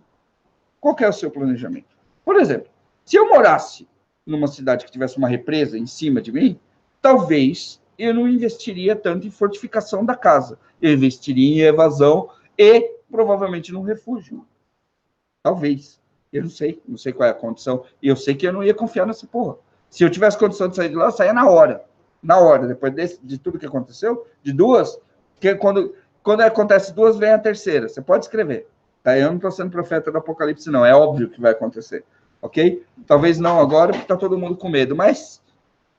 Qual que é o seu planejamento? Por exemplo, se eu morasse numa cidade que tivesse uma represa em cima de mim, talvez eu não investiria tanto em fortificação da casa. Eu investiria em evasão e provavelmente num refúgio. Talvez. Eu não sei qual é a condição. E eu sei que eu não ia confiar nessa porra. Se eu tivesse condição de sair de lá, eu saía na hora. Na hora, depois de tudo que aconteceu, de 2, que quando acontece 2, vem a terceira. Você pode escrever. Tá? Eu não estou sendo profeta do Apocalipse, não. É óbvio que vai acontecer. Ok? Talvez não agora, porque está todo mundo com medo. Mas,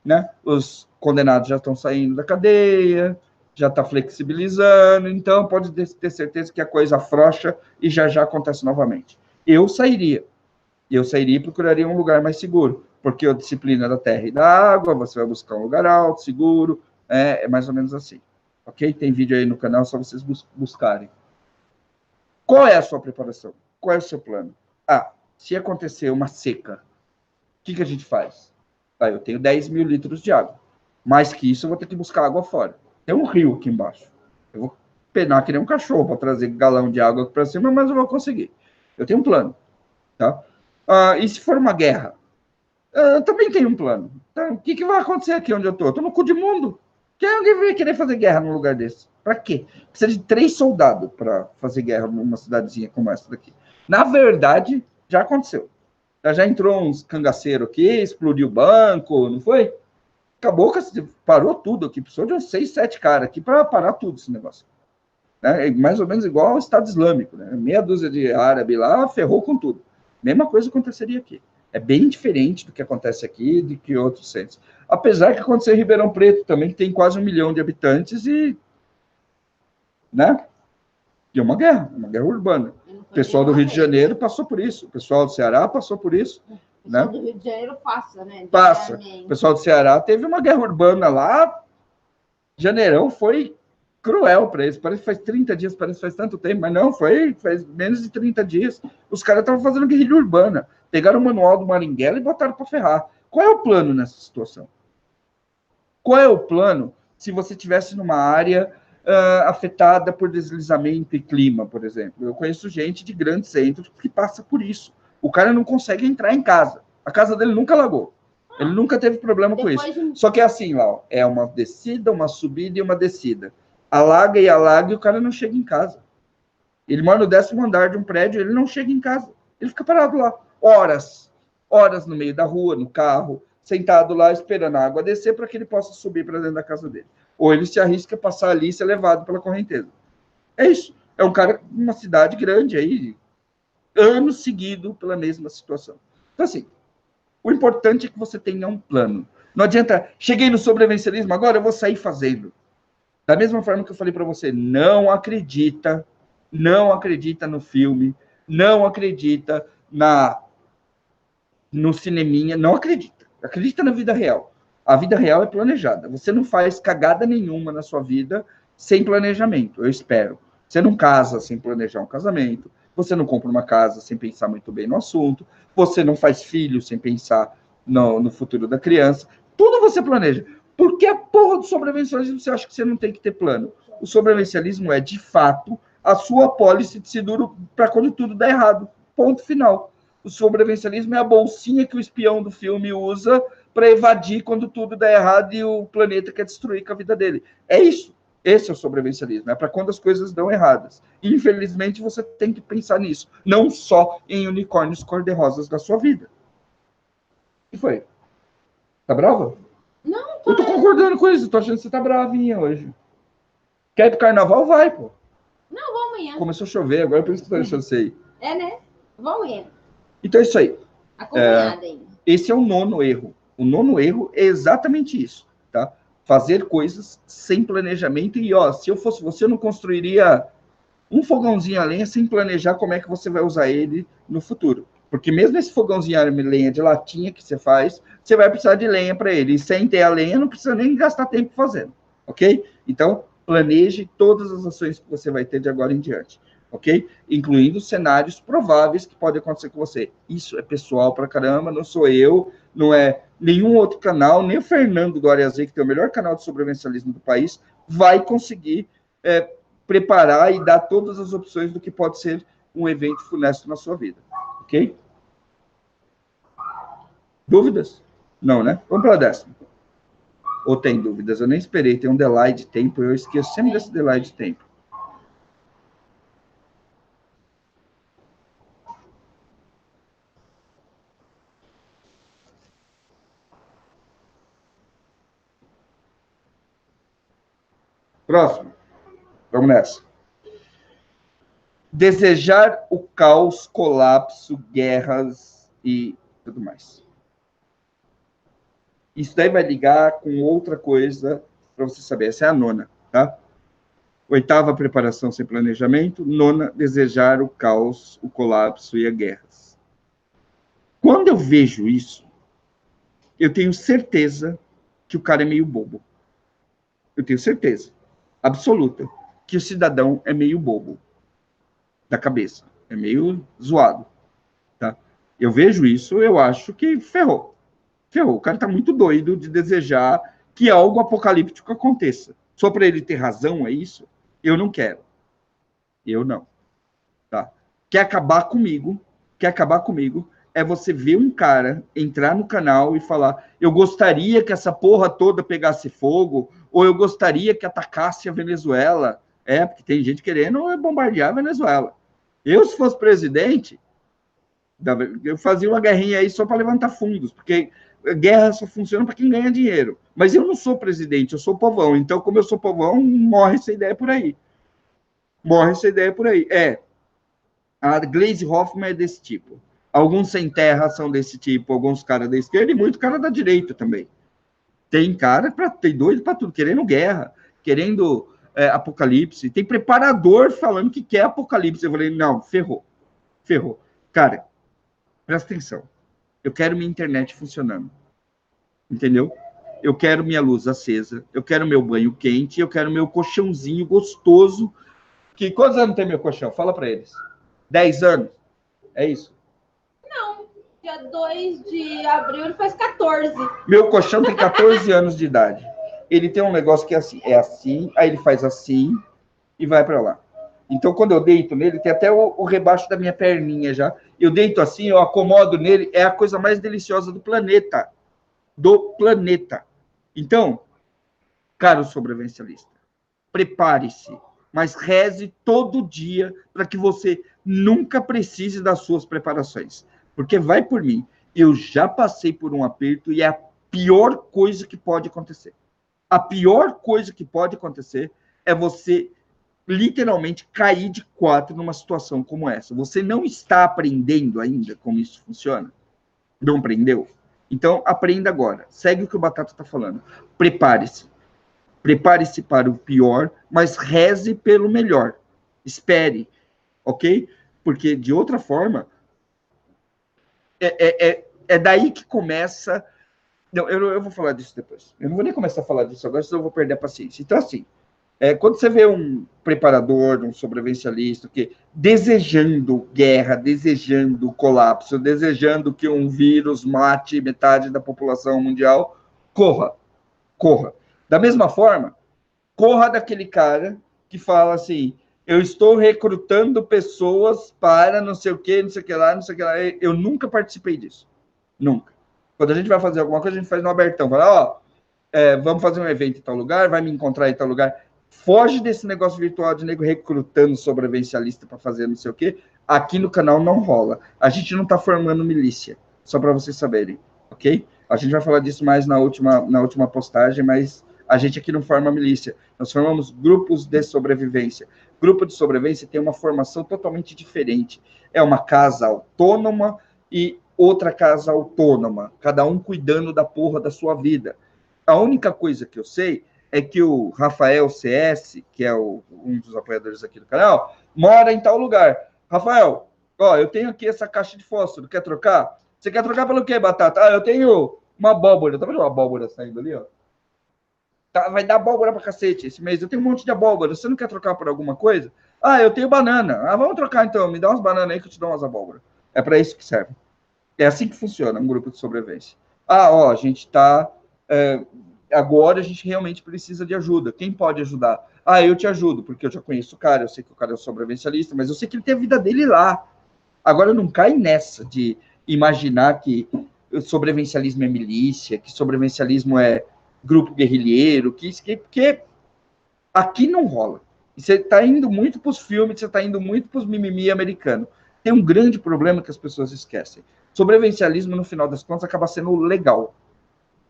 né, os condenados já estão saindo da cadeia, já está flexibilizando, então pode ter certeza que a coisa afrouxa e já acontece novamente. Eu sairia e procuraria um lugar mais seguro, porque a disciplina da terra e da água, você vai buscar um lugar alto, seguro, é mais ou menos assim. Ok? Tem vídeo aí no canal, só vocês buscarem. Qual é a sua preparação? Qual é o seu plano? Se acontecer uma seca, o que a gente faz? Eu tenho 10 mil litros de água. Mais que isso, eu vou ter que buscar água fora. Tem um rio aqui embaixo. Eu vou penar que nem um cachorro para trazer galão de água para cima, mas eu vou conseguir. Eu tenho um plano. Tá? E se for uma guerra? Eu também tenho um plano. Então, o que vai acontecer aqui onde eu estou? Estou no cu de mundo. Quem vai querer fazer guerra num lugar desse? Para quê? Precisa de 3 soldados para fazer guerra numa cidadezinha como essa daqui. Na verdade, já aconteceu. Já entrou uns cangaceiros aqui, explodiu o banco, não foi? Acabou, parou tudo aqui. Precisou de uns 6, 7 caras aqui para parar tudo esse negócio. É mais ou menos igual ao Estado Islâmico. Né? Meia dúzia de árabe lá ferrou com tudo. Mesma coisa aconteceria aqui. É bem diferente do que acontece aqui, do que outros centros. Apesar que aconteceu em Ribeirão Preto também, que tem quase 1 milhão de habitantes e... né? E é uma guerra urbana. O pessoal do Rio de Janeiro passou por isso. O pessoal do Ceará passou por isso. O pessoal do Rio de Janeiro passa, né? Passa. O pessoal do Ceará teve uma guerra urbana lá. Janeirão foi cruel para eles. Parece que faz 30 dias, parece que faz tanto tempo, mas não, faz menos de 30 dias. Os caras estavam fazendo guerrilha urbana. Pegaram o manual do Marighella e botaram para ferrar. Qual é o plano nessa situação? Qual é o plano se você estivesse numa área afetada por deslizamento e clima, por exemplo? Eu conheço gente de grandes centros que passa por isso. O cara não consegue entrar em casa. A casa dele nunca alagou. Ele nunca teve problema com isso. Só que é assim lá, ó, é uma descida, uma subida e uma descida. Alaga e alaga e o cara não chega em casa. Ele mora no 10º andar de um prédio, ele não chega em casa. Ele fica parado lá, horas no meio da rua, no carro, sentado lá esperando a água descer para que ele possa subir para dentro da casa dele. Ou ele se arrisca a passar ali e ser levado pela correnteza. É isso. É um cara numa cidade grande aí, anos seguidos pela mesma situação. Então, assim, o importante é que você tenha um plano. Não adianta, cheguei no sobrevivencialismo, agora eu vou sair fazendo. Da mesma forma que eu falei para você, não acredita no filme, não acredita no cineminha, não acredita. Acredita na vida real. A vida real é planejada. Você não faz cagada nenhuma na sua vida sem planejamento, eu espero. Você não casa sem planejar um casamento, você não compra uma casa sem pensar muito bem no assunto, você não faz filho sem pensar no futuro da criança. Tudo você planeja. Por que a porra do sobrevivencialismo você acha que você não tem que ter plano? O sobrevivencialismo é, de fato, a sua apólice de seguro para quando tudo dá errado. Ponto final. O sobrevivencialismo é a bolsinha que o espião do filme usa para evadir quando tudo dá errado e o planeta quer destruir com a vida dele. É isso. Esse é o sobrevivencialismo. É para quando as coisas dão erradas. Infelizmente, você tem que pensar nisso. Não só em unicórnios cor-de-rosas da sua vida. O que foi? Tá brava? Não, eu tô concordando com isso. Tô achando que você tá bravinha hoje. Quer ir pro carnaval? Vai, pô. Não, vou amanhã. Começou a chover, agora por isso que eu tô deixando você ir. É, né? Vou amanhã. Então é isso aí. Acompanhada ainda. Esse é o 9º erro. O 9º erro é exatamente isso, tá? Fazer coisas sem planejamento. E, ó, se eu fosse você, eu não construiria um fogãozinho a lenha sem planejar como é que você vai usar ele no futuro. Porque mesmo esse fogãozinho a lenha de latinha que você faz, você vai precisar de lenha para ele. E sem ter a lenha, não precisa nem gastar tempo fazendo, ok? Então, planeje todas as ações que você vai ter de agora em diante, ok? Incluindo cenários prováveis que podem acontecer com você. Isso é pessoal pra caramba, não sou eu, não é nenhum outro canal, nem o Fernando do Área Z, que tem o melhor canal de sobrevivencialismo do país, vai conseguir preparar e dar todas as opções do que pode ser um evento funesto na sua vida. Ok? Dúvidas? Não, né? Vamos para a 10ª. Ou tem dúvidas? Eu nem esperei, tem um delay de tempo, eu esqueço sempre desse delay de tempo. Próximo. Vamos nessa. Desejar o caos, colapso, guerras e tudo mais. Isso daí vai ligar com outra coisa para você saber. Essa é a 9ª, tá? 8ª, preparação sem planejamento. 9ª, desejar o caos, o colapso e as guerras. Quando eu vejo isso, eu tenho certeza que o cara é meio bobo. Eu tenho certeza absoluta que o cidadão é meio bobo da cabeça. É meio zoado, tá? Eu vejo isso, eu acho que ferrou. Ferrou. O cara está muito doido de desejar que algo apocalíptico aconteça. Só para ele ter razão, é isso? Eu não quero. Eu não. Tá? Quer acabar comigo? Quer acabar comigo? É você ver um cara entrar no canal e falar: eu gostaria que essa porra toda pegasse fogo, ou eu gostaria que atacasse a Venezuela. Porque tem gente querendo bombardear a Venezuela. Eu, se fosse presidente, eu fazia uma guerrinha aí só para levantar fundos, porque a guerra só funciona para quem ganha dinheiro. Mas eu não sou presidente, eu sou povão. Então, como eu sou povão, morre essa ideia por aí. Morre essa ideia por aí. A Gleisi Hoffmann é desse tipo. Alguns sem terra são desse tipo, alguns caras da esquerda e muito cara da direita também. Tem cara, tem doido para tudo, querendo guerra, querendo apocalipse. Tem preparador falando que quer apocalipse. Eu falei, não, ferrou. Ferrou. Cara, presta atenção. Eu quero minha internet funcionando. Entendeu? Eu quero minha luz acesa, eu quero meu banho quente, eu quero meu colchãozinho gostoso. Quantos anos tem meu colchão? Fala para eles. 10 anos? É isso? Não, dia 2 de abril ele faz 14. Meu colchão tem 14 anos de idade. Ele tem um negócio que é assim, aí ele faz assim e vai para lá. Então, quando eu deito nele, tem até o rebaixo da minha perninha já. Eu deito assim, eu acomodo nele, é a coisa mais deliciosa do planeta. Do planeta. Então, caro sobrevivencialista, prepare-se, mas reze todo dia para que você nunca precise das suas preparações. Porque vai por mim, eu já passei por um aperto e é a pior coisa que pode acontecer. A pior coisa que pode acontecer é você literalmente cair de 4 numa situação como essa. Você não está aprendendo ainda como isso funciona? Não aprendeu? Então, aprenda agora. Segue o que o Batata está falando. Prepare-se. Prepare-se para o pior, mas reze pelo melhor. Espere, ok? Porque, de outra forma, é daí que começa... Não, eu vou falar disso depois. Eu não vou nem começar a falar disso agora, senão eu vou perder a paciência. Então, assim, quando você vê um preparador, um sobrevivencialista, que desejando guerra, desejando colapso, desejando que um vírus mate metade da população mundial, corra, corra. Da mesma forma, corra daquele cara que fala assim: eu estou recrutando pessoas para não sei o que, não sei o que lá, não sei o que lá. Eu nunca participei disso. Nunca. Quando a gente vai fazer alguma coisa, a gente faz no abertão. Fala, vamos fazer um evento em tal lugar, vai me encontrar em tal lugar. Foge desse negócio virtual de nego recrutando sobrevivencialista para fazer não sei o quê. Aqui no canal não rola. A gente não está formando milícia, só para vocês saberem, ok? A gente vai falar disso mais na última postagem, mas a gente aqui não forma milícia. Nós formamos grupos de sobrevivência. Grupo de sobrevivência tem uma formação totalmente diferente. É uma casa autônoma e outra casa autônoma, cada um cuidando da porra da sua vida. A única coisa que eu sei é que o Rafael CS, que é um dos apoiadores aqui do canal, mora em tal lugar. Rafael, Ó, eu tenho aqui essa caixa de fósforo, quer trocar? Você quer trocar pelo quê, Batata? Ah, eu tenho uma abóbora. Tá vendo uma abóbora saindo ali, ó? Tá, vai dar abóbora pra cacete esse mês. Eu tenho um monte de abóbora. Você não quer trocar por alguma coisa? Ah, eu tenho banana. Ah, vamos trocar então. Me dá umas bananas aí que eu te dou umas abóboras. É para isso que serve. É assim que funciona um grupo de sobrevivência. Ah, ó, a gente tá... agora a gente realmente precisa de ajuda. Quem pode ajudar? Ah, eu te ajudo, porque eu já conheço o cara, eu sei que o cara é um sobrevivencialista, mas eu sei que ele tem a vida dele lá. Agora não cai nessa de imaginar que o sobrevivencialismo é milícia, que sobrevivencialismo é grupo guerrilheiro, porque aqui não rola. E você está indo muito para os filmes, você está indo muito para os mimimi americanos. Tem um grande problema que as pessoas esquecem. Sobrevivencialismo, no final das contas, acaba sendo legal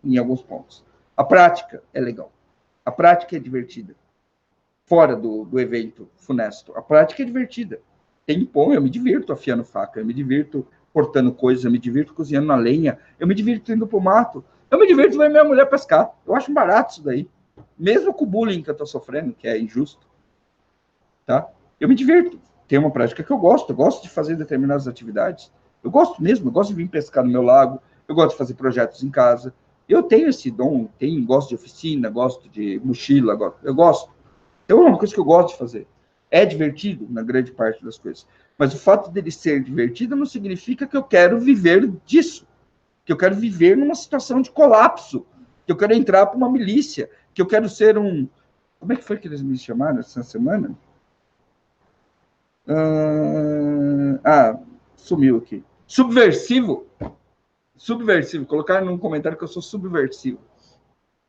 em alguns pontos. A prática é legal. A prática é divertida. Fora do evento funesto. A prática é divertida. Tem pão, eu me divirto afiando faca, eu me divirto cortando coisas, eu me divirto cozinhando na lenha, eu me divirto indo pro mato, eu me divirto vendo minha mulher pescar. Eu acho barato isso daí. Mesmo com o bullying que eu tô sofrendo, que é injusto, tá? Eu me divirto. Tem uma prática que eu gosto de fazer determinadas atividades. Eu gosto mesmo, eu gosto de vir pescar no meu lago, eu gosto de fazer projetos em casa. Eu tenho esse dom, gosto de oficina, gosto de mochila, eu gosto. Então é uma coisa que eu gosto de fazer. É divertido na grande parte das coisas. Mas o fato dele ser divertido não significa que eu quero viver disso. Que eu quero viver numa situação de colapso. Que eu quero entrar para uma milícia. Que eu quero ser um... Como é que foi que eles me chamaram essa semana? Sumiu aqui. Subversivo. Subversivo. Colocaram num comentário que eu sou subversivo.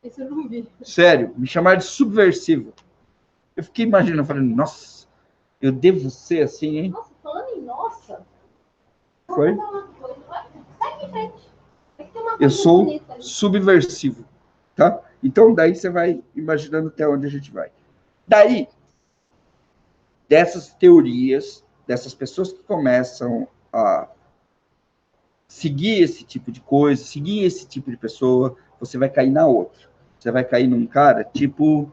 Isso eu não vi. Sério, me chamaram de subversivo. Eu fiquei imaginando, falando, nossa, eu devo ser assim, hein? Nossa, falando em nossa. Foi? Segue em frente. Eu sou subversivo, tá? Então, daí você vai imaginando até onde a gente vai. Daí, dessas teorias, dessas pessoas que começam a seguir esse tipo de coisa, seguir esse tipo de pessoa, você vai cair na outra. Você vai cair num cara tipo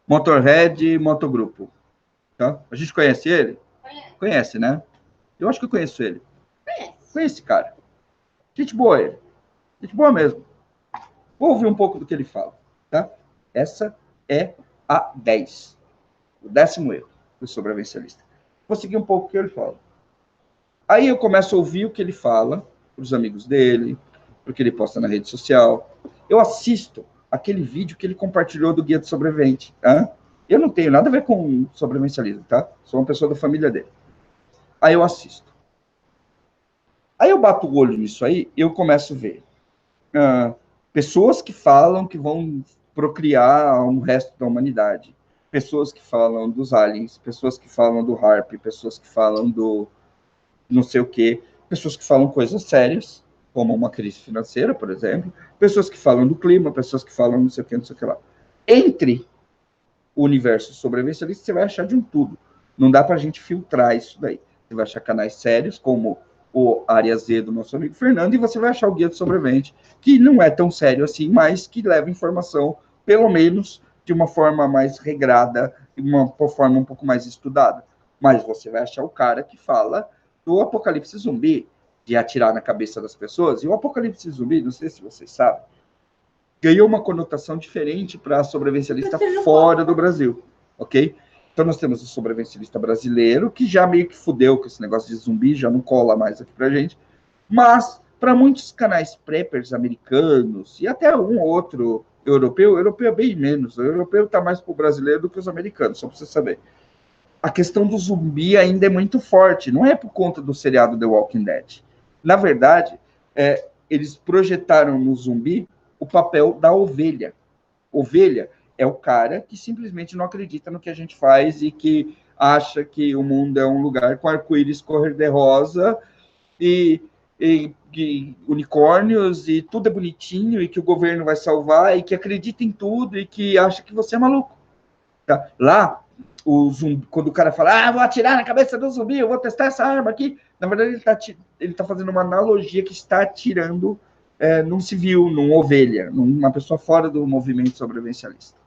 Motorhead Motogrupo. Tá? A gente conhece ele? Conhece, né? Eu acho que eu conheço ele. Conhece esse cara. Gente boa ele. Gente boa mesmo. Vou ouvir um pouco do que ele fala. Tá? Essa é a 10. O 10º erro do sobrevivencialista. Vou seguir um pouco o que ele fala. Aí eu começo a ouvir o que ele fala para os amigos dele, porque ele posta na rede social. Eu assisto aquele vídeo que ele compartilhou do Guia do Sobrevivente. Tá? Eu não tenho nada a ver com sobrevivencialismo, tá? Sou uma pessoa da família dele. Aí eu assisto. Aí eu bato o olho nisso aí e eu começo a ver pessoas que falam que vão procriar um resto da humanidade. Pessoas que falam dos aliens, pessoas que falam do HARP, pessoas que falam do não sei o quê, pessoas que falam coisas sérias, como uma crise financeira, por exemplo, pessoas que falam do clima, pessoas que falam não sei o que, não sei o que lá. Entre o universo sobrevivencialista, você vai achar de um tudo. Não dá para a gente filtrar isso daí. Você vai achar canais sérios, como o Área Z do nosso amigo Fernando, e você vai achar o Guia do Sobrevivente, que não é tão sério assim, mas que leva informação, pelo menos, de uma forma mais regrada, de uma forma um pouco mais estudada. Mas você vai achar o cara que fala do apocalipse zumbi, de atirar na cabeça das pessoas, e o apocalipse zumbi, não sei se vocês sabem, ganhou uma conotação diferente para sobrevivencialista fora do Brasil, ok? Então nós temos o sobrevivencialista brasileiro, que já meio que fudeu com esse negócio de zumbi, já não cola mais aqui pra gente, mas para muitos canais preppers americanos, e até um ou outro europeu é bem menos, o europeu está mais pro brasileiro do que os americanos, só para você saber. A questão do zumbi ainda é muito forte, não é por conta do seriado The Walking Dead. Na verdade, eles projetaram no zumbi o papel da ovelha. Ovelha é o cara que simplesmente não acredita no que a gente faz e que acha que o mundo é um lugar com arco-íris cor-de-rosa e unicórnios e tudo é bonitinho e que o governo vai salvar e que acredita em tudo e que acha que você é maluco. Tá? Lá, quando o cara fala, vou atirar na cabeça do zumbi, eu vou testar essa arma aqui, na verdade ele tá fazendo uma analogia que está atirando num civil, numa ovelha, numa pessoa fora do movimento sobrevivencialista.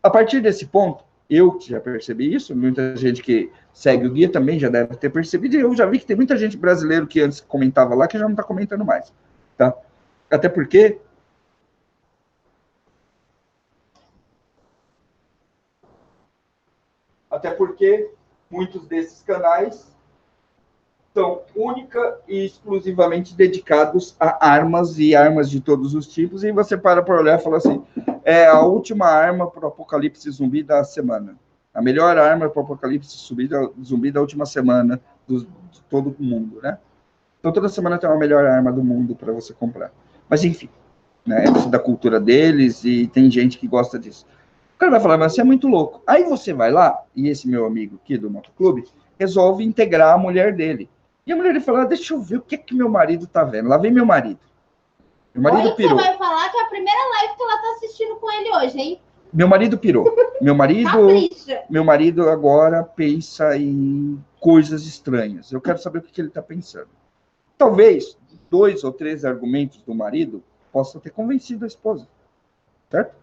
A partir desse ponto, Eu que já percebi isso, muita gente que segue o guia também já deve ter percebido, e eu já vi que tem muita gente brasileira que antes comentava lá, que já não está comentando mais, tá? Até porque muitos desses canais são única e exclusivamente dedicados a armas e armas de todos os tipos, e você para olhar e fala assim, é a última arma para o apocalipse zumbi da semana. A melhor arma para o apocalipse zumbi da última semana de todo mundo, né? Então, toda semana tem uma melhor arma do mundo para você comprar. Mas, enfim, né? Isso da cultura deles e tem gente que gosta disso. O cara vai falar, mas você é muito louco. Aí você vai lá, e esse meu amigo aqui do motoclube resolve integrar a mulher dele. E a mulher dele fala, deixa eu ver o que é que meu marido tá vendo. Lá vem meu marido. Meu marido pirou. Você vai falar que é a primeira live que ela tá assistindo com ele hoje, hein? Meu marido pirou. Meu marido agora pensa em coisas estranhas. Eu quero saber o que ele está pensando. Talvez 2 ou 3 argumentos do marido possam ter convencido a esposa. Certo?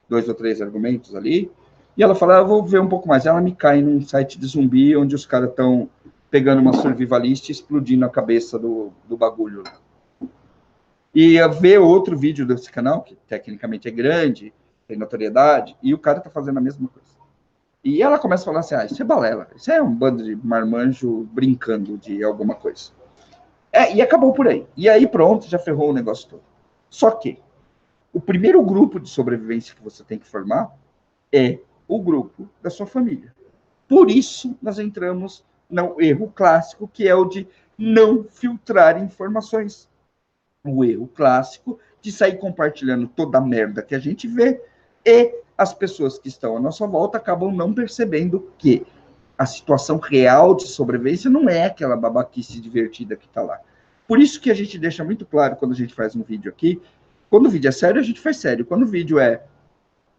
2 ou 3 argumentos ali. E ela fala, eu vou ver um pouco mais. Ela me cai num site de zumbi, onde os caras estão pegando uma survivalista e explodindo a cabeça do bagulho. E ver outro vídeo desse canal, que tecnicamente é grande, tem notoriedade, e o cara tá fazendo a mesma coisa. E ela começa a falar assim, isso é balela, isso é um bando de marmanjo brincando de alguma coisa. E acabou por aí. E aí pronto, já ferrou o negócio todo. Só que o primeiro grupo de sobrevivência que você tem que formar é o grupo da sua família. Por isso, nós entramos no erro clássico, que é o de não filtrar informações. O erro clássico de sair compartilhando toda a merda que a gente vê, e as pessoas que estão à nossa volta acabam não percebendo que a situação real de sobrevivência não é aquela babaquice divertida que está lá. Por isso que a gente deixa muito claro quando a gente faz um vídeo aqui, quando o vídeo é sério, a gente faz sério. Quando o vídeo é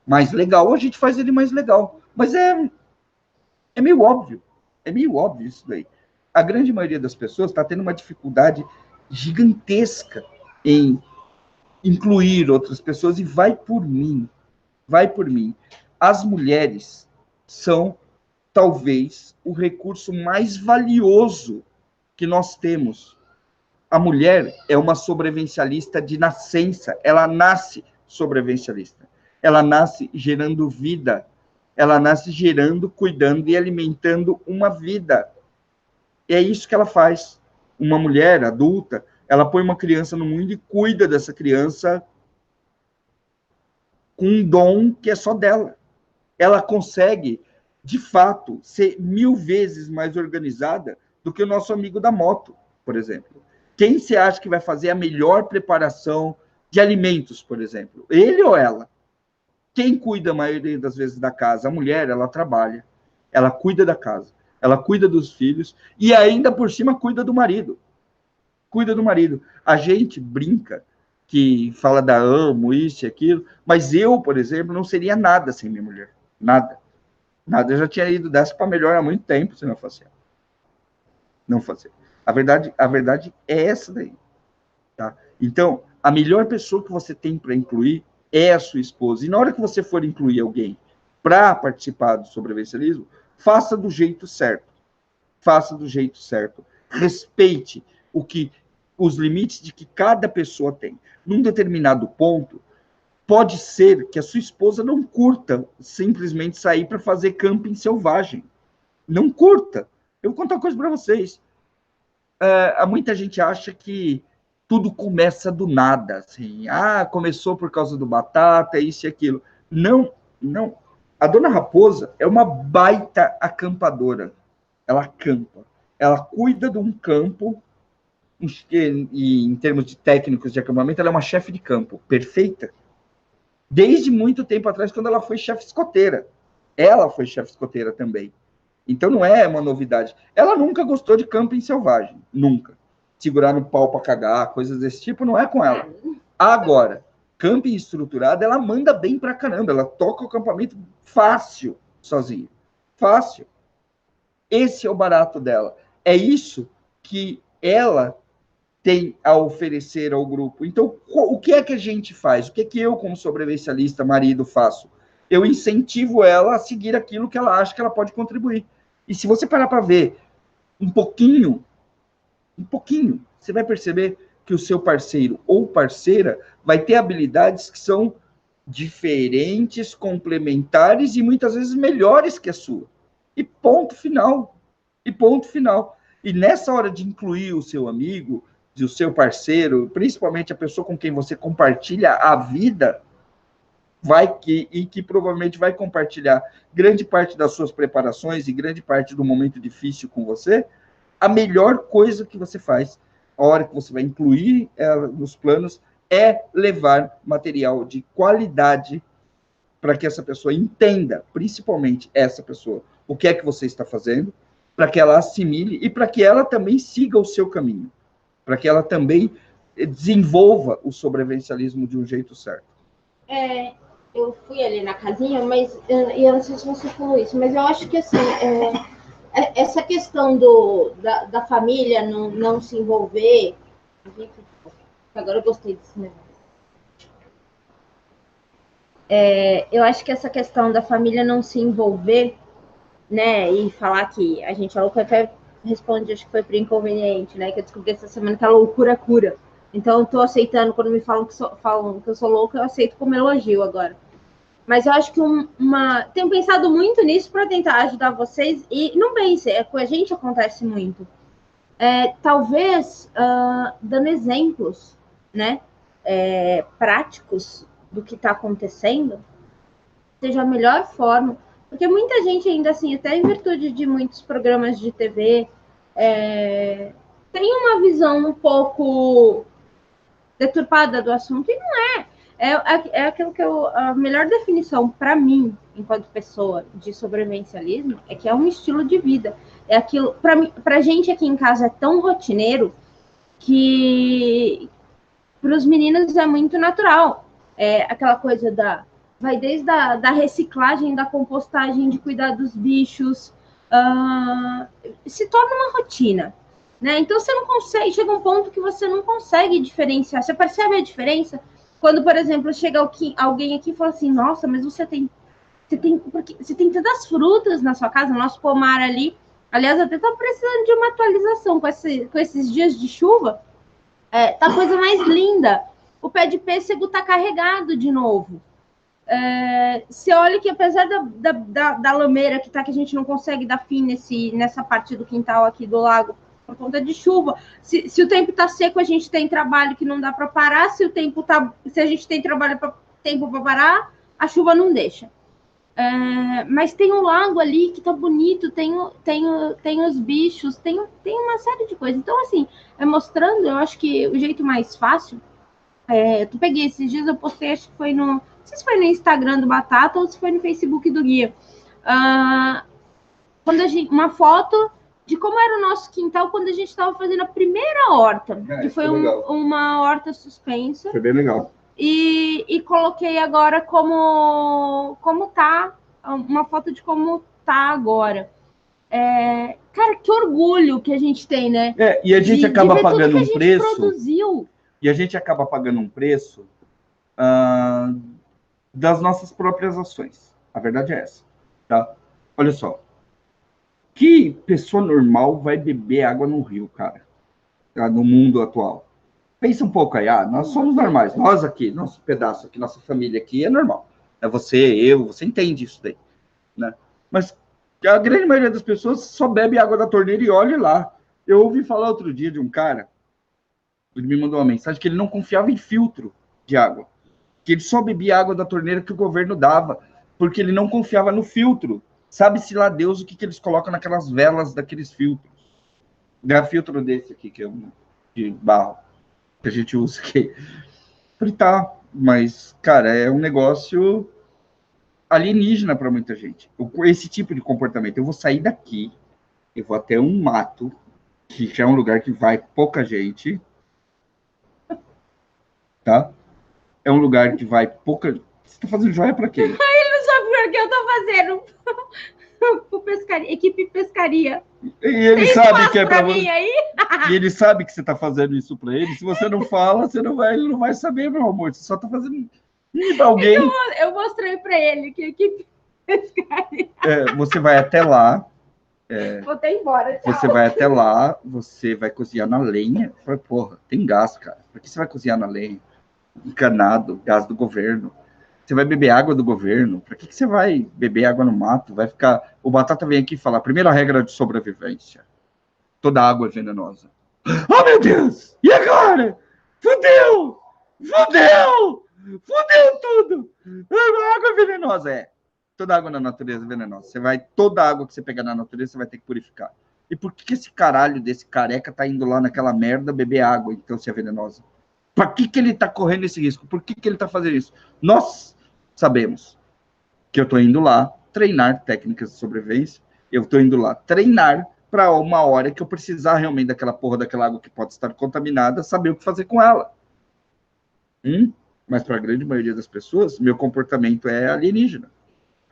mais legal, a gente faz ele mais legal. Mas é meio óbvio. É meio óbvio isso daí. A grande maioria das pessoas está tendo uma dificuldade gigantesca em incluir outras pessoas, e vai por mim. As mulheres são, talvez, o recurso mais valioso que nós temos. A mulher é uma sobrevivencialista de nascença, ela nasce sobrevivencialista. Ela nasce gerando vida, ela nasce gerando, cuidando e alimentando uma vida. E é isso que ela faz. Uma mulher adulta, ela põe uma criança no mundo e cuida dessa criança com um dom que é só dela. Ela consegue, de fato, ser 1000 vezes mais organizada do que o nosso amigo da moto, por exemplo. Quem você acha que vai fazer a melhor preparação de alimentos, por exemplo? Ele ou ela? Quem cuida a maioria das vezes da casa? A mulher, ela trabalha, ela cuida da casa, ela cuida dos filhos e ainda por cima cuida do marido. A gente brinca que fala da amo, isso e aquilo, mas eu, por exemplo, não seria nada sem minha mulher. Nada. Eu já tinha ido dessa para melhor há muito tempo se não fosse. Não fazer. A verdade é essa daí. Tá? Então, a melhor pessoa que você tem para incluir é a sua esposa. E na hora que você for incluir alguém para participar do sobrevivencialismo, faça do jeito certo. Respeite os limites de que cada pessoa tem. Num determinado ponto, pode ser que a sua esposa não curta simplesmente sair para fazer camping selvagem. Não curta. Eu vou contar uma coisa para vocês. Muita gente acha que tudo começa do nada. Assim. Começou por causa do batata, isso e aquilo. Não. A dona Raposa é uma baita acampadora. Ela acampa. Ela cuida de um campo, e em termos de técnicos de acampamento, ela é uma chefe de campo perfeita. Desde muito tempo atrás, quando ela foi chefe escoteira. Ela foi chefe escoteira também. Então não é uma novidade. Ela nunca gostou de camping selvagem. Nunca. Segurar no pau para cagar, coisas desse tipo, não é com ela. Agora, camping estruturado, ela manda bem pra caramba. Ela toca o acampamento fácil, sozinha. Fácil. Esse é o barato dela. É isso que ela tem a oferecer ao grupo. Então, o que é que a gente faz? O que é que eu, como sobrevivencialista, marido, faço? eu incentivo ela a seguir aquilo que ela acha que ela pode contribuir. E se você parar para ver um pouquinho, você vai perceber que o seu parceiro ou parceira vai ter habilidades que são diferentes, complementares e muitas vezes melhores que a sua. E ponto final. E ponto final. E nessa hora de incluir o seu amigo, o seu parceiro, principalmente a pessoa com quem você compartilha a vida, que provavelmente vai compartilhar grande parte das suas preparações e grande parte do momento difícil com você, a melhor coisa que você faz, a hora que você vai incluir ela nos planos, é levar material de qualidade para que essa pessoa entenda, principalmente essa pessoa, o que é que você está fazendo, para que ela assimile e para que ela também siga o seu caminho, para que ela também desenvolva o sobrevivencialismo de um jeito certo. Eu fui ali na casinha, mas eu não sei se você falou isso, mas eu acho que assim, essa questão da família não se envolver, agora eu gostei disso mesmo. Eu acho que essa questão da família não se envolver, né, e falar que a gente falou que até responde, acho que foi por inconveniente, né, que eu descobri essa semana que a loucura cura. Então eu tô aceitando, quando me falam que eu sou louca, eu aceito como elogio agora. Mas eu acho que tenho pensado muito nisso para tentar ajudar vocês, e não pense, com a gente acontece muito. Talvez dando exemplos, né, práticos do que está acontecendo, seja a melhor forma, porque muita gente ainda assim, até em virtude de muitos programas de TV, tem uma visão um pouco deturpada do assunto, e não é. É aquilo que a melhor definição para mim, enquanto pessoa de sobrevivencialismo, é que é um estilo de vida. É aquilo, para gente aqui em casa é tão rotineiro que para os meninos é muito natural. Aquela coisa vai desde da reciclagem, da compostagem, de cuidar dos bichos, se torna uma rotina. Né? Então você não consegue, chega um ponto que você não consegue diferenciar. Você percebe a diferença quando, por exemplo, chega alguém aqui e fala assim: nossa, mas você tem tantas frutas na sua casa, no nosso pomar ali. Aliás, até tá precisando de uma atualização com esses dias de chuva. Tá a coisa mais linda. O pé de pêssego tá carregado de novo. Você olha que apesar da lameira que a gente não consegue dar fim nessa parte do quintal aqui do lago por conta de chuva, se o tempo está seco, a gente tem trabalho que não dá para parar, se a gente tem tempo para parar, a chuva não deixa. Mas tem um lago ali que tá bonito, tem os bichos, tem uma série de coisas. Então, assim, mostrando, eu acho que o jeito mais fácil, eu peguei esses dias, eu postei, acho que foi não sei se foi no Instagram do Batata ou se foi no Facebook do Guia, uma foto de como era o nosso quintal quando a gente estava fazendo a primeira horta, que foi uma horta suspensa. Foi bem legal. E coloquei agora como tá, uma foto de como tá agora. Cara, que orgulho que a gente tem, né? E a gente acaba pagando um preço. Produziu. E a gente acaba pagando um preço das nossas próprias ações. A verdade é essa, tá? Olha só. Que pessoa normal vai beber água no rio, cara? Tá? No mundo atual. Pensa um pouco aí. Nós somos normais. Nós aqui, nosso pedaço aqui, nossa família aqui é normal. Você entende isso daí, né? Mas a grande maioria das pessoas só bebe água da torneira e olha lá. Eu ouvi falar outro dia de um cara, ele me mandou uma mensagem que ele não confiava em filtro de água. Que ele só bebia água da torneira que o governo dava, porque ele não confiava no filtro. Sabe-se lá Deus o que eles colocam naquelas velas daqueles filtros. Filtro desse aqui, que é um de barro, que a gente usa aqui. Falei, tá, mas, cara, é um negócio alienígena para muita gente. Esse tipo de comportamento. Eu vou sair daqui, eu vou até um mato, que já é um lugar que vai pouca gente, tá? É um lugar que vai pouca... Você tá fazendo joia para quê? Ele não sabe por que eu tô fazendo. Equipe pescaria. E ele sabe que é para mim aí? E ele sabe que você tá fazendo isso para ele. Se você não fala, ele não vai saber, meu amor. Você só tá fazendo... Alguém... Eu mostrei para ele que você vai até lá. Vou ter embora. Tchau. Você vai até lá, você vai cozinhar na lenha. Falei, porra, tem gás, cara. Por que você vai cozinhar na lenha? Encanado, gás do governo. Você vai beber água do governo. Para que você vai beber água no mato? Vai ficar. O Batata vem aqui falar: primeira regra de sobrevivência: toda água é venenosa. Oh, meu Deus! E agora? Fudeu! Fudeu! Fudeu tudo! A água é venenosa. Toda água na natureza é venenosa. Toda água que você pegar na natureza, você vai ter que purificar. E por que esse caralho desse careca tá indo lá naquela merda beber água, então, se é venenosa? Para que ele tá correndo esse risco? Por que ele tá fazendo isso? Nós sabemos que eu tô indo lá treinar técnicas de sobrevivência, eu tô indo lá treinar para uma hora que eu precisar realmente daquela porra daquela água que pode estar contaminada, saber o que fazer com ela. Mas para a grande maioria das pessoas, meu comportamento é alienígena.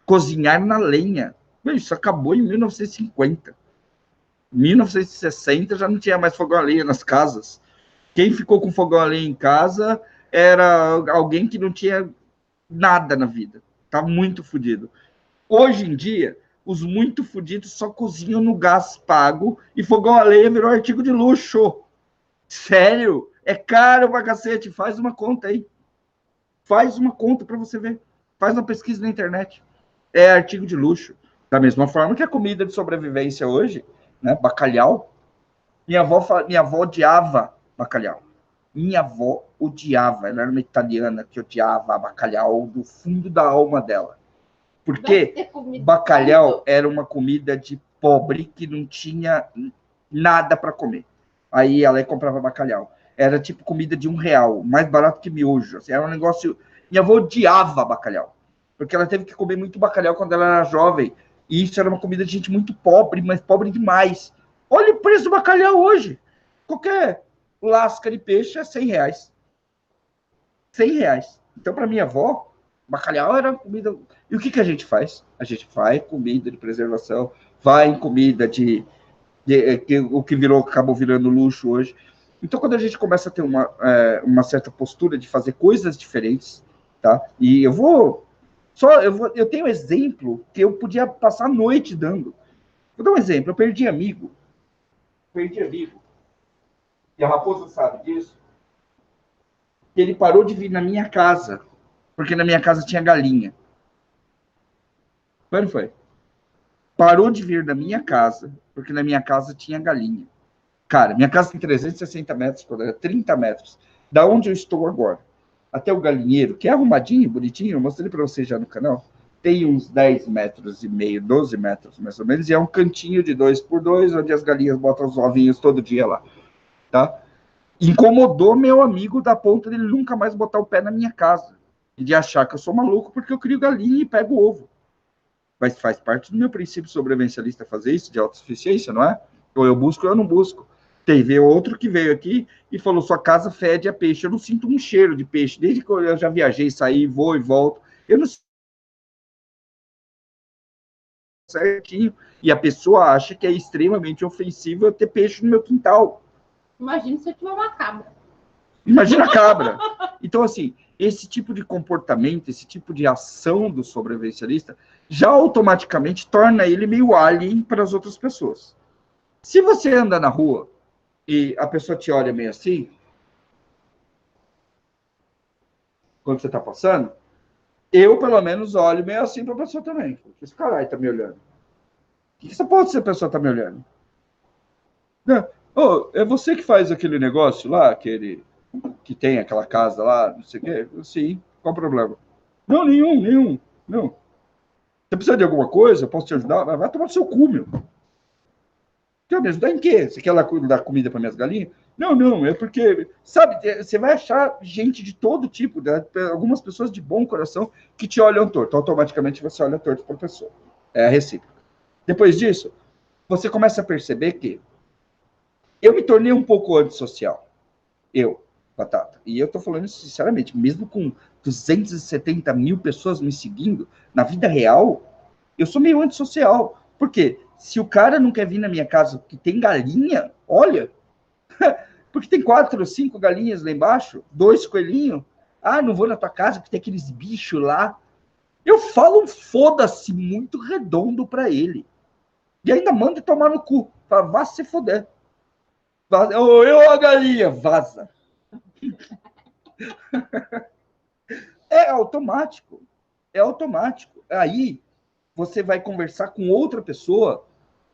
Cozinhar na lenha. Isso acabou em 1950. 1960 já não tinha mais fogão a lenha nas casas. Quem ficou com fogão a lenha em casa era alguém que não tinha nada na vida. Tá muito fodido. Hoje em dia, os muito fodidos só cozinham no gás pago e fogão a lenha virou artigo de luxo. Sério? É caro pra cacete. Faz uma conta aí. Faz uma conta para você ver. Faz uma pesquisa na internet. É artigo de luxo. Da mesma forma que a comida de sobrevivência hoje, né? Bacalhau. Minha avó odiava bacalhau. Minha avó odiava. Ela era uma italiana que odiava bacalhau do fundo da alma dela. Porque bacalhau era uma comida de pobre que não tinha nada para comer. Aí ela comprava bacalhau. Era tipo comida de R$1, mais barato que miojo. Assim, era um negócio... Minha avó odiava bacalhau. Porque ela teve que comer muito bacalhau quando ela era jovem. E isso era uma comida de gente muito pobre, mas pobre demais. Olha o preço do bacalhau hoje. Qualquer lasca de peixe é R$100. R$100. Então, para minha avó, bacalhau era comida... E o que a gente faz? A gente vai comida de preservação, vai em comida o que acabou virando luxo hoje. Então, quando a gente começa a ter uma certa postura de fazer coisas diferentes, tá? E eu tenho um exemplo que eu podia passar a noite dando. Vou dar um exemplo. Eu perdi amigo. E a Raposa sabe disso. Ele parou de vir na minha casa, porque na minha casa tinha galinha. Quando foi? Parou de vir da minha casa, porque na minha casa tinha galinha. Cara, minha casa tem 360 metros quadrados, 30 metros. Da onde eu estou agora, até o galinheiro, que é arrumadinho, bonitinho, eu mostrei para vocês já no canal, tem uns 10 metros e meio, 12 metros mais ou menos, e é um cantinho de 2x2, onde as galinhas botam os ovinhos todo dia lá, tá? Incomodou meu amigo da ponta dele nunca mais botar o pé na minha casa, e de achar que eu sou maluco porque eu crio galinha e pego ovo. Mas faz parte do meu princípio sobrevivencialista fazer isso, de autossuficiência, não é? Ou eu busco ou eu não busco. Teve outro que veio aqui e falou, sua casa fede a peixe. Eu não sinto um cheiro de peixe. Desde que eu já viajei, saí, vou e volto. Eu não sinto certinho. E a pessoa acha que é extremamente ofensivo eu ter peixe no meu quintal. Imagina se eu tiver uma cabra. Imagina a cabra. Então, assim, esse tipo de comportamento, esse tipo de ação do sobrevivencialista já automaticamente torna ele meio alien para as outras pessoas. Se você anda na rua e a pessoa te olha meio assim, quando você está passando, eu, pelo menos, olho meio assim para a pessoa também. Esse caralho tá me olhando. O que essa porra dessa pessoa tá me olhando? Oh, é você que faz aquele negócio lá, que tem aquela casa lá, não sei o quê? Sim, qual o problema? Não, nenhum. Não. Você precisa de alguma coisa? Eu posso te ajudar? Vai tomar no seu cu, meu. Quer me ajudar em quê? Você quer lá dar comida para minhas galinhas? Não, é porque, sabe, você vai achar gente de todo tipo, né? Algumas pessoas de bom coração que te olham torto. Automaticamente você olha torto para a pessoa. É a recíproca. Depois disso, você começa a perceber que eu me tornei um pouco antissocial. Batata. E eu tô falando isso sinceramente, mesmo com 270 mil pessoas me seguindo, na vida real, eu sou meio antissocial. Por quê? Se o cara não quer vir na minha casa que tem galinha, olha, porque tem 4 ou 5 galinhas lá embaixo, 2 coelhinhos, Ah, não vou na tua casa que tem aqueles bichos lá. Eu falo um foda-se muito redondo para ele. E ainda manda tomar no cu. Fala, vá se foder. Vaza. Eu, a galinha, vaza. É automático. É automático. Aí você vai conversar com outra pessoa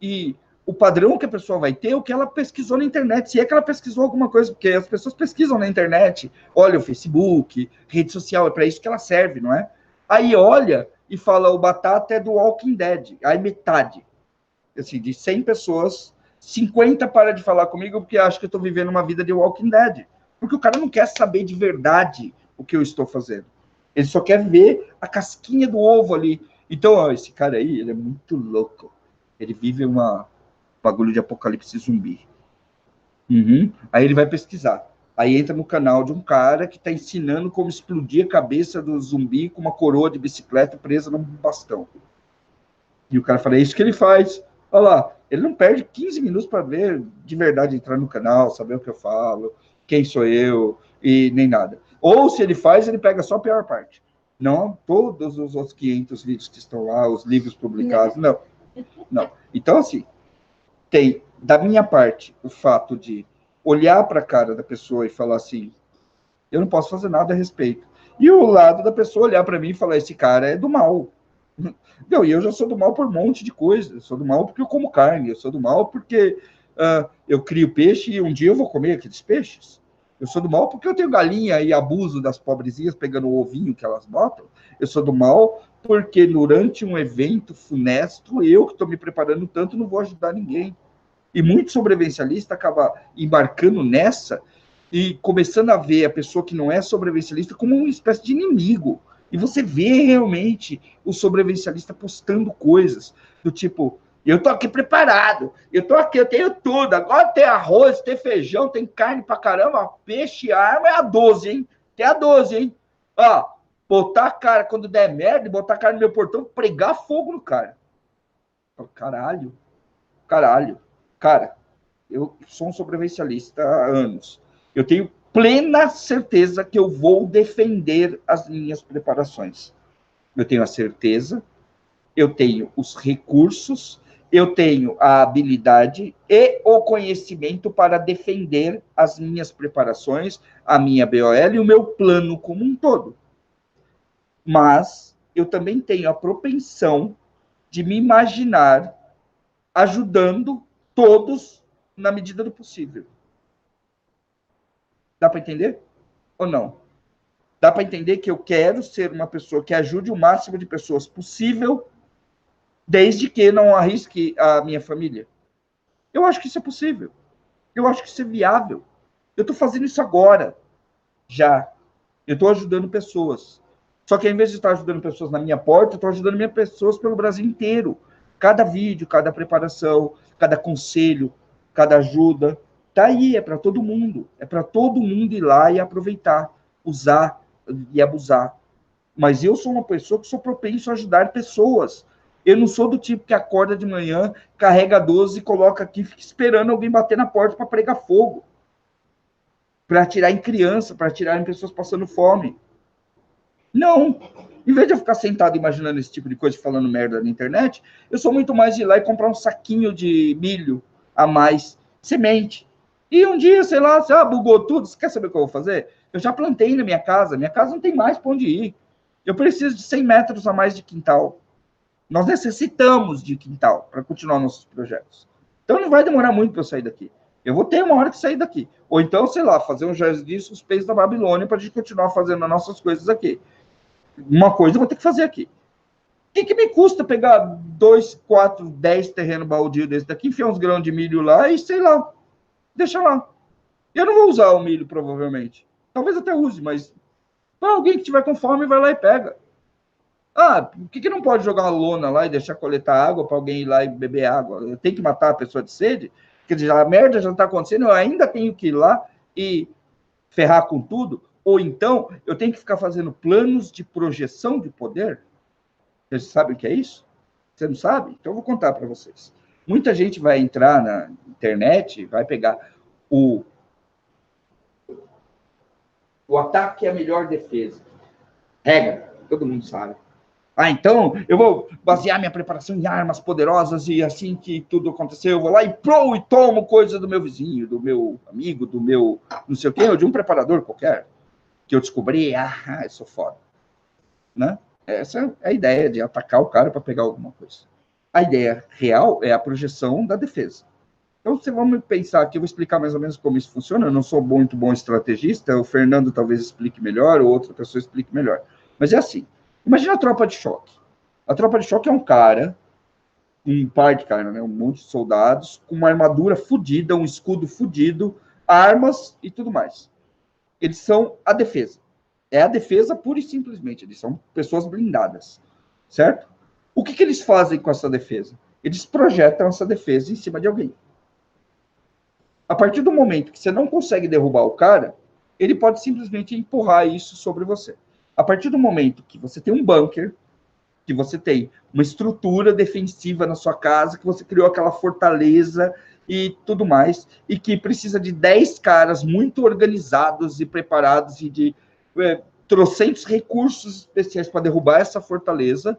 e o padrão que a pessoa vai ter é o que ela pesquisou na internet. Se é que ela pesquisou alguma coisa, porque as pessoas pesquisam na internet, olha o Facebook, rede social, é para isso que ela serve, não é? Aí olha e fala, o Batata é do Walking Dead. Aí metade, assim, de 100 pessoas, 50 para de falar comigo porque acha que eu estou vivendo uma vida de Walking Dead. Porque o cara não quer saber de verdade o que eu estou fazendo. Ele só quer ver a casquinha do ovo ali. Então, ó, esse cara aí, ele é muito louco. Ele vive uma bagulho de apocalipse zumbi. Uhum. Aí ele vai pesquisar. Aí entra no canal de um cara que está ensinando como explodir a cabeça do zumbi com uma coroa de bicicleta presa num bastão. E o cara fala, é isso que ele faz. Olha lá, ele não perde 15 minutos para ver de verdade, entrar no canal, saber o que eu falo, quem sou eu, e nem nada. Ou se ele faz, ele pega só a pior parte. Não todos os outros 500 vídeos que estão lá, os livros publicados, não. Não. Então, assim, tem, da minha parte, o fato de olhar para a cara da pessoa e falar assim, eu não posso fazer nada a respeito. E o lado da pessoa olhar para mim e falar, esse cara é do mal. Não, e eu já sou do mal por um monte de coisa. Eu sou do mal porque eu como carne, eu sou do mal porque eu crio peixe e um dia eu vou comer aqueles peixes. Eu sou do mal porque eu tenho galinha e abuso das pobrezinhas pegando o ovinho que elas botam. Eu sou do mal porque durante um evento funesto, eu que estou me preparando tanto, não vou ajudar ninguém. E muito sobrevivencialista acaba embarcando nessa e começando a ver a pessoa que não é sobrevivencialista como uma espécie de inimigo. E você vê realmente o sobrevivencialista postando coisas do tipo, eu tô aqui preparado, eu tô aqui, eu tenho tudo, agora tem arroz, tem feijão, tem carne pra caramba, peixe, arma é a 12, hein? Tem a 12, hein? Ó, botar a cara quando der merda, botar a cara no meu portão, pregar fogo no cara. Caralho, caralho. Cara, eu sou um sobrevivencialista há anos. Eu tenho plena certeza que eu vou defender as minhas preparações. Eu tenho a certeza, eu tenho os recursos, eu tenho a habilidade e o conhecimento para defender as minhas preparações, a minha BOL e o meu plano como um todo. Mas eu também tenho a propensão de me imaginar ajudando todos na medida do possível. Dá para entender? Ou não? Dá para entender que eu quero ser uma pessoa que ajude o máximo de pessoas possível, desde que não arrisque a minha família? Eu acho que isso é possível. Eu acho que isso é viável. Eu estou fazendo isso agora, já. Eu estou ajudando pessoas. Só que, ao invés de estar ajudando pessoas na minha porta, eu estou ajudando minhas pessoas pelo Brasil inteiro. Cada vídeo, cada preparação, cada conselho, cada ajuda. Tá aí, é para todo mundo. É para todo mundo ir lá e aproveitar, usar e abusar. Mas eu sou uma pessoa que sou propenso a ajudar pessoas. Eu não sou do tipo que acorda de manhã, carrega a 12 e coloca aqui, fica esperando alguém bater na porta para pregar fogo. Para atirar em criança, para atirar em pessoas passando fome. Não. Em vez de eu ficar sentado imaginando esse tipo de coisa, falando merda na internet, eu sou muito mais de ir lá e comprar um saquinho de milho a mais, semente. E um dia, sei lá, bugou tudo, você quer saber o que eu vou fazer? Eu já plantei na minha casa não tem mais para onde ir. Eu preciso de 100 metros a mais de quintal. Nós necessitamos de quintal para continuar nossos projetos. Então não vai demorar muito para eu sair daqui. Eu vou ter uma hora que sair daqui. Ou então, sei lá, fazer um jardim suspenso da Babilônia para a gente continuar fazendo as nossas coisas aqui. Uma coisa eu vou ter que fazer aqui. O que me custa pegar 2, 4, 10 terreno baldio desse daqui, enfiar uns grãos de milho lá e, sei lá, deixa lá. Eu não vou usar o milho, provavelmente. Talvez até use, mas para alguém que tiver com fome, vai lá e pega. Ah, por que não pode jogar uma lona lá e deixar coletar água para alguém ir lá e beber água? Eu tenho que matar a pessoa de sede? Quer dizer, a merda já está acontecendo, eu ainda tenho que ir lá e ferrar com tudo? Ou então, eu tenho que ficar fazendo planos de projeção de poder? Vocês sabem o que é isso? Você não sabe? Então eu vou contar para vocês. Muita gente vai entrar na internet, vai pegar o O ataque é a melhor defesa. Regra, todo mundo sabe. Ah, então eu vou basear minha preparação em armas poderosas e assim que tudo aconteceu, eu vou lá e tomo coisa do meu vizinho, do meu amigo, do meu não sei o quê, ou de um preparador qualquer, que eu descobri, eu sou foda. Né? Essa é a ideia de atacar o cara para pegar alguma coisa. A ideia real é a projeção da defesa. Então, se vamos pensar aqui, eu vou explicar mais ou menos como isso funciona. Eu não sou muito bom estrategista, o Fernando talvez explique melhor, ou outra pessoa explique melhor. Mas é assim, imagina a tropa de choque. A tropa de choque é um cara, um par de cara, né? Um monte de soldados, com uma armadura fodida, um escudo fodido, armas e tudo mais. Eles são a defesa. É a defesa pura e simplesmente. Eles são pessoas blindadas, certo? O que eles fazem com essa defesa? Eles projetam essa defesa em cima de alguém. A partir do momento que você não consegue derrubar o cara, ele pode simplesmente empurrar isso sobre você. A partir do momento que você tem um bunker, que você tem uma estrutura defensiva na sua casa, que você criou aquela fortaleza e tudo mais, e que precisa de 10 caras muito organizados e preparados e de trocentos recursos especiais para derrubar essa fortaleza,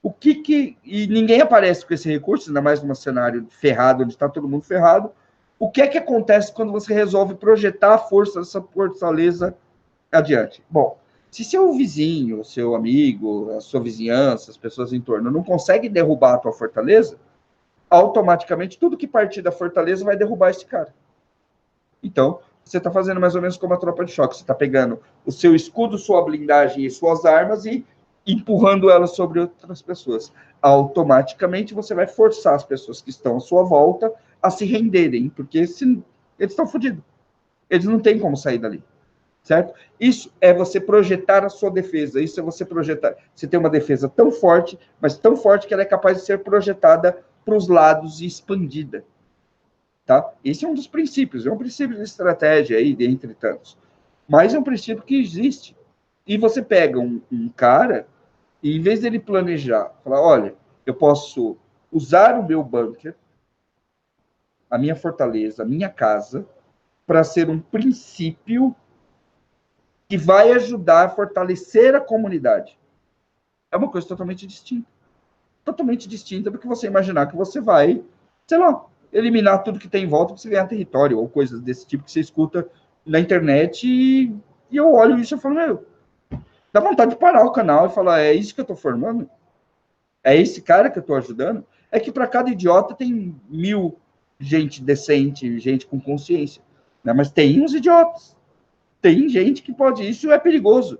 e ninguém aparece com esse recurso, ainda mais num cenário ferrado, onde está todo mundo ferrado. O que é que acontece quando você resolve projetar a força dessa fortaleza adiante? Bom, se seu vizinho, seu amigo, a sua vizinhança, as pessoas em torno não conseguem derrubar a tua fortaleza, automaticamente tudo que partir da fortaleza vai derrubar esse cara. Então, você está fazendo mais ou menos como a tropa de choque. Você está pegando o seu escudo, sua blindagem e suas armas e empurrando elas sobre outras pessoas. Automaticamente, você vai forçar as pessoas que estão à sua volta a se renderem, porque eles estão fodidos. Eles não têm como sair dali. Certo? Isso é você projetar a sua defesa. Isso é você projetar. Você tem uma defesa tão forte, mas tão forte que ela é capaz de ser projetada para os lados e expandida. Tá? Esse é um dos princípios. É um princípio de estratégia aí, dentre tantos. Mas é um princípio que existe. E você pega um cara e, em vez dele planejar, falar, olha, eu posso usar o meu bunker, a minha fortaleza, a minha casa, para ser um princípio que vai ajudar a fortalecer a comunidade. É uma coisa totalmente distinta. Totalmente distinta do que você imaginar que você vai, sei lá, eliminar tudo que tem em volta para você ganhar território, ou coisas desse tipo que você escuta na internet e eu olho isso e falo, meu, dá vontade de parar o canal e falar, é isso que eu estou formando? É esse cara que eu estou ajudando? É que para cada idiota tem 1000 gente decente, gente com consciência. Né? Mas tem uns idiotas. Tem gente que pode, isso é perigoso.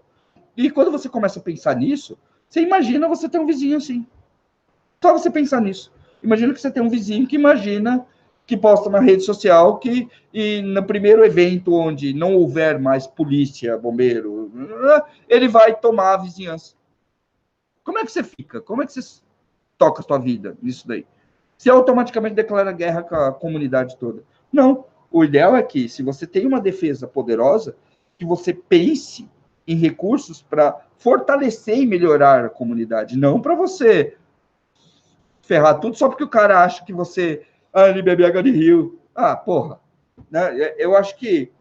E quando você começa a pensar nisso, você imagina você ter um vizinho assim. Só você pensar nisso. Imagina que você tem um vizinho que imagina que posta na rede social que e no primeiro evento onde não houver mais polícia, bombeiro, ele vai tomar a vizinhança. Como é que você fica? Como é que você toca a sua vida nisso daí? Você automaticamente declara guerra com a comunidade toda. Não. O ideal é que, se você tem uma defesa poderosa, que você pense em recursos para fortalecer e melhorar a comunidade, não para você ferrar tudo só porque o cara acha que você ele bebe água de rio. Porra. Né? Eu acho que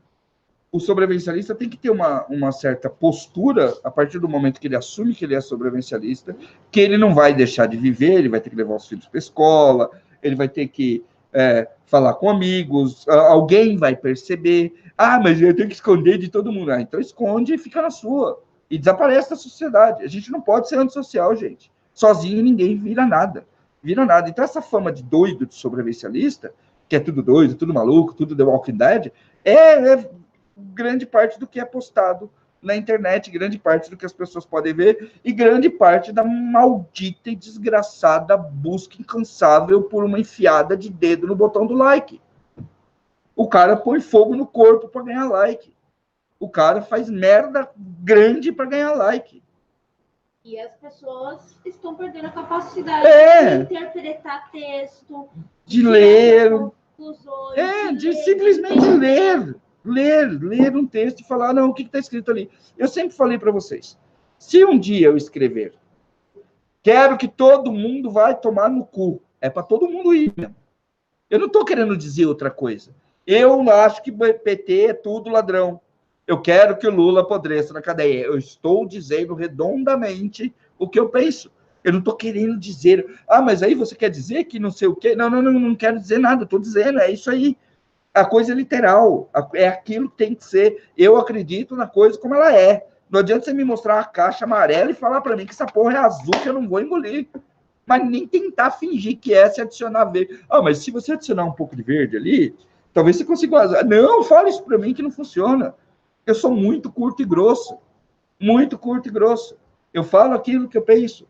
o sobrevivencialista tem que ter uma certa postura a partir do momento que ele assume que ele é sobrevivencialista, que ele não vai deixar de viver, ele vai ter que levar os filhos para a escola, ele vai ter que falar com amigos, alguém vai perceber, mas eu tenho que esconder de todo mundo. Então esconde e fica na sua. E desaparece da sociedade. A gente não pode ser antissocial, gente. Sozinho ninguém vira nada. Vira nada. Então essa fama de doido, de sobrevivencialista, que é tudo doido, tudo maluco, tudo The Walking Dead, é grande parte do que é postado na internet, grande parte do que as pessoas podem ver e grande parte da maldita e desgraçada busca incansável por uma enfiada de dedo no botão do like. O cara põe fogo no corpo para ganhar like. O cara faz merda grande para ganhar like. E as pessoas estão perdendo a capacidade de interpretar texto, de ler, de simplesmente ler um texto e falar, não, o que está escrito ali? Eu sempre falei para vocês, se um dia eu escrever, quero que todo mundo vai tomar no cu, é para todo mundo ir mesmo. Eu não estou querendo dizer outra coisa. Eu acho que PT é tudo ladrão. Eu quero que o Lula apodreça na cadeia. Eu estou dizendo redondamente o que eu penso. Eu não estou querendo dizer, mas aí você quer dizer que não sei o quê? Não quero dizer nada, estou dizendo, é isso aí. A coisa é literal, é aquilo que tem que ser. Eu acredito na coisa como ela é. Não adianta você me mostrar uma caixa amarela e falar para mim que essa porra é azul, que eu não vou engolir. Mas nem tentar fingir que é se adicionar verde. Mas se você adicionar um pouco de verde ali, talvez você consiga... Não, fala isso para mim que não funciona. Eu sou muito curto e grosso. Muito curto e grosso. Eu falo aquilo que eu penso.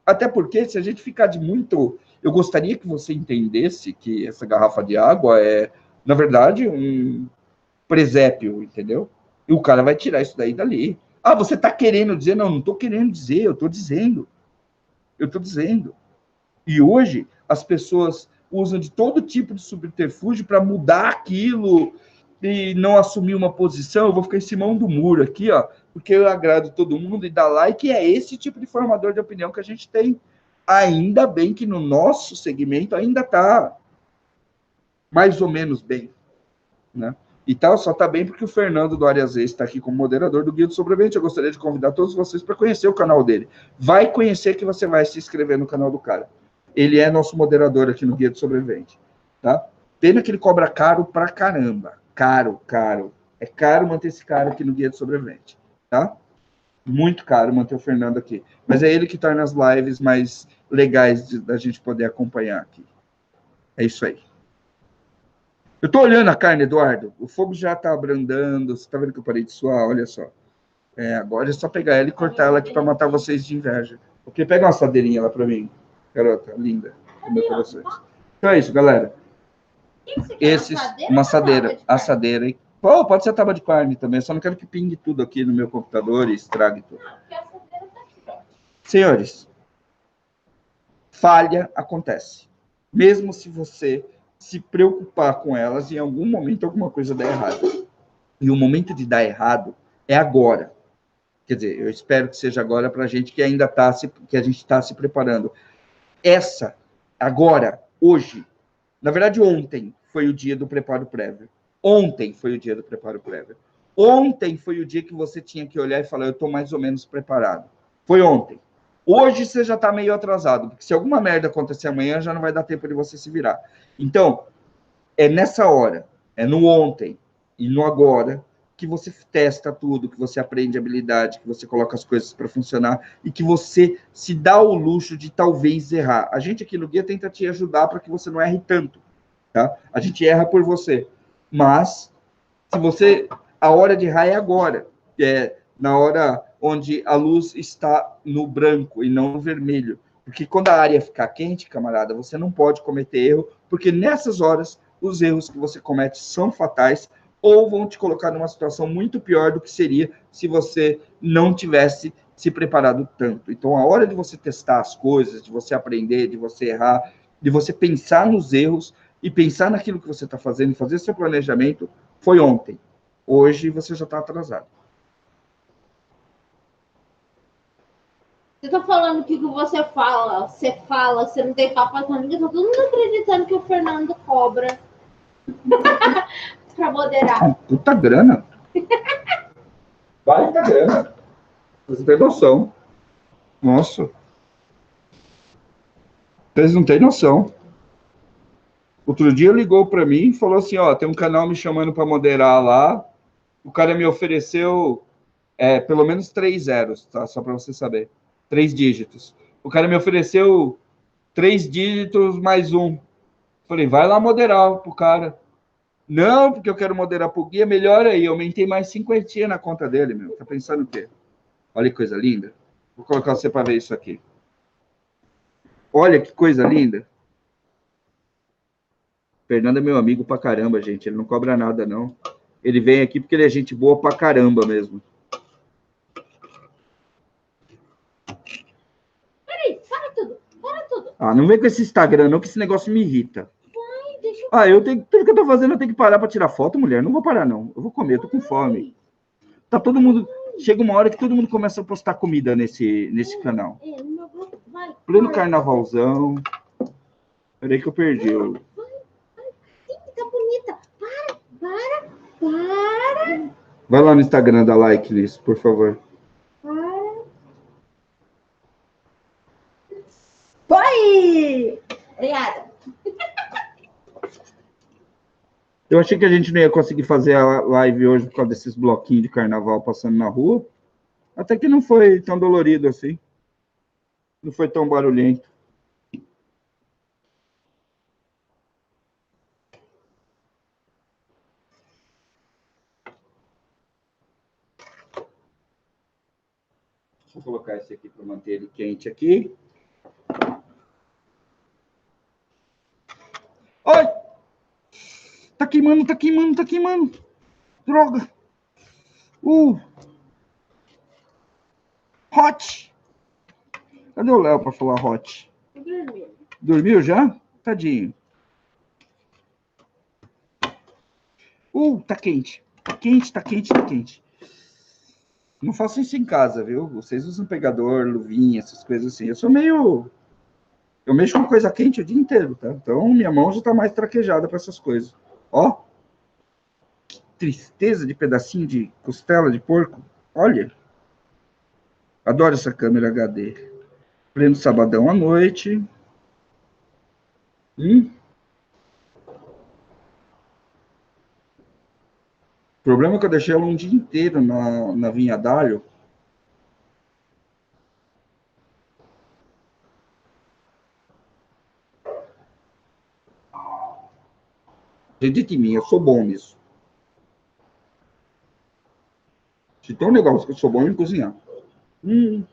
Até porque, se a gente ficar de muito... Eu gostaria que você entendesse que essa garrafa de água é, na verdade, um presépio, entendeu? E o cara vai tirar isso daí dali. Você está querendo dizer? Não estou querendo dizer, eu estou dizendo. Eu estou dizendo. E hoje, as pessoas usam de todo tipo de subterfúgio para mudar aquilo e não assumir uma posição. Eu vou ficar em cima do muro aqui, ó, porque eu agrado todo mundo e dá like, e é esse tipo de formador de opinião que a gente tem. Ainda bem que no nosso segmento ainda está mais ou menos bem, né? E tal, só está bem porque o Fernando do Arias Reis está aqui como moderador do Guia do Sobrevivente. Eu gostaria de convidar todos vocês para conhecer o canal dele. Vai conhecer que você vai se inscrever no canal do cara. Ele é nosso moderador aqui no Guia do Sobrevivente, tá? Pena que ele cobra caro pra caramba. Caro. É caro manter esse cara aqui no Guia do Sobrevivente, tá? Muito caro manter o Fernando aqui. Mas é ele que torna as lives mais legais da gente poder acompanhar aqui. É isso aí. Eu tô olhando a carne, Eduardo. O fogo já tá abrandando. Você tá vendo que eu parei de suar? Olha só. Agora é só pegar ela e cortar ela aqui para matar vocês de inveja. Ok? Pega uma assadeirinha lá para mim, garota, linda. Para vocês. Então é isso, galera. Uma assadeira. Pode ser tábua de carne também. Eu só não quero que pingue tudo aqui no meu computador e estrague tudo. Senhores, falha acontece. Mesmo se você se preocupar com elas, em algum momento alguma coisa dá errado. E o momento de dar errado é agora. Quer dizer, eu espero que seja agora para a gente que ainda que a gente está se preparando. Agora, hoje, na verdade, ontem foi o dia do preparo prévio. Ontem foi o dia do preparo prévio. Ontem foi o dia que você tinha que olhar e falar, eu estou mais ou menos preparado. Foi ontem. Hoje você já está meio atrasado, porque se alguma merda acontecer amanhã, já não vai dar tempo de você se virar. Então, é nessa hora, é no ontem e no agora, que você testa tudo, que você aprende habilidade, que você coloca as coisas para funcionar e que você se dá o luxo de talvez errar. A gente aqui no Guia tenta te ajudar para que você não erre tanto, tá? A gente erra por você, mas se você... A hora de errar é agora, é na hora onde a luz está no branco e não no vermelho. Porque quando a área ficar quente, camarada, você não pode cometer erro, porque nessas horas os erros que você comete são fatais ou vão te colocar numa situação muito pior do que seria se você não tivesse se preparado tanto. Então, a hora de você testar as coisas, de você aprender, de você errar, de você pensar nos erros e pensar naquilo que você está fazendo, fazer seu planejamento, foi ontem. Hoje você já está atrasado. Você tá falando que você fala, você não tem papo com ninguém, tá todo mundo acreditando que o Fernando cobra pra moderar. Puta grana. Baita grana. Você tem noção. Nossa. Vocês não têm noção. Outro dia ligou para mim e falou assim, tem um canal me chamando para moderar lá. O cara me ofereceu pelo menos 3 zeros, tá? Só para você saber. 3 dígitos. O cara me ofereceu 3 dígitos mais um. Falei, vai lá moderar pro cara. Não, porque eu quero moderar pro guia, melhor aí. Eu aumentei mais 50 na conta dele, meu. Tá pensando o quê? Olha que coisa linda. Vou colocar você para ver isso aqui. Olha que coisa linda. Fernando é meu amigo pra caramba, gente. Ele não cobra nada, não. Ele vem aqui porque ele é gente boa pra caramba mesmo. Peraí, para tudo. Não vem com esse Instagram, não, que esse negócio me irrita. Eu tenho... Tudo que eu tô fazendo, eu tenho que parar pra tirar foto, mulher. Não vou parar, não. Eu vou comer, eu tô com fome. Tá todo mundo... Chega uma hora que todo mundo começa a postar comida nesse canal. Pleno carnavalzão. Peraí que eu perdi. Sim, tá bonita. Para. Vai lá no Instagram da like, Liz, por favor. Foi! Obrigada. Eu achei que a gente não ia conseguir fazer a live hoje por causa desses bloquinhos de carnaval passando na rua. Até que não foi tão dolorido assim. Não foi tão barulhento. Vou colocar esse aqui para manter ele quente aqui. Ai! Tá queimando, tá queimando, tá queimando. Droga. Hot. Cadê o Léo para falar hot? Dormiu. Dormiu já? Tadinho. Tá quente. Tá quente, tá quente, tá quente. Não façam isso em casa, viu? Vocês usam pegador, luvinha, essas coisas assim. Eu mexo com coisa quente o dia inteiro, tá? Então minha mão já tá mais traquejada para essas coisas. Ó. Que tristeza de pedacinho de costela de porco. Olha. Adoro essa câmera HD. Pleno sabadão à noite. O problema é que eu deixei ela um dia inteiro na vinha d'alho. Acredite em mim, eu sou bom nisso. Se tem um negócio que eu sou bom em cozinhar. Você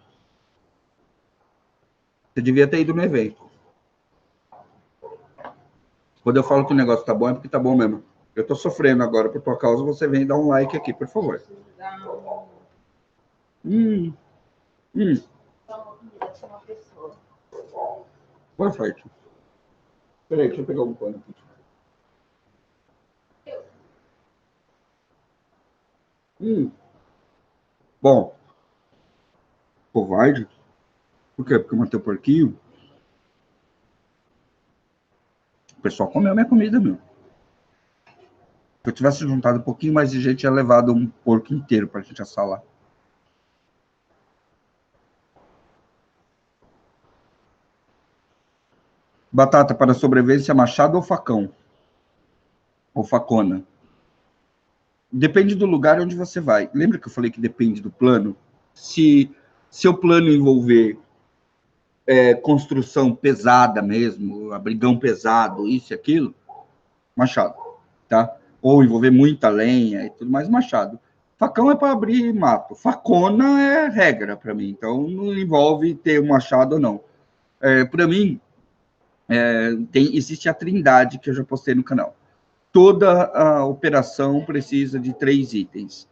devia ter ido no evento. Quando eu falo que o negócio tá bom, é porque tá bom mesmo. Eu tô sofrendo agora por tua causa, você vem dar um like aqui, por favor. Perfeito. Peraí, deixa eu pegar um pano aqui. Bom, covarde. Por quê? Porque eu matei o porquinho. O pessoal comeu a minha comida, meu. Se eu tivesse juntado um pouquinho mais de gente, tinha levado um porco inteiro pra gente assar lá. Batata para sobrevivência, machado ou facão? Ou facona? Depende do lugar onde você vai. Lembra que eu falei que depende do plano? Se seu plano envolver construção pesada mesmo, abrigão pesado, isso e aquilo, machado, tá? Ou envolver muita lenha e tudo mais, machado. Facão é para abrir mato. Facona é regra para mim, então não envolve ter um machado ou não. Para mim, existe a trindade que eu já postei no canal. Toda a operação precisa de 3 itens: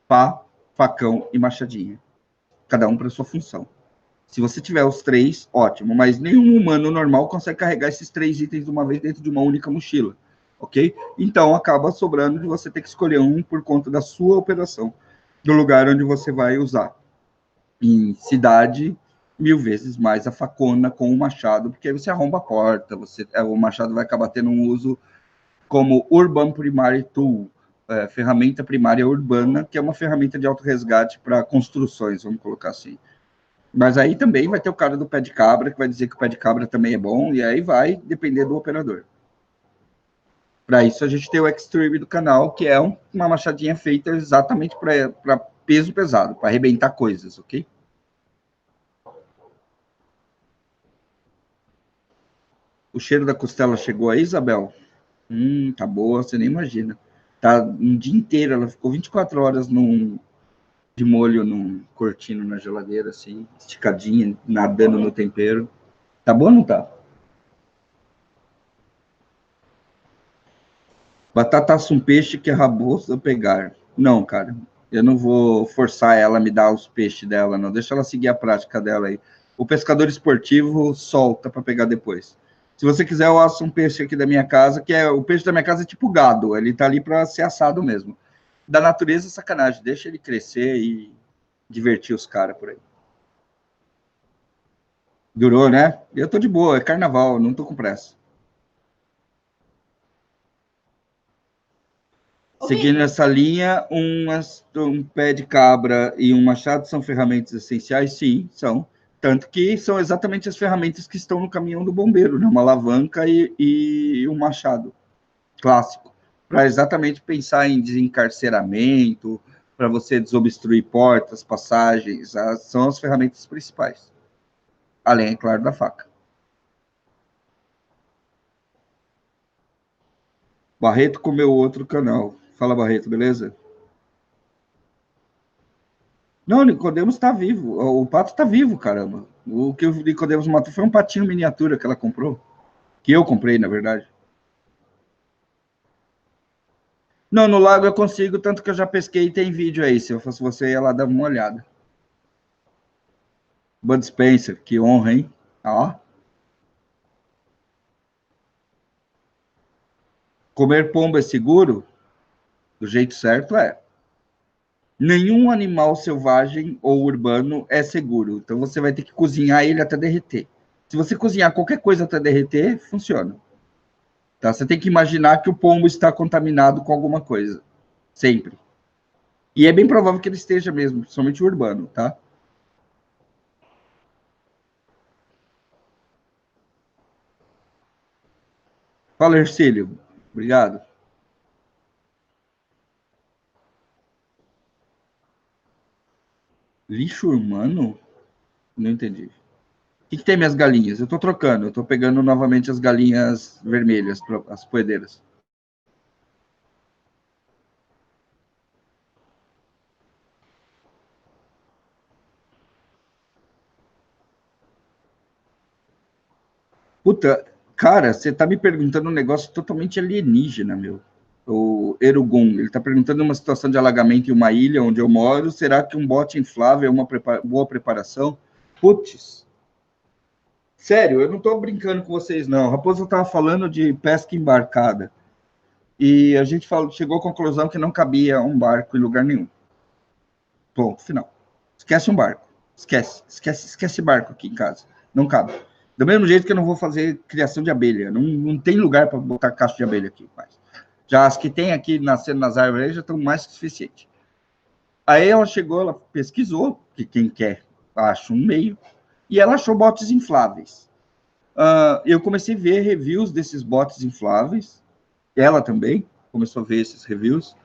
pá, facão e machadinha. Cada um para sua função. Se você tiver os 3, ótimo, mas nenhum humano normal consegue carregar esses 3 itens de uma vez dentro de uma única mochila, ok? Então acaba sobrando de você ter que escolher um por conta da sua operação, do lugar onde você vai usar. Em cidade, 1000 vezes mais a facona com o machado, porque aí você arromba a porta, o machado vai acabar tendo um uso como Urban Primary Tool, ferramenta primária urbana, que é uma ferramenta de auto-resgate para construções, vamos colocar assim. Mas aí também vai ter o cara do pé de cabra, que vai dizer que o pé de cabra também é bom, e aí vai depender do operador. Para isso, a gente tem o Extreme do canal, que é uma machadinha feita exatamente para peso pesado, para arrebentar coisas, ok? O cheiro da costela chegou aí, Isabel? Tá boa, você nem imagina. Tá um dia inteiro, ela ficou 24 horas de molho num cortino na geladeira, assim, esticadinha, nadando no tempero. Tá bom ou não tá? Batata assa um peixe que é raboso a pegar. Não, cara, eu não vou forçar ela a me dar os peixes dela, não. Deixa ela seguir a prática dela aí. O pescador esportivo solta para pegar depois. Se você quiser, eu asso um peixe aqui da minha casa, que é o peixe da minha casa é tipo gado, ele tá ali para ser assado mesmo. Da natureza, sacanagem, deixa ele crescer e divertir os caras por aí. Durou, né? Eu tô de boa, é carnaval, não tô com pressa. Seguindo essa linha, um pé de cabra e um machado são ferramentas essenciais? Sim, são. Tanto que são exatamente as ferramentas que estão no caminhão do bombeiro, né? Uma alavanca e um machado clássico, para exatamente pensar em desencarceramento, para você desobstruir portas, passagens, são as ferramentas principais. Além, é claro, da faca. Barreto comeu outro canal. Fala, Barreto, beleza? Não, o Nicodemos está vivo. O pato está vivo, caramba. O que o Nicodemos matou foi um patinho miniatura que ela comprou. Que eu comprei, na verdade. Não, no lago eu consigo, tanto que eu já pesquei e tem vídeo aí. Se eu fosse você, ia lá dar uma olhada. Bud Spencer, que honra, hein? Ó. Comer pombo é seguro? Do jeito certo, é. Nenhum animal selvagem ou urbano é seguro. Então você vai ter que cozinhar ele até derreter. Se você cozinhar qualquer coisa até derreter, funciona. Tá? Você tem que imaginar que o pombo está contaminado com alguma coisa. Sempre. E é bem provável que ele esteja mesmo, principalmente o urbano, tá? Fala, Ercílio. Obrigado. Lixo humano? Não entendi. O que tem minhas galinhas? Eu tô trocando. Eu tô pegando novamente as galinhas vermelhas, as poedeiras. Puta, cara, você tá me perguntando um negócio totalmente alienígena, meu. O Erugun, ele tá perguntando uma situação de alagamento em uma ilha onde eu moro, será que um bote inflável é uma boa preparação? Putz, sério, eu não tô brincando com vocês, não. Raposo tava falando de pesca embarcada. E a gente chegou à conclusão que não cabia um barco em lugar nenhum. Ponto, final. Esquece um barco. Esquece barco aqui em casa. Não cabe. Do mesmo jeito que eu não vou fazer criação de abelha. Não tem lugar para botar caixa de abelha aqui. Mais. Já as que tem aqui nascendo nas árvores já estão mais que suficiente. Aí ela chegou, ela pesquisou, que quem quer acha um meio, e ela achou botes infláveis. Eu comecei a ver reviews desses botes infláveis. Ela também começou a ver esses reviews.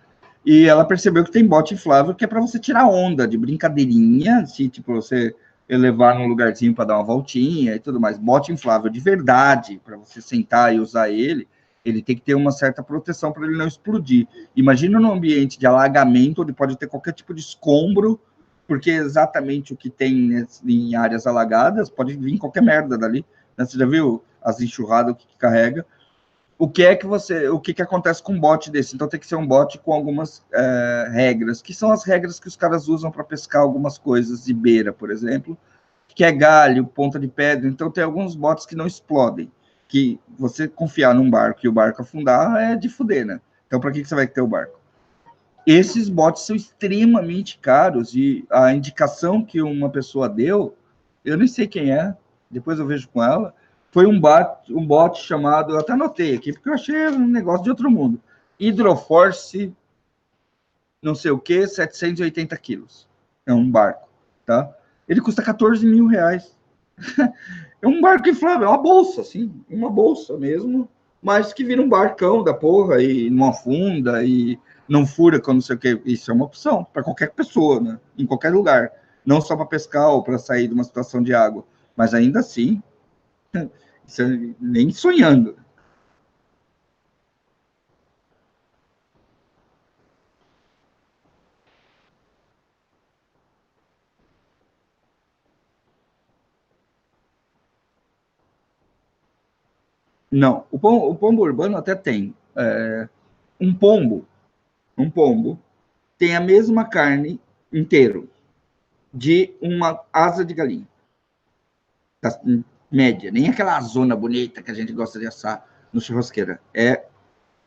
E ela percebeu que tem bote inflável que é para você tirar onda, de brincadeirinha, assim, tipo, você levar num lugarzinho para dar uma voltinha e tudo mais. Bote inflável de verdade, para você sentar e usar ele, ele tem que ter uma certa proteção para ele não explodir. Imagina num ambiente de alagamento, onde pode ter qualquer tipo de escombro, porque exatamente o que tem em áreas alagadas pode vir qualquer merda dali. Você já viu as enxurradas que carrega? O que acontece com um bote desse? Então tem que ser um bote com algumas regras, que são as regras que os caras usam para pescar algumas coisas de beira, por exemplo, que é galho, ponta de pedra. Então tem alguns botes que não explodem, que você confiar num barco e o barco afundar é de fuder, né? Então para que você vai ter o barco? Esses botes são extremamente caros e a indicação que uma pessoa deu, eu nem sei quem é, depois eu vejo com ela, foi um bot chamado, eu até anotei aqui, porque eu achei um negócio de outro mundo. Hydroforce, não sei o que, 780 quilos. É um barco, tá? Ele custa 14 mil reais. É um barco inflável, é uma bolsa, assim, uma bolsa mesmo, mas que vira um barcão da porra e não afunda e não fura quando não sei o que. Isso é uma opção para qualquer pessoa, né? Em qualquer lugar. Não só para pescar ou para sair de uma situação de água. Mas ainda assim, isso é nem sonhando. Não, o pombo urbano até tem. Um pombo, um pombo tem a mesma carne inteiro de uma asa de galinha. Tá, média, nem aquela zona bonita que a gente gosta de assar no churrasqueira. É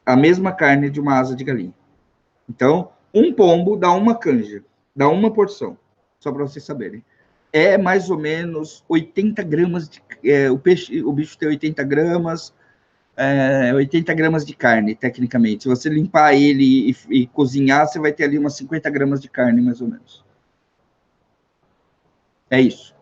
a mesma carne de uma asa de galinha. Então, um pombo dá uma canja, dá uma porção, só para vocês saberem. É mais ou menos 80 gramas de. O bicho tem 80 gramas, 80 gramas de carne, tecnicamente. Se você limpar ele e cozinhar, você vai ter ali umas 50 gramas de carne, mais ou menos. É isso.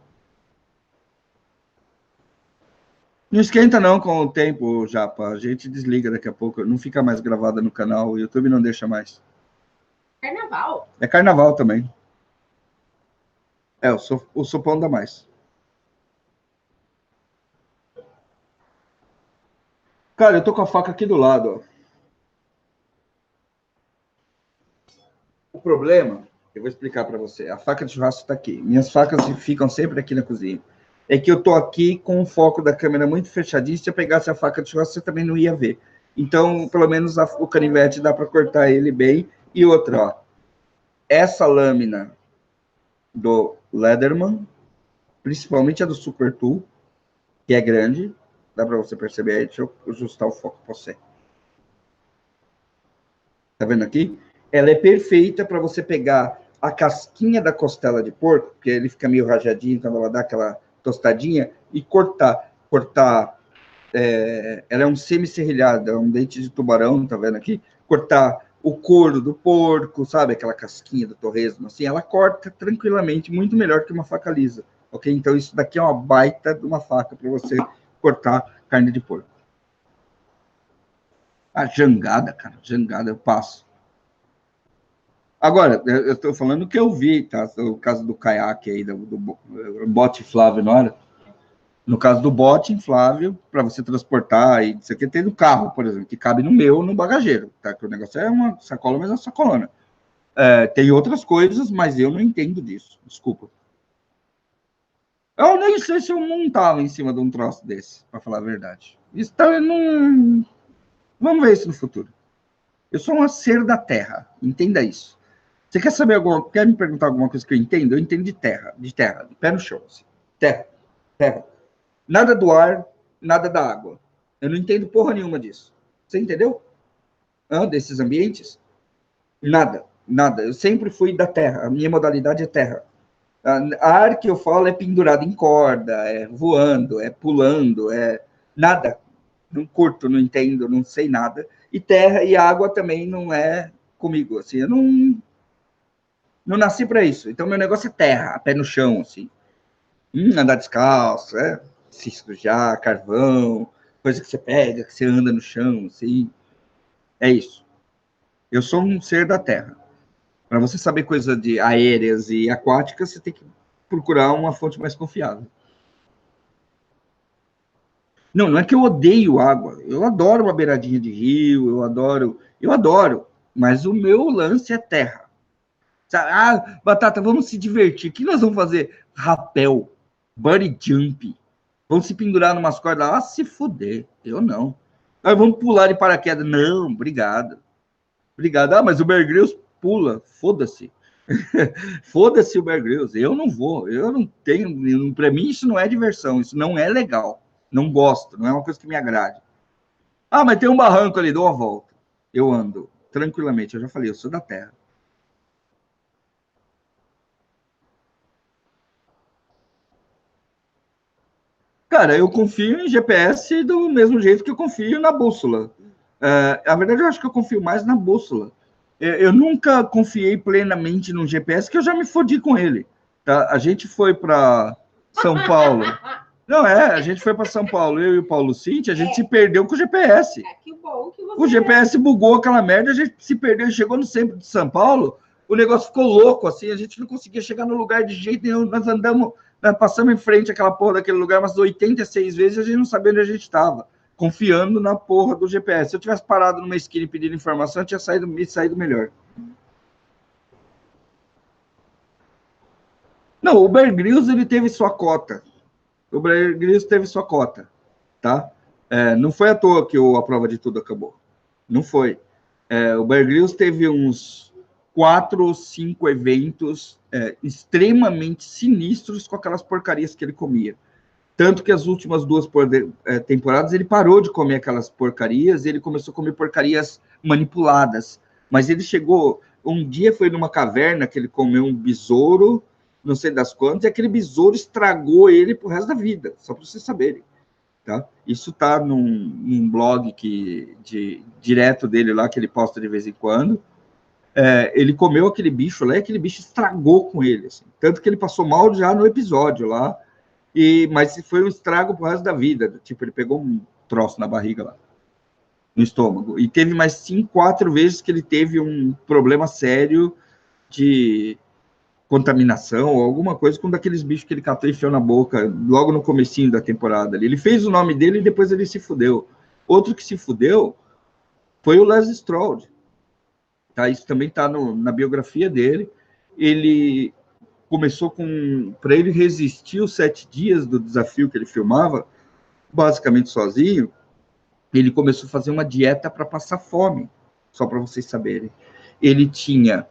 Não esquenta não com o tempo, Japa. A gente desliga daqui a pouco. Não fica mais gravada no canal. O YouTube não deixa mais. Carnaval. É carnaval também. O sopão dá mais. Cara, eu tô com a faca aqui do lado, ó. O problema, eu vou explicar para você. A faca de churrasco está aqui. Minhas facas ficam sempre aqui na cozinha. É que eu tô aqui com o foco da câmera muito fechadinho. Se eu pegasse a faca de churrasco, você também não ia ver. Então, pelo menos o canivete dá para cortar ele bem. E outra, ó. Essa lâmina do Leatherman, principalmente a do Super Tool, que é grande, dá para você perceber aí. Deixa eu ajustar o foco para você. Tá vendo aqui? Ela é perfeita para você pegar a casquinha da costela de porco, porque ele fica meio rajadinho quando ela dá aquela tostadinha, e cortar. Ela é um semi-serrilhado, é um dente de tubarão, tá vendo aqui? Cortar o couro do porco, sabe? Aquela casquinha do torresmo, assim, ela corta tranquilamente, muito melhor que uma faca lisa, ok? Então, isso daqui é uma baita de uma faca para você cortar carne de porco. A jangada, cara, jangada, eu passo. Agora, eu estou falando o que eu vi, tá? O caso do caiaque aí, do bote inflável, não era? No caso do bote inflável, para você transportar, e isso aqui tem no carro, por exemplo, que cabe no meu, no bagageiro, tá? Que o negócio é uma sacola, mas é uma sacolona. Tem outras coisas, mas eu não entendo disso, desculpa. Eu nem sei se eu montava em cima de um troço desse, para falar a verdade. Isso tá, não... Vamos ver isso no futuro. Eu sou um ser da terra, entenda isso. Você quer me perguntar alguma coisa que eu entendo? Eu entendo de terra, de pé no chão. Assim. Terra. Nada do ar, nada da água. Eu não entendo porra nenhuma disso. Você entendeu? Desses ambientes? Nada. Eu sempre fui da terra. A minha modalidade é terra. A ar que eu falo é pendurado em corda, é voando, é pulando, é nada. Não curto, não entendo, não sei nada. E terra e água também não é comigo. Assim, eu não nasci para isso. Então, meu negócio é terra, pé no chão, assim. Andar descalço, se sujar, carvão, coisa que você pega, que você anda no chão, assim. É isso. Eu sou um ser da terra. Para você saber coisa de aéreas e aquáticas, você tem que procurar uma fonte mais confiável. Não é que eu odeio água. Eu adoro uma beiradinha de rio, eu adoro. Mas o meu lance é terra. Batata, vamos se divertir. O que nós vamos fazer? Rapel, bungee jump. Vamos se pendurar numas cordas lá? Se fuder. Eu não. Vamos pular de paraquedas. Não, obrigado. Obrigado. Mas o Bear Grylls pula. Foda-se. Foda-se o Bear Grylls. Eu não vou. Eu não tenho. Para mim, isso não é diversão. Isso não é legal. Não gosto. Não é uma coisa que me agrade. Mas tem um barranco ali. Dou uma volta. Eu ando tranquilamente. Eu já falei, eu sou da terra. Cara, eu confio em GPS do mesmo jeito que eu confio na bússola. Na verdade, eu acho que eu confio mais na bússola. Eu nunca confiei plenamente no GPS, que eu já me fodi com ele. Tá? A gente foi para São Paulo. Não, a gente foi para São Paulo, eu e o Paulo Cinti, a gente se perdeu com o GPS. Que bom que você... O GPS bugou aquela merda, a gente se perdeu, chegou no centro de São Paulo, o negócio ficou louco, assim, a gente não conseguia chegar no lugar de jeito nenhum, nós andamos, nós passamos em frente àquela porra daquele lugar umas 86 vezes e a gente não sabia onde a gente estava, confiando na porra do GPS. Se eu tivesse parado numa esquina e pedido informação, eu tinha me saído melhor. Não, o Bear Grylls, ele teve sua cota. O Bear Grylls teve sua cota, tá? Não foi à toa que a prova de tudo acabou. Não foi. O Bear Grylls teve uns 4 ou 5 eventos extremamente sinistros com aquelas porcarias que ele comia. Tanto que as últimas 2 temporadas ele parou de comer aquelas porcarias e ele começou a comer porcarias manipuladas. Mas ele chegou... Um dia foi numa caverna que ele comeu um besouro, não sei das quantas, e aquele besouro estragou ele pro resto da vida, só para vocês saberem. tá? Isso tá num blog direto dele lá, que ele posta de vez em quando. Ele comeu aquele bicho lá e aquele bicho estragou com ele, assim. Tanto que ele passou mal já no episódio lá, mas foi um estrago pro resto da vida. Tipo, ele pegou um troço na barriga lá, no estômago. E teve mais 5, 4 vezes que ele teve um problema sério de contaminação ou alguma coisa com daqueles bichos que ele catou e enfiou na boca logo no comecinho da temporada. Ele fez o nome dele e depois ele se fudeu. Outro que se fudeu foi o Les Stroud. Tá? Isso também está na biografia dele. Ele começou para ele resistir os 7 dias do desafio que ele filmava, basicamente sozinho, ele começou a fazer uma dieta para passar fome, só para vocês saberem. Ele tinha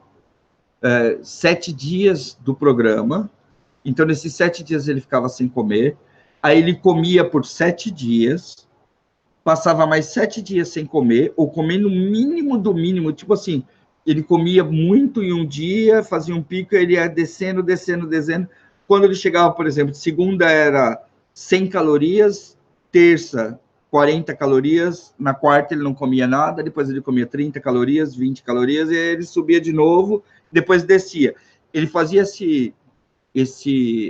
7 dias do programa, então nesses 7 dias ele ficava sem comer, aí ele comia por 7 dias, passava mais 7 dias sem comer, ou comendo o mínimo do mínimo, tipo assim, ele comia muito em um dia, fazia um pico, ele ia descendo, descendo, descendo. Quando ele chegava, por exemplo, segunda era 100 calorias, terça 40 calorias, na quarta ele não comia nada, depois ele comia 30 calorias, 20 calorias, e aí ele subia de novo, depois descia. Ele fazia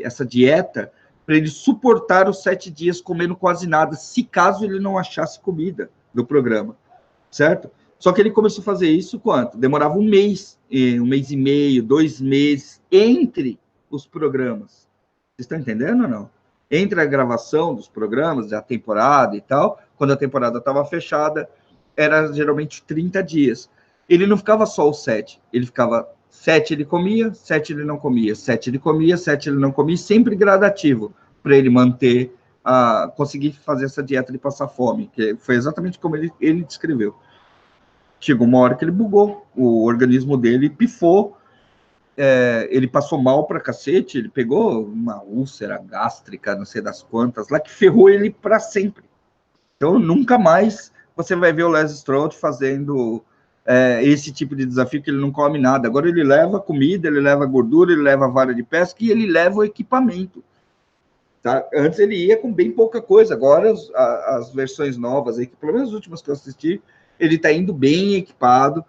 essa dieta para ele suportar os 7 dias comendo quase nada, se caso ele não achasse comida do programa, certo? Só que ele começou a fazer isso quanto? Demorava um mês e meio, 2 meses entre os programas. Vocês estão entendendo ou não? Entre a gravação dos programas, da temporada e tal, quando a temporada estava fechada, era geralmente 30 dias. Ele não ficava só os 7, ele ficava 7 ele comia, 7 ele não comia, 7 ele comia, 7 ele não comia, sempre gradativo, para ele manter, conseguir fazer essa dieta de passar fome, que foi exatamente como ele descreveu. Chegou uma hora que ele bugou, o organismo dele pifou, ele passou mal pra cacete, ele pegou uma úlcera gástrica, não sei das quantas, lá que ferrou ele para sempre. Então, nunca mais você vai ver o Les Stroud fazendo esse tipo de desafio, que ele não come nada. Agora ele leva comida, ele leva gordura, ele leva vara de pesca e ele leva o equipamento. Tá? Antes ele ia com bem pouca coisa, agora as versões novas, aí, que pelo menos as últimas que eu assisti, ele está indo bem equipado,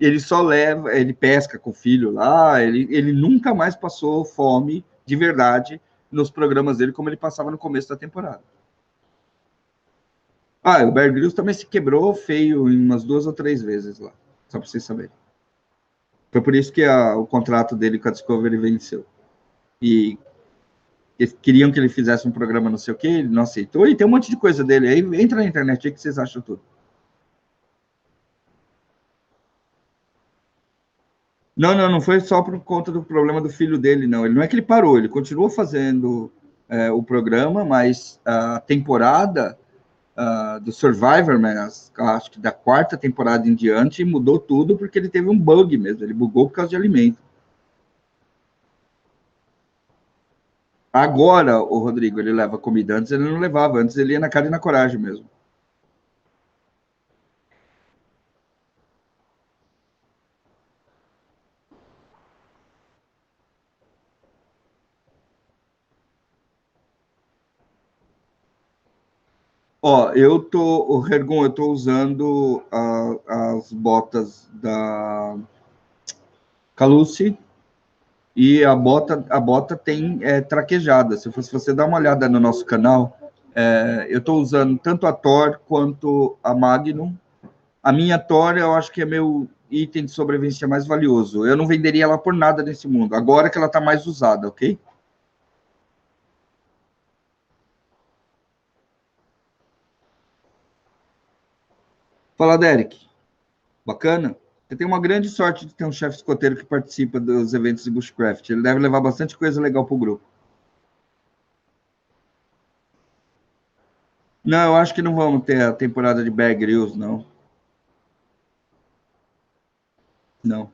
ele só leva, ele pesca com o filho lá, ele nunca mais passou fome de verdade nos programas dele, como ele passava no começo da temporada. O Bear Grylls também se quebrou feio em umas 2 ou 3 vezes lá, só para vocês saberem. Foi por isso que o contrato dele com a Discovery venceu. E eles queriam que ele fizesse um programa não sei o que, ele não aceitou, e tem um monte de coisa dele aí, entra na internet aí que vocês acham tudo. Não foi só por conta do problema do filho dele, não. Ele não é que ele parou, ele continuou fazendo o programa, mas a temporada do Survivor, acho que da 4ª temporada em diante, mudou tudo porque ele teve um bug mesmo, ele bugou por causa de alimento. Agora, o Rodrigo, ele leva comida, antes ele não levava, antes ele ia na cara e na coragem mesmo. O Hergon, eu tô usando as botas da Calucci, e a bota tem traquejada. Se você dar uma olhada no nosso canal, eu estou usando tanto a Thor quanto a Magnum. A minha Thor, eu acho que é meu item de sobrevivência mais valioso. Eu não venderia ela por nada nesse mundo, agora que ela está mais usada, ok? Fala, Derek. Bacana? Você tem uma grande sorte de ter um chefe escoteiro que participa dos eventos de Bushcraft. Ele deve levar bastante coisa legal para o grupo. Não, eu acho que não vamos ter a temporada de Bear Grylls, não. Não.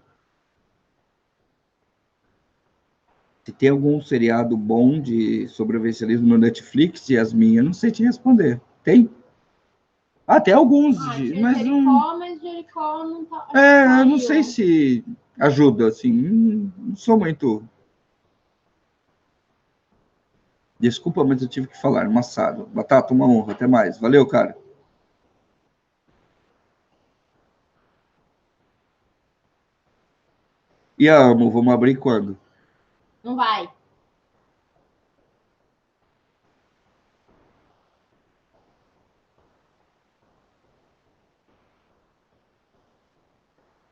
Se tem algum seriado bom de sobrevivencialismo no Netflix, Yasmin, eu não sei te responder. Tem? Tem alguns, mas Jericó, não. mas Jericó não tá. Eu não sei se ajuda, assim. Não sou muito. Desculpa, mas eu tive que falar. Massado. Batata, uma honra. Até mais. Valeu, cara. E a Amo, vamos abrir quando? Não vai.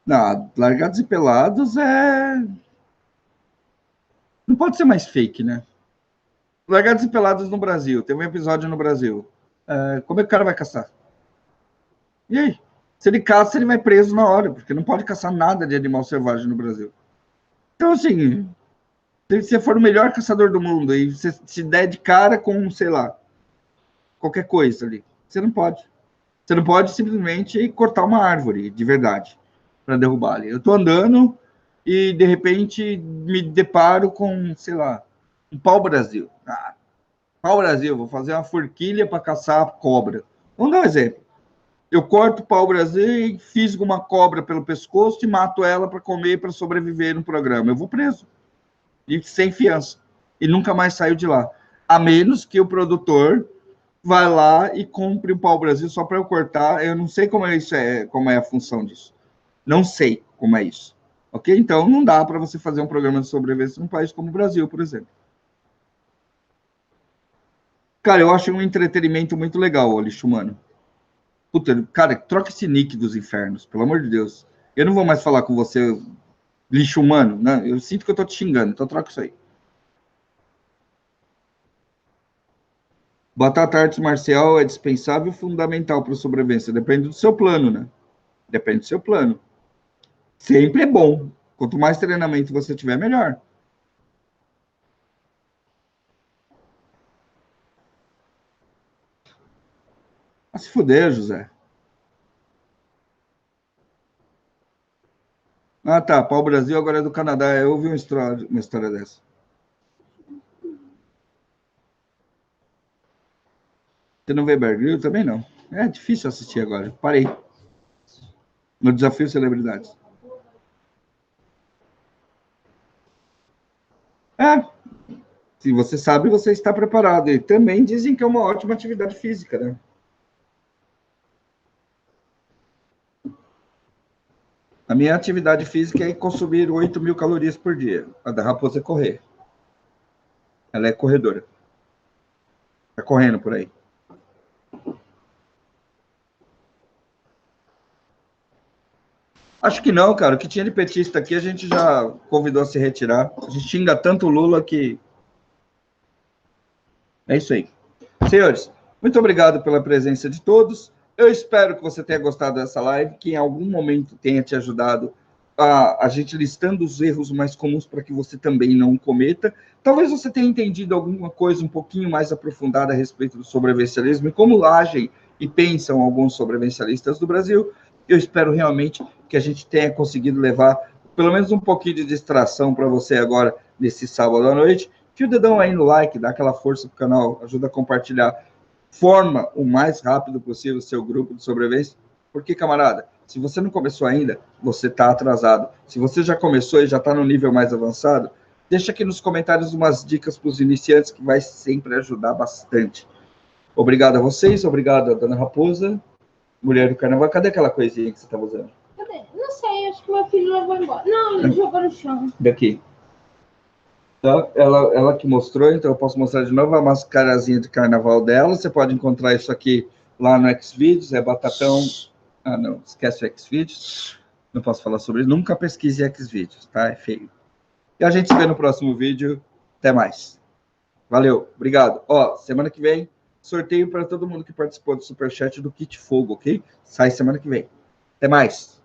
Não, Largados e Pelados é... Não pode ser mais fake, né? Largados e Pelados no Brasil. Tem um episódio no Brasil. Como é que o cara vai caçar? E aí? Se ele caça, ele vai preso na hora, porque não pode caçar nada de animal selvagem no Brasil. Então, assim, se você for o melhor caçador do mundo e você se der de cara com, sei lá, qualquer coisa ali, você não pode. Você não pode simplesmente cortar uma árvore, de verdade, para derrubar ali. Eu estou andando e, de repente, me deparo com, sei lá, um pau-brasil. Pau-brasil, vou fazer uma forquilha para caçar cobra. Vamos dar um exemplo. Eu corto o pau-brasil e fisgo uma cobra pelo pescoço e mato ela para comer, para sobreviver no programa. Eu vou preso. E sem fiança. E nunca mais saio de lá. A menos que o produtor vai lá e compre o pau-brasil só para eu cortar. Eu não sei como é a função disso. Não sei como é isso. Ok? Então, não dá para você fazer um programa de sobrevivência num país como o Brasil, por exemplo. Cara, eu acho um entretenimento muito legal, o lixo humano. Puta, cara, troca esse nick dos infernos, pelo amor de Deus. Eu não vou mais falar com você, lixo humano, né? Eu sinto que eu tô te xingando, então troca isso aí. Batata arte marcial é dispensável e fundamental para a sobrevivência. Depende do seu plano, né? Depende do seu plano. Sempre é bom. Quanto mais treinamento você tiver, melhor. Ah, se fuder, José. Ah, tá. Pau Brasil agora é do Canadá. Eu ouvi uma história dessa. Você não vê Bear Grylls? Também não. É difícil assistir agora. Parei. No Desafio Celebridades. É. Se você sabe, você está preparado. E também dizem que é uma ótima atividade física, né? A minha atividade física é consumir 8.000 calorias por dia. A da Raposa é correr. Ela é corredora. Tá correndo por aí. Acho que não, cara. O que tinha de petista aqui, a gente já convidou a se retirar. A gente xinga tanto o Lula que... É isso aí. Senhores, muito obrigado pela presença de todos. Eu espero que você tenha gostado dessa live, que em algum momento tenha te ajudado a gente listando os erros mais comuns para que você também não cometa. Talvez você tenha entendido alguma coisa um pouquinho mais aprofundada a respeito do sobrevivencialismo e como agem e pensam alguns sobrevivencialistas do Brasil. Eu espero realmente que a gente tenha conseguido levar pelo menos um pouquinho de distração para você agora, nesse sábado à noite. Fia o dedão aí no like, dá aquela força pro canal, ajuda a compartilhar. Forma o mais rápido possível o seu grupo de sobrevivência. Porque, camarada, se você não começou ainda, você está atrasado. Se você já começou e já está no nível mais avançado, deixa aqui nos comentários umas dicas para os iniciantes que vai sempre ajudar bastante. Obrigado a vocês, obrigado a Dona Raposa, mulher do carnaval. Cadê aquela coisinha que você estava usando? Cadê? Não sei, acho que meu filho levou embora. Não, ele jogou no chão. Daqui. Tá? Ela que mostrou, então eu posso mostrar de novo a mascarazinha de carnaval dela. Você pode encontrar isso aqui lá no Xvideos, é Batatão. Ah, não, esquece o Xvideos. Não posso falar sobre isso. Nunca pesquise Xvideos, tá? É feio. E a gente se vê no próximo vídeo. Até mais. Valeu, obrigado. Ó, semana que vem, sorteio para todo mundo que participou do Superchat do Kit Fogo, ok? Sai semana que vem. Até mais.